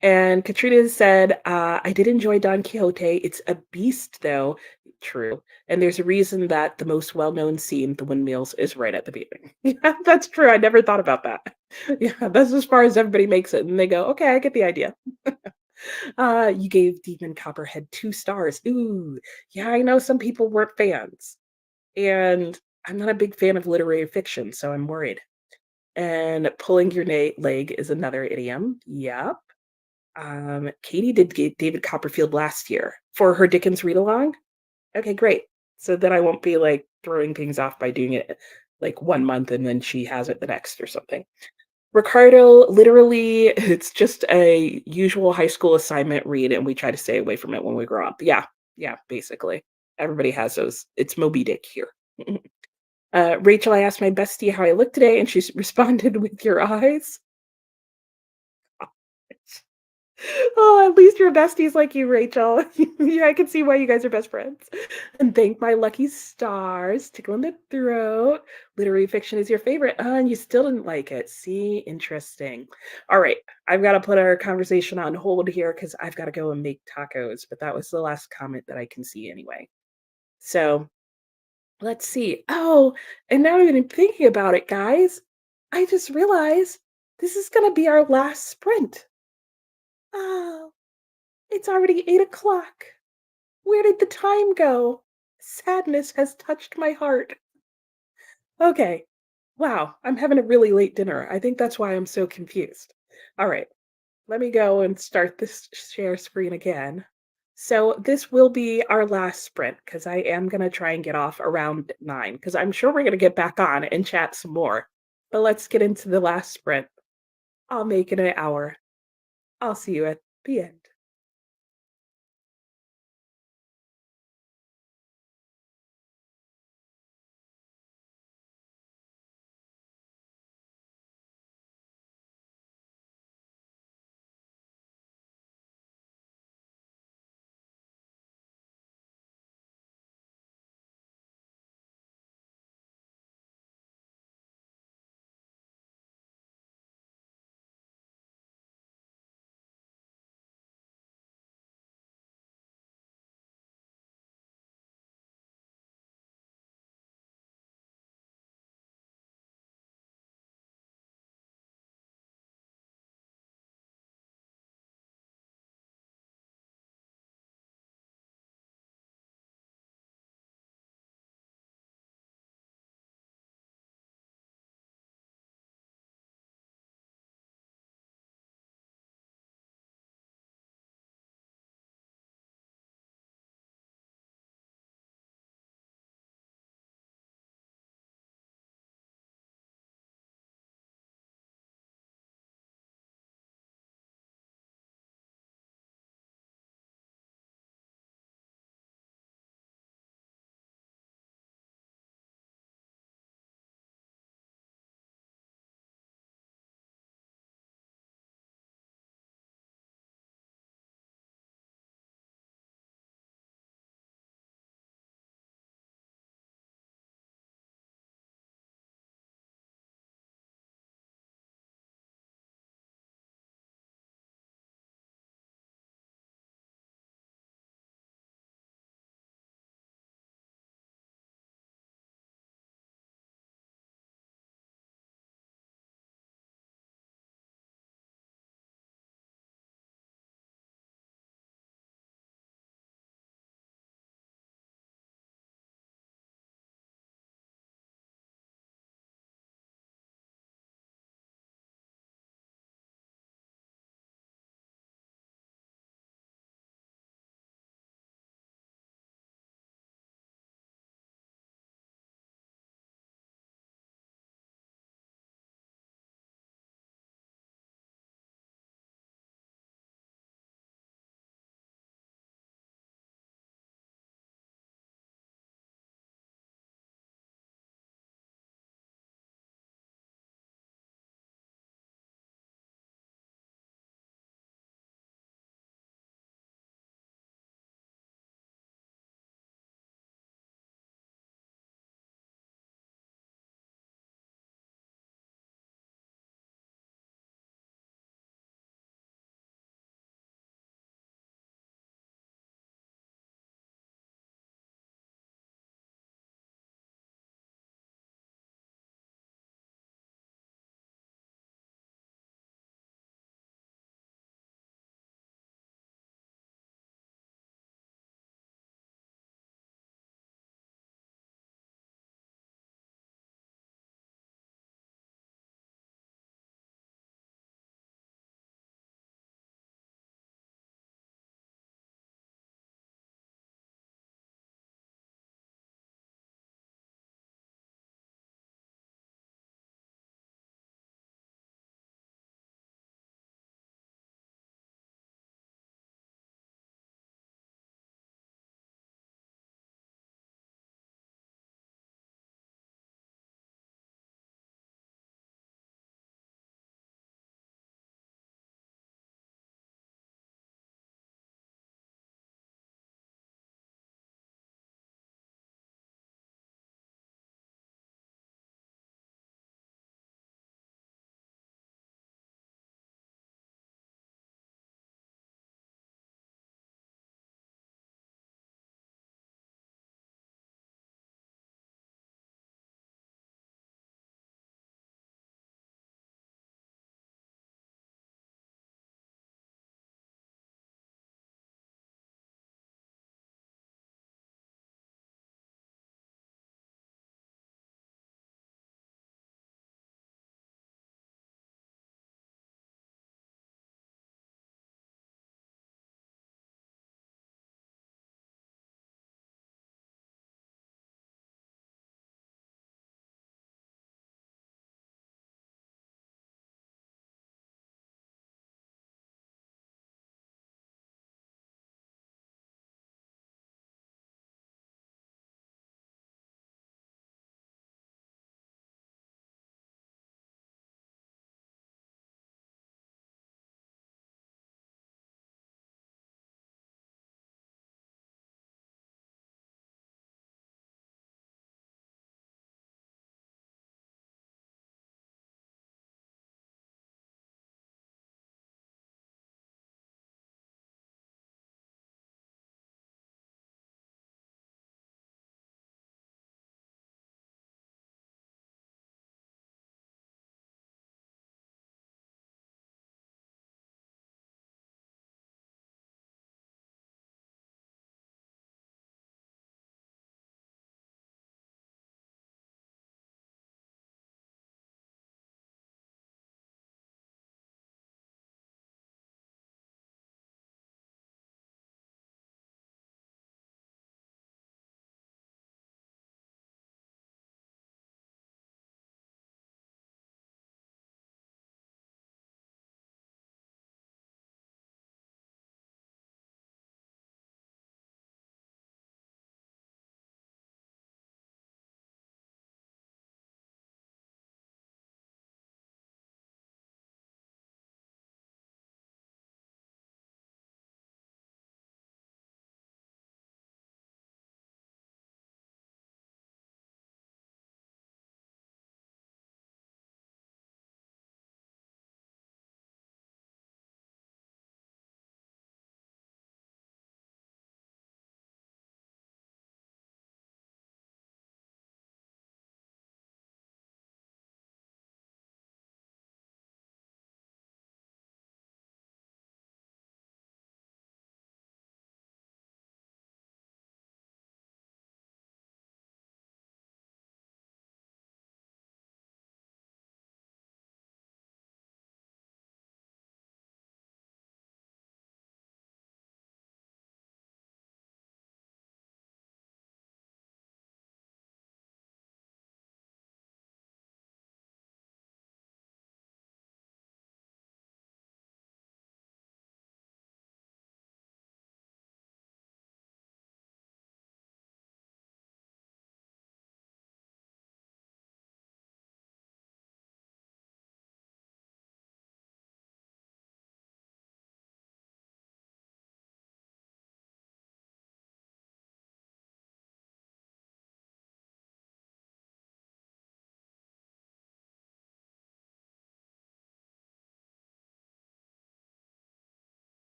And Katrina said, I did enjoy Don Quixote. It's a beast, though. True. And there's a reason that the most well known scene, the windmills, is right at the beginning. Yeah, that's true. I never thought about that. Yeah, that's as far as everybody makes it. And they go, okay, I get the idea. You gave Demon Copperhead 2 stars. Ooh, yeah, I know some people weren't fans. And I'm not a big fan of literary fiction, so I'm worried. And pulling your leg is another idiom. Yep. Katie did David Copperfield last year for her Dickens read along. Okay, great. So then I won't be like throwing things off by doing it like 1 month and then she has it the next or something. Ricardo, literally, it's just a usual high school assignment read, and we try to stay away from it when we grow up. Yeah, yeah, basically. Everybody has those. It's Moby Dick here. Rachel, I asked my bestie how I look today, and she responded with your eyes. Oh, at least your besties like you, Rachel. Yeah, I can see why you guys are best friends. And thank my lucky stars. Tickle in the throat. Literary fiction is your favorite. And you still didn't like it. See, interesting. All right, I've got to put our conversation on hold here because I've got to go and make tacos. But that was the last comment that I can see anyway. So let's see. Oh, and now that I'm thinking about it, guys, I just realized this is going to be our last sprint. Oh. It's already 8 o'clock. Where did the time go? Sadness has touched my heart. Okay. Wow, I'm having a really late dinner. I think that's why I'm so confused. All right, let me go and start this share screen again. So this will be our last sprint because I am going to try and get off around 9 because I'm sure we're going to get back on and chat some more. But let's get into the last sprint. I'll make it an hour. I'll see you at the end.